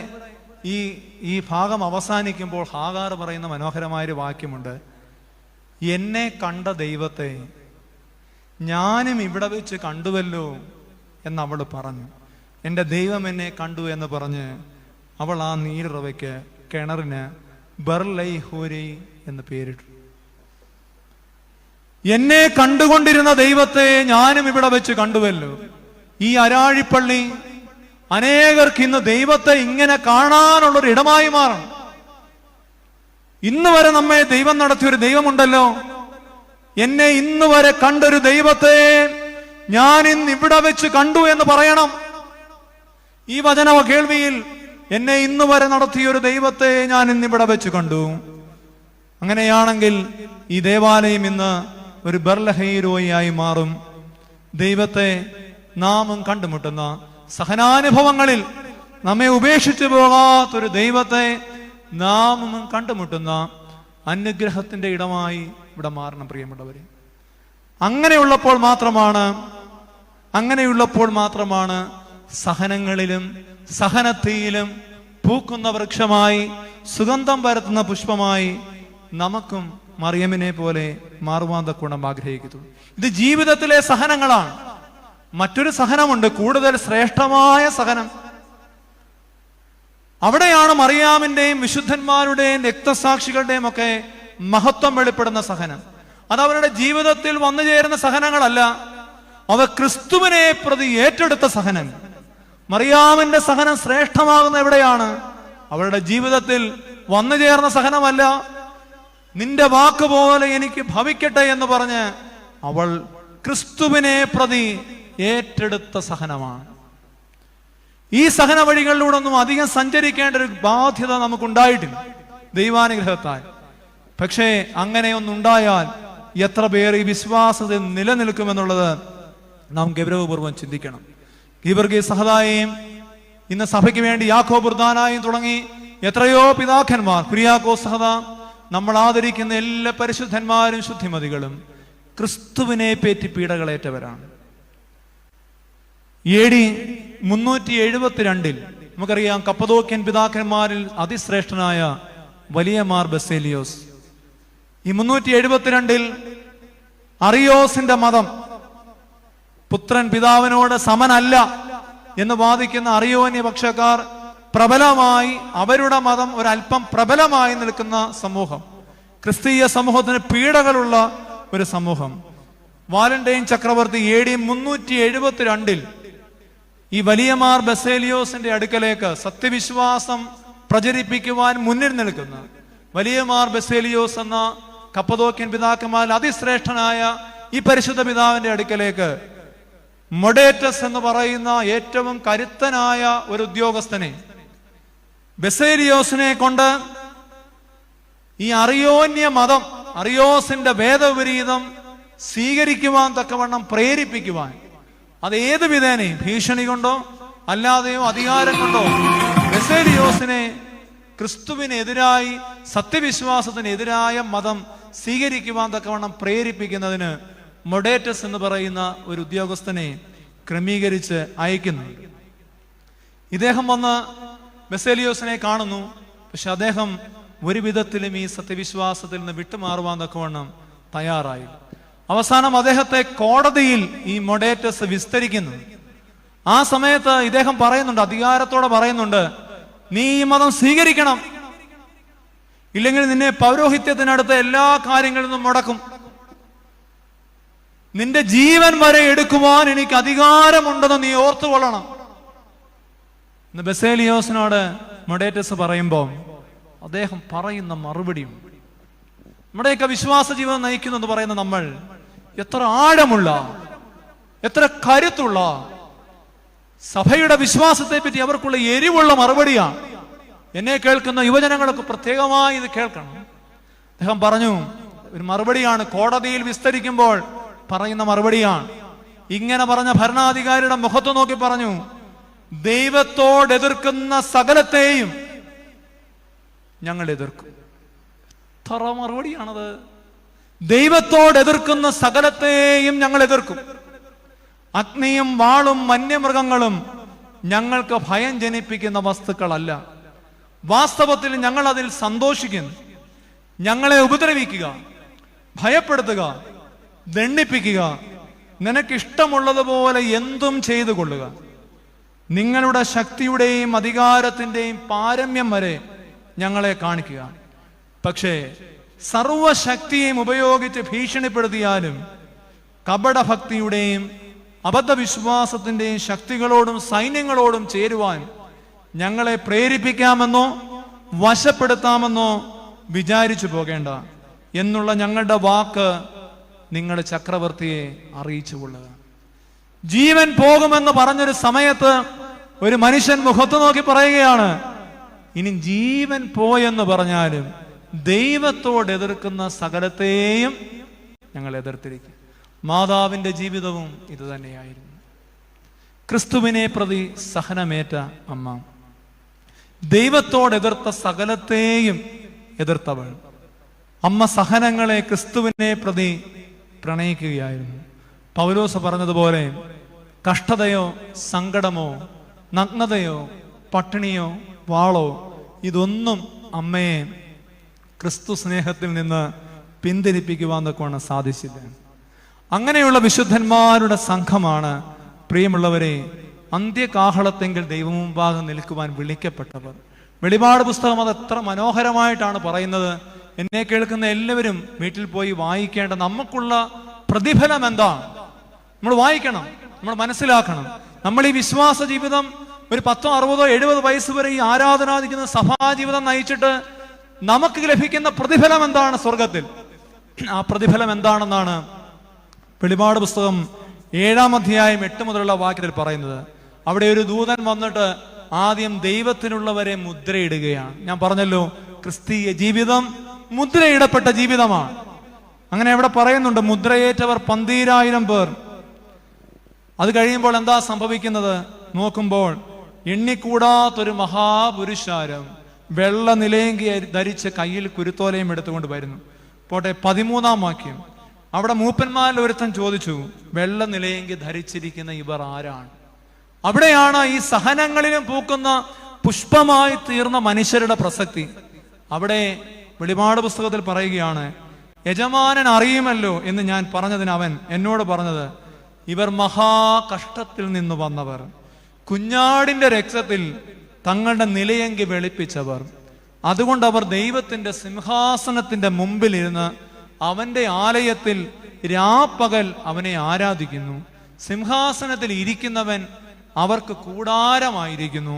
ഈ ഭാഗം അവസാനിക്കുമ്പോൾ ഹാഗാർ പറയുന്ന മനോഹരമായൊരു വാക്യമുണ്ട്, എന്നെ കണ്ട ദൈവത്തെ ഞാനും ഇവിടെ വെച്ച് കണ്ടുവല്ലോ എന്ന് അവൾ പറഞ്ഞു. എൻ്റെ ദൈവം എന്നെ കണ്ടു എന്ന് പറഞ്ഞ് അവൾ ആ നീരുറവയ്ക്ക്, കിണറിന് ബർലൈഹോരി എന്ന് പേരിട്ടു. എന്നെ കണ്ടുകൊണ്ടിരുന്ന ദൈവത്തെ ഞാനും ഇവിടെ വെച്ച് കണ്ടുവല്ലോ. ഈ അരാഴിപ്പള്ളി അനേകർക്ക് ഇന്ന് ദൈവത്തെ ഇങ്ങനെ കാണാനുള്ളൊരു ഇടമായി മാറണം. ഇന്ന് വരെ നമ്മെ ദൈവം നടത്തിയൊരു ദൈവമുണ്ടല്ലോ. എന്നെ ഇന്ന് വരെ കണ്ടൊരു ദൈവത്തെ ഞാൻ ഇന്ന് ഇവിടെ വെച്ച് കണ്ടു എന്ന് പറയണം. ഈ വചന കേൾവിയിൽ എന്നെ ഇന്ന് വരെ നടത്തിയൊരു ദൈവത്തെ ഞാൻ ഇന്നിവിടെ വെച്ച് കണ്ടു. അങ്ങനെയാണെങ്കിൽ ഈ ദേവാലയം ഇന്ന് ഒരു ബർലഹൈരോയായി മാറും. ദൈവത്തെ നാമും കണ്ടുമുട്ടുന്ന സഹനാനുഭവങ്ങളിൽ നമ്മെ ഉപേക്ഷിച്ചു പോകാത്തൊരു ദൈവത്തെ നാമും കണ്ടുമുട്ടുന്ന അനുഗ്രഹത്തിന്റെ ഇടമായി ഇവിടെ മാറണം പ്രിയമുള്ളവരെ. അങ്ങനെയുള്ളപ്പോൾ മാത്രമാണ് സഹനങ്ങളിലും സഹനത്തിയിലും പൂക്കുന്ന വൃക്ഷമായി, സുഗന്ധം പരത്തുന്ന പുഷ്പമായി നമുക്കും മറിയമിനെ പോലെ മാറുവാൻ തക്കവണ്ണം ആഗ്രഹിക്കുന്നു. ഇത് ജീവിതത്തിലെ സഹനങ്ങളാണ്. മറ്റൊരു സഹനമുണ്ട്, കൂടുതൽ ശ്രേഷ്ഠമായ സഹനം. അവിടെയാണ് മറിയാമിന്റെയും വിശുദ്ധന്മാരുടെയും രക്തസാക്ഷികളുടെയും ഒക്കെ മഹത്വം വെളിപ്പെടുന്ന സഹനം. അത് അവരുടെ ജീവിതത്തിൽ വന്നു ചേരുന്ന സഹനങ്ങളല്ല, അവ ക്രിസ്തുവിനെ പ്രതി ഏറ്റെടുത്ത സഹനം. മറിയാമിന്റെ സഹനം ശ്രേഷ്ഠമാകുന്ന എവിടെയാണ്? അവളുടെ ജീവിതത്തിൽ വന്നു ചേർന്ന സഹനമല്ല, നിന്റെ വാക്ക് പോലെ എനിക്ക് ഭവിക്കട്ടെ എന്ന് പറഞ്ഞ് അവൾ ക്രിസ്തുവിനെ പ്രതി ഏറ്റെടുത്ത സഹനമാണ്. ഈ സഹന വഴികളിലൂടെ ഒന്നും അധികം സഞ്ചരിക്കേണ്ട ഒരു ബാധ്യത നമുക്കുണ്ടായിട്ടില്ല ദൈവാനുഗ്രഹത്താൽ. പക്ഷേ അങ്ങനെയൊന്നുണ്ടായാൽ എത്ര പേർ ഈ വിശ്വാസത്തിൽ നിലനിൽക്കുമെന്നുള്ളത് നാം ഗൗരവപൂർവ്വം ചിന്തിക്കണം. ഗീവർഗീസ് സഹദായെയും ഇന്ന് സഭയ്ക്ക് വേണ്ടി യാക്കോബ് ബുർദാനായും തുടങ്ങി എത്രയോ പിതാക്കന്മാർ, കുര്യാക്കോസ് സഹദ, നമ്മൾ ആദരിക്കുന്ന എല്ലാ പരിശുദ്ധന്മാരും ശുദ്ധിമതികളും ക്രിസ്തുവിനെ പേറ്റി പീഡകളേറ്റവരാണ്. AD 372 നമുക്കറിയാം, കപ്പദോക്യൻ പിതാക്കന്മാരിൽ അതിശ്രേഷ്ഠനായ വലിയ മാർ ബസേലിയോസ്. ഈ 372 അറിയോസിന്റെ മതം, പുത്രൻ പിതാവിനോട് സമനല്ല എന്ന് വാദിക്കുന്ന അറിയോന്യ പക്ഷക്കാർ പ്രബലമായി, അവരുടെ മതം ഒരല്പം പ്രബലമായി നിൽക്കുന്ന സമൂഹം, ക്രിസ്തീയ സമൂഹത്തിന് പീഡകളുള്ള ഒരു സമൂഹം. വാലന്റൈൻ ചക്രവർത്തി AD 372 ഈ വലിയ മാർ ബസേലിയോസിന്റെ അടുക്കലേക്ക് സത്യവിശ്വാസം പ്രചരിപ്പിക്കുവാൻ മുന്നിൽ നിൽക്കുന്ന വലിയ മാർ ബസേലിയോസ് എന്ന കപ്പദോക്യൻ പിതാക്കന്മാരിൽ അതിശ്രേഷ്ഠനായ ഈ പരിശുദ്ധ പിതാവിന്റെ അടുക്കലേക്ക് മൊഡേറ്റസ് എന്ന് പറയുന്ന ഏറ്റവും കരുത്തനായ ഒരു ഉദ്യോഗസ്ഥനെ, ബസേലിയോസിനെ കൊണ്ട് ഈ അറിയോന്യ മതം, അറിയോസിന്റെ വേദവിപരീതം സ്വീകരിക്കുവാൻ തക്കവണ്ണം പ്രേരിപ്പിക്കുവാൻ, അത് ഏത് വിധേനയും ഭീഷണി കൊണ്ടോ അല്ലാതെയോ അധികാരം കൊണ്ടോ ബസേലിയോസിനെ ക്രിസ്തുവിനെതിരായി, സത്യവിശ്വാസത്തിനെതിരായ മതം സ്വീകരിക്കുവാൻ തക്കവണ്ണം പ്രേരിപ്പിക്കുന്നതിന് മൊഡേറ്റസ് എന്ന് പറയുന്ന ഒരു ഉദ്യോഗസ്ഥനെ ക്രമീകരിച്ച് അയക്കുന്നുണ്ട്. ഇദ്ദേഹം വന്ന് ബസേലിയോസിനെ കാണുന്നു. പക്ഷെ അദ്ദേഹം ഒരു വിധത്തിലും ഈ സത്യവിശ്വാസത്തിൽ നിന്ന് വിട്ടുമാറുവാൻ തക്കവണ്ണം തയ്യാറായി. അവസാനം അദ്ദേഹത്തെ കോടതിയിൽ ഈ മൊഡേറ്റസ് വിസ്തരിക്കുന്നു. ആ സമയത്ത് ഇദ്ദേഹം പറയുന്നുണ്ട്, അധികാരത്തോടെ പറയുന്നുണ്ട്, നീ ഈ മതം സ്വീകരിക്കണം, ഇല്ലെങ്കിൽ നിന്നെ പൗരോഹിത്യത്തിനടുത്ത് എല്ലാ കാര്യങ്ങളിൽ നിന്നും മുടക്കും, നിന്റെ ജീവൻ വരെ എടുക്കുവാൻ എനിക്ക് അധികാരമുണ്ടെന്ന് നീ ഓർത്തുകൊള്ളണം എന്ന് ബസേലിയോസിനോട് മൊഡേറ്റസ് പറയുമ്പോൾ അദ്ദേഹം പറയുന്ന മറുപടിയും, നമ്മുടെയൊക്കെ വിശ്വാസ ജീവിതം നയിക്കുന്നു എന്ന് പറയുന്ന നമ്മൾ എത്ര ആഴമുള്ള, എത്ര കരുത്തുള്ള, സഭയുടെ വിശ്വാസത്തെ പറ്റി അവർക്കുള്ള എരിവുള്ള മറുപടിയാണ്. എന്നെ കേൾക്കുന്ന യുവജനങ്ങളൊക്കെ പ്രത്യേകമായി ഇത് കേൾക്കണം. അദ്ദേഹം പറഞ്ഞു, ഒരു മറുപടിയാണ്, കോടതിയിൽ വിസ്തരിക്കുമ്പോൾ പറയുന്ന മറുപടിയാണ്. ഇങ്ങനെ പറഞ്ഞ ഭരണാധികാരിയുടെ മുഖത്ത് നോക്കി പറഞ്ഞു, ദൈവത്തോട് എതിർക്കുന്ന സകലത്തെയും ഞങ്ങൾ എതിർക്കും. എത്ര മറുപടിയാണത്! ദൈവത്തോട് എതിർക്കുന്ന സകലത്തെയും ഞങ്ങൾ എതിർക്കും. അഗ്നിയും വാളും വന്യമൃഗങ്ങളും ഞങ്ങൾക്ക് ഭയം ജനിപ്പിക്കുന്ന വസ്തുക്കളല്ല. വാസ്തവത്തിൽ ഞങ്ങൾ അതിൽ സന്തോഷിക്കുന്നു. ഞങ്ങളെ ഉപദ്രവിക്കുക, ഭയപ്പെടുത്തുക, ദണ്ഡിപ്പിക്കുക, നിനക്കിഷ്ടമുള്ളതുപോലെ എന്തും ചെയ്തു കൊള്ളുക, നിങ്ങളുടെ ശക്തിയുടെയും അധികാരത്തിന്റെയും പാരമ്യം വരെ ഞങ്ങളെ കാണിക്കുക. പക്ഷേ സർവശക്തിയെയും ഉപയോഗിച്ച് ഭീഷണിപ്പെടുത്തിയാലും കപടഭക്തിയുടെയും അബദ്ധവിശ്വാസത്തിന്റെയും ശക്തികളോടും സൈന്യങ്ങളോടും ചേരുവാൻ ഞങ്ങളെ പ്രേരിപ്പിക്കാമെന്നോ വശപ്പെടുത്താമെന്നോ വിചാരിച്ചു പോകേണ്ട എന്നുള്ള ഞങ്ങളുടെ വാക്ക് നിങ്ങൾ ചക്രവർത്തിയെ അറിയിച്ചു കൊള്ളുക. ജീവൻ പോകുമെന്ന് പറഞ്ഞൊരു സമയത്ത് ഒരു മനുഷ്യൻ മുഖത്ത് നോക്കി പറയുകയാണ്, ഇനി ജീവൻ പോയെന്ന് പറഞ്ഞാലും ദൈവത്തോട് എതിർക്കുന്ന സകലത്തെയും ഞങ്ങൾ എതിർത്തിരിക്കും. മാതാവിന്റെ ജീവിതവും ഇത് തന്നെയായിരുന്നു. ക്രിസ്തുവിനെ പ്രതി സഹനമേറ്റ അമ്മ, ദൈവത്തോട് എതിർത്ത സകലത്തെയും എതിർത്തവൾ. അമ്മ സഹനങ്ങളെ ക്രിസ്തുവിനെ പ്രതി പ്രണയിക്കുകയായിരുന്നു. പൗലോസ് പറഞ്ഞതുപോലെ കഷ്ടതയോ സങ്കടമോ നഗ്നതയോ പട്ടിണിയോ വാളോ ഇതൊന്നും അമ്മയെ ക്രിസ്തു സ്നേഹത്തിൽ നിന്ന് പിന്തിരിപ്പിക്കുവാൻ തക്കവണ്ണം സാധിച്ചില്ല. അങ്ങനെയുള്ള വിശുദ്ധന്മാരുടെ സംഘമാണ് പ്രിയമുള്ളവരെ അന്ത്യകാഹളത്തെങ്കിൽ ദൈവമുമ്പാകെ നിൽക്കുവാൻ വിളിക്കപ്പെട്ടവർ. വെളിപാട് പുസ്തകം അത് എത്ര മനോഹരമായിട്ടാണ് പറയുന്നത്. എന്നെ കേൾക്കുന്ന എല്ലാവരും വീട്ടിൽ പോയി വായിക്കേണ്ട നമുക്കുള്ള പ്രതിഫലം എന്താണ് നമ്മൾ വായിക്കണം, നമ്മൾ മനസ്സിലാക്കണം. നമ്മൾ ഈ വിശ്വാസ ജീവിതം ഒരു 10, 60, 70 വയസ്സ് വരെ ഈ ആരാധനാദിക്കുന്ന സഭാജീവിതം നയിച്ചിട്ട് നമുക്ക് ലഭിക്കുന്ന പ്രതിഫലം എന്താണ് സ്വർഗത്തിൽ? ആ പ്രതിഫലം എന്താണെന്നാണ് വെളിപാട് പുസ്തകം 7-ാം അധ്യായം 8 മുതലുള്ള വാക്യത്തിൽ പറയുന്നത്. അവിടെ ഒരു ദൂതൻ വന്നിട്ട് ആദ്യം ദൈവത്തിനുള്ളവരെ മുദ്രയിടുകയാണ്. ഞാൻ പറഞ്ഞല്ലോ, ക്രിസ്തീയ ജീവിതം മുദ്രയിടപ്പെട്ട ജീവിതമാണ്. അങ്ങനെ അവിടെ പറയുന്നുണ്ട്, മുദ്രയേറ്റവർ 12,000 പേർ. അത് കഴിയുമ്പോൾ എന്താ സംഭവിക്കുന്നത്? നോക്കുമ്പോൾ എണ്ണിക്കൂടാത്തൊരു മഹാപുരുഷാരം വെള്ള നിലയങ്കി ധരിച്ച് കയ്യിൽ കുരുത്തോലയും എടുത്തുകൊണ്ട് വരുന്നു. പോട്ടെ, 13-ാം വാക്യം. അവിടെ മൂപ്പന്മാരിൽ ഒരുത്തൻ ചോദിച്ചു, വെള്ള നിലയങ്കി ധരിച്ചിരിക്കുന്ന ഇവർ ആരാണ്? അവിടെയാണ് ഈ സഹനങ്ങളിലും പൂക്കുന്ന പുഷ്പമായി തീർന്ന മനുഷ്യരുടെ പ്രസക്തി. അവിടെ വെളിപാട് പുസ്തകത്തിൽ പറയുകയാണ്, യജമാനൻ അറിയുമല്ലോ എന്ന് ഞാൻ പറഞ്ഞതിന് അവൻ എന്നോട് പറഞ്ഞത്, ഇവർ മഹാകഷ്ടത്തിൽ നിന്ന് വന്നവർ, കുഞ്ഞാടിന്റെ രക്തത്തിൽ തങ്ങളുടെ നിലയങ്കി വെളുപ്പിച്ചവർ. അതുകൊണ്ട് അവർ ദൈവത്തിന്റെ സിംഹാസനത്തിന്റെ മുമ്പിലിരുന്ന് അവന്റെ ആലയത്തിൽ രാപ്പകൽ അവനെ ആരാധിക്കുന്നു. സിംഹാസനത്തിൽ ഇരിക്കുന്നവൻ അവർക്ക് കൂടാരമായിരിക്കുന്നു.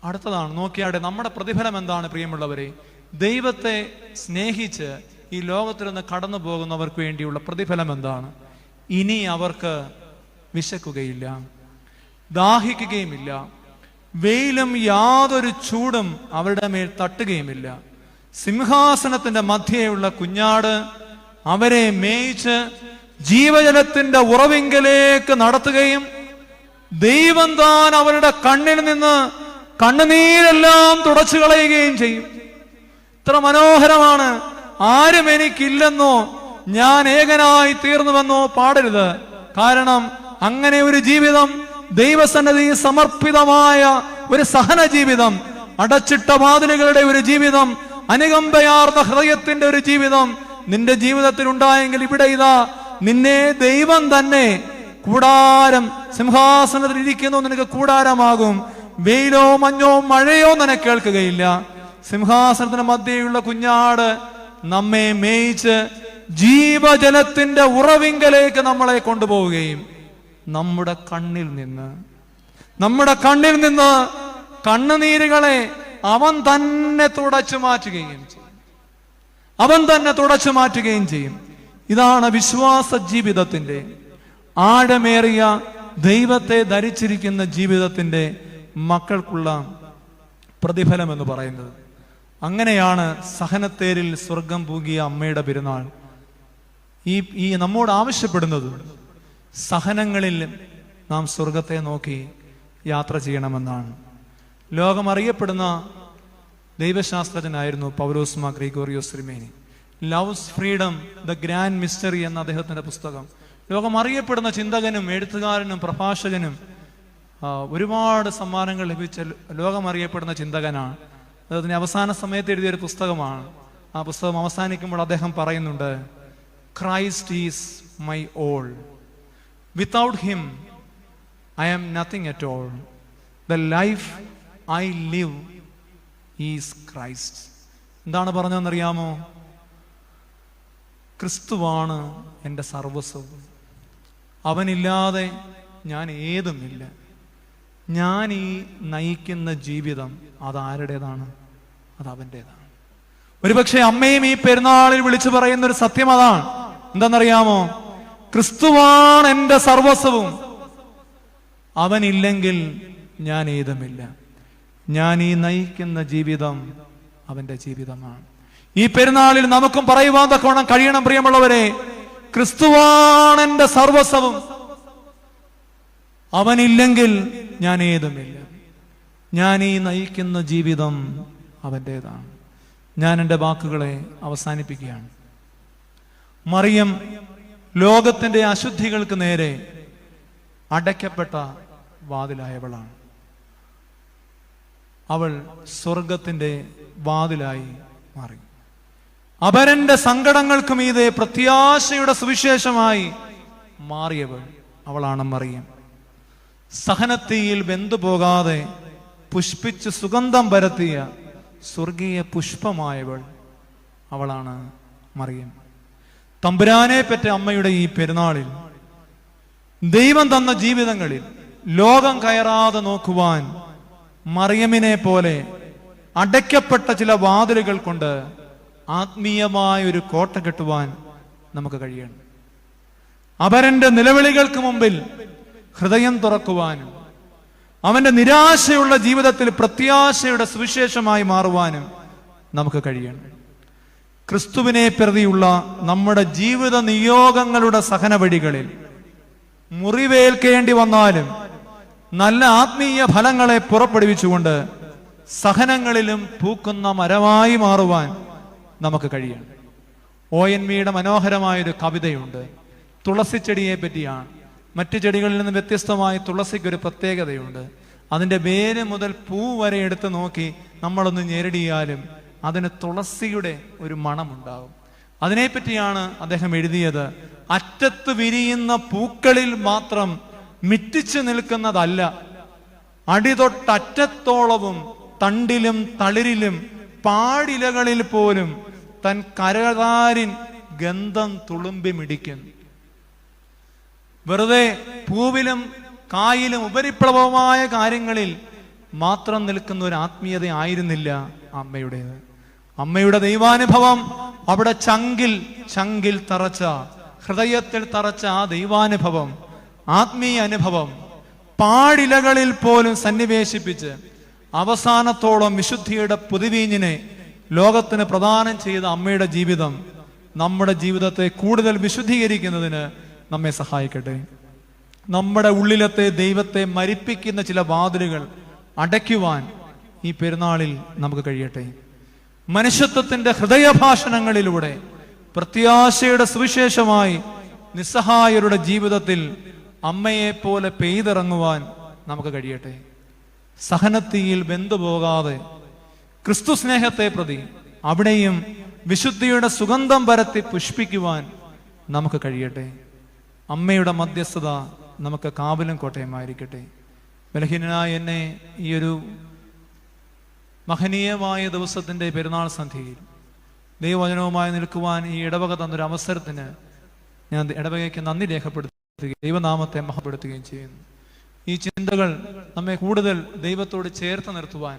അടുത്തതാണ്, നോക്കിയാടെ നമ്മുടെ പ്രതിഫലം എന്താണ് പ്രിയമുള്ളവരെ? ദൈവത്തെ സ്നേഹിച്ച് ഈ ലോകത്തിൽ നിന്ന് കടന്നു പോകുന്നവർക്ക് വേണ്ടിയുള്ള പ്രതിഫലം എന്താണ്? ഇനി അവർക്ക് വിശക്കുകയില്ല, ദാഹിക്കുകയുമില്ല, വെയിലും യാതൊരു ചൂടും അവരുടെ മേൽ തട്ടുകയുമില്ല. സിംഹാസനത്തിന്റെ മധ്യേയുള്ള കുഞ്ഞാട് അവരെ മേയിച്ച് ജീവജലത്തിന്റെ ഉറവിങ്കലേക്ക് നടത്തുകയും ദൈവം താൻ അവരുടെ കണ്ണിൽ നിന്ന് കണ്ണുനീരെല്ലാം തുടച്ചു കളയുകയും ചെയ്യും. ഇത്ര മനോഹരമാണ്. ആരും എനിക്കില്ലെന്നോ ഞാൻ ഏകനായി തീർന്നുവെന്നോ പാടരുത്. കാരണം അങ്ങനെ ഒരു ജീവിതം, ദൈവസന്നിധി സമർപ്പിതമായ ഒരു സഹന ജീവിതം, അടച്ചിട്ട വാതിലുകളുടെ ഒരു ജീവിതം, അനുകമ്പയാർന്ന ഹൃദയത്തിന്റെ ഒരു ജീവിതം നിന്റെ ജീവിതത്തിൽ ഉണ്ടായെങ്കിൽ ഇവിടെ ഇതാ നിന്നെ ദൈവം തന്നെ കൂടാരം, സിംഹാസനത്തിൽ ഇരിക്കുന്നു, നിനക്ക് കൂടാരമാകും. വെയിലോ മഞ്ഞോ മഴയോ നിനക്ക് കേൾക്കുകയില്ല. സിംഹാസനത്തിന് മധ്യയുള്ള കുഞ്ഞാട് നമ്മെ മേയിച്ച് ജീവജലത്തിന്റെ ഉറവിങ്കലേക്ക് നമ്മളെ കൊണ്ടുപോവുകയും നമ്മുടെ കണ്ണിൽ നിന്ന് കണ്ണുനീരുകളെ അവൻ തന്നെ തുടച്ചു മാറ്റുകയും ചെയ്യും. ഇതാണ് വിശ്വാസ ജീവിതത്തിന്റെ, ആഴമേറിയ ദൈവത്തെ ധരിച്ചിരിക്കുന്ന ജീവിതത്തിന്റെ മക്കൾക്കുള്ള പ്രതിഫലം എന്ന് പറയുന്നത്. അങ്ങനെയാണ് സഹനത്തേരിൽ സ്വർഗം പൂകിയ അമ്മയുടെ പെരുന്നാൾ ഈ നമ്മോട് ആവശ്യപ്പെടുന്നത്. സഹനങ്ങളിൽ നാം സ്വർഗത്തെ നോക്കി യാത്ര ചെയ്യണമെന്നാണ്. ലോകം അറിയപ്പെടുന്ന ദൈവശാസ്ത്രജ്ഞനായിരുന്നു പൗലോസ് മാർ ഗ്രിഗോറിയോസ് തിരുമേനി. Loves freedom, the grand mystery എന്ന അദ്ദേഹത്തിന്റെ പുസ്തകം. ലോകം അറിയപ്പെടുന്ന ചിന്തകനും എഴുത്തുകാരനും പ്രഭാഷകനും ഒരുപാട് സമ്മാനങ്ങൾ ലഭിച്ച ലോകം അറിയപ്പെടുന്ന ചിന്തകനാണ്. അദ്ദേഹത്തിന്റെ അവസാന സമയത്ത് എഴുതിയൊരു പുസ്തകമാണ്. ആ പുസ്തകം അവസാനിക്കുമ്പോൾ അദ്ദേഹം പറയുന്നുണ്ട്, Christ is my all, without him I am nothing at all, the life I live is Christ. എന്താണ് പറഞ്ഞതെന്നറിയാമോ? ക്രിസ്തുവാണ് എൻ്റെ സർവസ്വവും, അവനില്ലാതെ ഞാൻ ഏതുമില്ല. ഞാൻ ഈ നയിക്കുന്ന ജീവിതം അതാരുടേതാണ്? അത് അവൻ്റെതാണ്. ഒരുപക്ഷെ അമ്മയും ഈ പെരുന്നാളിൽ വിളിച്ചു പറയുന്ന ഒരു സത്യം അതാണ്. എന്താണെന്നറിയാമോ? ക്രിസ്തുവാണ് എൻ്റെ സർവസ്വവും, അവനില്ലെങ്കിൽ ഞാൻ ഏതുമില്ല. ഞാൻ ഈ നയിക്കുന്ന ജീവിതം അവന്റെ ജീവിതമാണ്. ഈ പെരുന്നാളിൽ നമുക്കും പറയുവാൻ തക്കവണ്ണം കഴിയണം പ്രിയമുള്ളവരെ, ക്രിസ്തുവാണ് എൻ്റെ സർവസ്വവും, അവനില്ലെങ്കിൽ ഞാൻ ഏതുമില്ല. ഞാൻ ഈ നയിക്കുന്ന ജീവിതം അവൻ്റെതാണ്. ഞാൻ എൻ്റെ വാക്കുകളെ അവസാനിപ്പിക്കുകയാണ്. മറിയം ലോകത്തിന്റെ അശുദ്ധികൾക്ക് നേരെ അടയ്ക്കപ്പെട്ട വാതിലായവളാണ്. അവൾ സ്വർഗത്തിന്റെ വാതിലായി മാറി. അപരന്റെ സങ്കടങ്ങൾക്ക് മീതെ പ്രത്യാശയുടെ സുവിശേഷമായി മാറിയവൾ അവളാണ് മറിയം. സഹനത്തീയിൽ വെന്തുപോകാതെ പുഷ്പിച്ച് സുഗന്ധം പരത്തിയ സ്വർഗീയ പുഷ്പമായവൾ അവളാണ് മറിയം. തമ്പുരാനെ പെറ്റ അമ്മയുടെ ഈ പെരുന്നാളിൽ ദൈവം തന്ന ജീവിതങ്ങളിൽ ലോകം കയറാതെ നോക്കുവാൻ മറിയമിനെ പോലെ അടയ്ക്കപ്പെട്ട ചില വാതിലുകൾ കൊണ്ട് ആത്മീയമായ ഒരു കോട്ട കെട്ടുവാൻ നമുക്ക് കഴിയണം. അപരന്റെ നിലവിളികൾക്ക് മുമ്പിൽ ഹൃദയം തുറക്കുവാനും അവന്റെ നിരാശയുള്ള ജീവിതത്തിൽ പ്രത്യാശയുടെ സുവിശേഷമായി മാറുവാനും നമുക്ക് കഴിയണം. ക്രിസ്തുവിനെ പ്രതിയുള്ള നമ്മുടെ ജീവിത നിയോഗങ്ങളുടെ സഹന വഴികളിൽ മുറിവേൽക്കേണ്ടി വന്നാലും നല്ല ആത്മീയ ഫലങ്ങളെ പുറപ്പെടുവിച്ചുകൊണ്ട് സഹനങ്ങളിലും പൂക്കുന്ന മരമായി മാറുവാൻ നമുക്ക് കഴിയണം. ONV മനോഹരമായൊരു കവിതയുണ്ട്. തുളസിച്ചെടിയെ പറ്റിയാണ്. മറ്റു ചെടികളിൽ നിന്ന് വ്യത്യസ്തമായി തുളസിക്കൊരു പ്രത്യേകതയുണ്ട്. അതിൻ്റെ വേര് മുതൽ പൂ വരെ എടുത്ത് നോക്കി നമ്മളൊന്ന് ഞെരടിയാലും അതിന് തുളസിയുടെ ഒരു മണമുണ്ടാകും. അതിനെപ്പറ്റിയാണ് അദ്ദേഹം എഴുതിയത്. അറ്റത്ത് വിരിയുന്ന പൂക്കളിൽ മാത്രം മിറ്റിച്ചു നിൽക്കുന്നതല്ല, അടിതൊട്ടറ്റത്തോളവും തണ്ടിലും തളിരിലും പാടിലകളിൽ പോലും തൻ കരതാരിൻ ഗന്ധം തുളുമ്പി മിടിക്കുന്നു. വെറുതെ പൂവിലും കായിലും ഉപരിപ്ലവമായ കാര്യങ്ങളിൽ മാത്രം നിൽക്കുന്ന ഒരു ആത്മീയത ആയിരുന്നില്ല അമ്മയുടേത്. അമ്മയുടെ ദൈവാനുഭവം അവിടെ ചങ്കിൽ തറച്ച, ഹൃദയത്തിൽ തറച്ച ആ ദൈവാനുഭവം, ആത്മീയ അനുഭവം പാടിലകളിൽ പോലും സന്നിവേശിപ്പിച്ച് അവസാനത്തോളം വിശുദ്ധിയുടെ പുതുവീഞ്ഞിനെ ലോകത്തിന് പ്രദാനം ചെയ്ത അമ്മയുടെ ജീവിതം നമ്മുടെ ജീവിതത്തെ കൂടുതൽ വിശുദ്ധീകരിക്കുന്നതിന് നമ്മെ സഹായിക്കട്ടെ. നമ്മുടെ ഉള്ളിലത്തെ ദൈവത്തെ മരിപ്പിക്കുന്ന ചില വാതിലുകൾ അടയ്ക്കുവാൻ ഈ പെരുന്നാളിൽ നമുക്ക് കഴിയട്ടെ. മനുഷ്യത്വത്തിന്റെ ഹൃദയഭാഷണങ്ങളിലൂടെ പ്രത്യാശയുടെ സുവിശേഷമായി നിസ്സഹായരുടെ ജീവിതത്തിൽ അമ്മയെ പോലെ പെയ്തിറങ്ങുവാൻ നമുക്ക് കഴിയട്ടെ. സഹനത്തിയിൽ വെന്തുപോകാതെ ക്രിസ്തു സ്നേഹത്തെ പ്രതി അവിടെയും വിശുദ്ധിയുടെ സുഗന്ധം പരത്തി പുഷ്പിക്കുവാൻ നമുക്ക് കഴിയട്ടെ. അമ്മയുടെ മധ്യസ്ഥത നമുക്ക് കാവലും കോട്ടയമായിരിക്കട്ടെ. ബലഹീനനായ എന്നെ ഈ ഒരു മഹനീയമായ ദിവസത്തിന്റെ പെരുന്നാൾ സന്ധ്യയിൽ ദൈവവചനവുമായി നിൽക്കുവാൻ ഈ ഇടവക തന്നൊരു അവസരത്തിന് ഞാൻ ഇടവകയ്ക്ക് നന്ദി രേഖപ്പെടുത്തുകയും ദൈവനാമത്തെ മഹപ്പെടുത്തുകയും ചെയ്യുന്നു. ഈ ചിന്തകൾ നമ്മെ കൂടുതൽ ദൈവത്തോട് ചേർത്ത് നിർത്തുവാൻ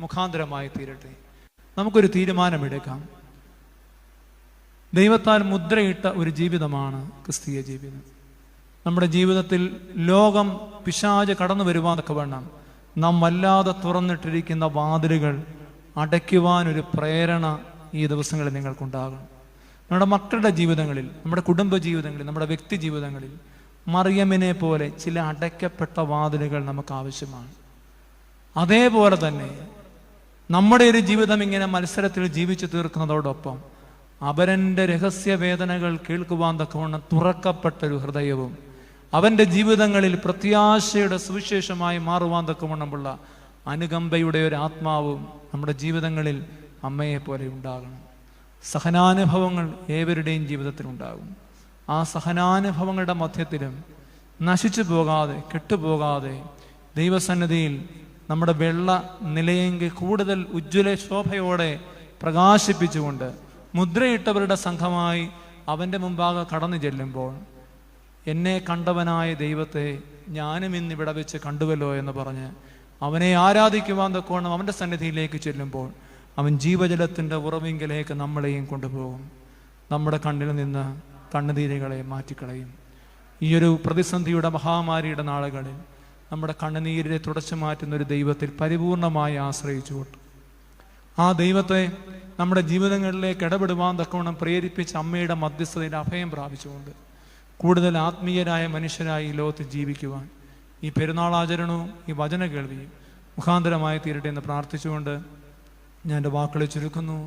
മുഖാന്തരമായി തീരട്ടെ. നമുക്കൊരു തീരുമാനമെടുക്കാം. ദൈവത്താൽ മുദ്രയിട്ട ഒരു ജീവിതമാണ് ക്രിസ്തീയ ജീവിതം. നമ്മുടെ ജീവിതത്തിൽ ലോകം പിശാച് കടന്നു വരുവാനൊക്കെ വേണം നാം വല്ലാതെ തുറന്നിട്ടിരിക്കുന്ന വാതിലുകൾ അടയ്ക്കുവാനൊരു പ്രേരണ ഈ ദിവസങ്ങളിൽ നിങ്ങൾക്കുണ്ടാകണം. നമ്മുടെ മക്കളുടെ ജീവിതങ്ങളിൽ, നമ്മുടെ കുടുംബ ജീവിതങ്ങളിൽ, നമ്മുടെ വ്യക്തി ജീവിതങ്ങളിൽ മറിയമിനെ പോലെ ചില അടയ്ക്കപ്പെട്ട വാതിലുകൾ നമുക്ക് ആവശ്യമാണ്. അതേപോലെ തന്നെ നമ്മുടെ ഒരു ജീവിതം ഇങ്ങനെ മത്സരത്തിൽ ജീവിച്ചു തീർക്കുന്നതോടൊപ്പം അപരന്റെ രഹസ്യവേദനകൾ കേൾക്കുവാൻ തക്കവണ്ണം തുറക്കപ്പെട്ടൊരു ഹൃദയവും അവന്റെ ജീവിതങ്ങളിൽ പ്രത്യാശയുടെ സുവിശേഷമായി മാറുവാൻ തക്കവണ്ണമുള്ള അനുകമ്പയുടെ ഒരു ആത്മാവും നമ്മുടെ ജീവിതങ്ങളിൽ അമ്മയെ പോലെ ഉണ്ടാകണം. സഹനാനുഭവങ്ങൾ ഏവരുടെയും ജീവിതത്തിൽ ഉണ്ടാകും. ആ സഹനാനുഭവങ്ങളുടെ മധ്യത്തിലും നശിച്ചു പോകാതെ, കെട്ടുപോകാതെ ദൈവസന്നിധിയിൽ നമ്മുടെ വെള്ള നിലയെങ്കിൽ കൂടുതൽ ഉജ്ജ്വല ശോഭയോടെ പ്രകാശിപ്പിച്ചുകൊണ്ട് മുദ്രയിട്ടവരുടെ സംഘമായി അവൻ്റെ മുമ്പാകെ കടന്നു ചെല്ലുമ്പോൾ എന്നെ കണ്ടവനായ ദൈവത്തെ ഞാനും ഇന്നിവിടെ വെച്ച് കണ്ടുവല്ലോ എന്ന് പറഞ്ഞ് അവനെ ആരാധിക്കുവാൻ തക്കോണം അവൻ്റെ സന്നിധിയിലേക്ക് ചെല്ലുമ്പോൾ അവൻ ജീവജലത്തിൻ്റെ ഉറവിങ്കിലേക്ക് നമ്മളെയും കൊണ്ടുപോകും. നമ്മുടെ കണ്ണിൽ നിന്ന് കണ്ണുനീരുകളെ മാറ്റിക്കളയും. ഈയൊരു പ്രതിസന്ധിയുടെ മഹാമാരിയുടെ നാളുകളിൽ നമ്മുടെ കണ്ണുനീരിനെ തുടച്ചു മാറ്റുന്ന ഒരു ദൈവത്തിൽ പരിപൂർണമായി ആശ്രയിച്ചുകൊണ്ട് ആ ദൈവത്തെ നമ്മുടെ ജീവിതങ്ങളിലേക്ക് ഇടപെടുവാൻ തക്കവണ്ണം പ്രേരിപ്പിച്ച അമ്മയുടെ മധ്യസ്ഥതയിൽ അഭയം പ്രാപിച്ചുകൊണ്ട് കൂടുതൽ ആത്മീയരായ മനുഷ്യരായി ഈ ലോകത്ത് ജീവിക്കുവാൻ ഈ പെരുന്നാളാചരണവും ഈ വചന കേൾവിയും മുഖാന്തരമായി തീരട്ടെ എന്ന് പ്രാർത്ഥിച്ചുകൊണ്ട് ഞാൻ എൻ്റെ വാക്കുകളെ ചുരുക്കുന്നു.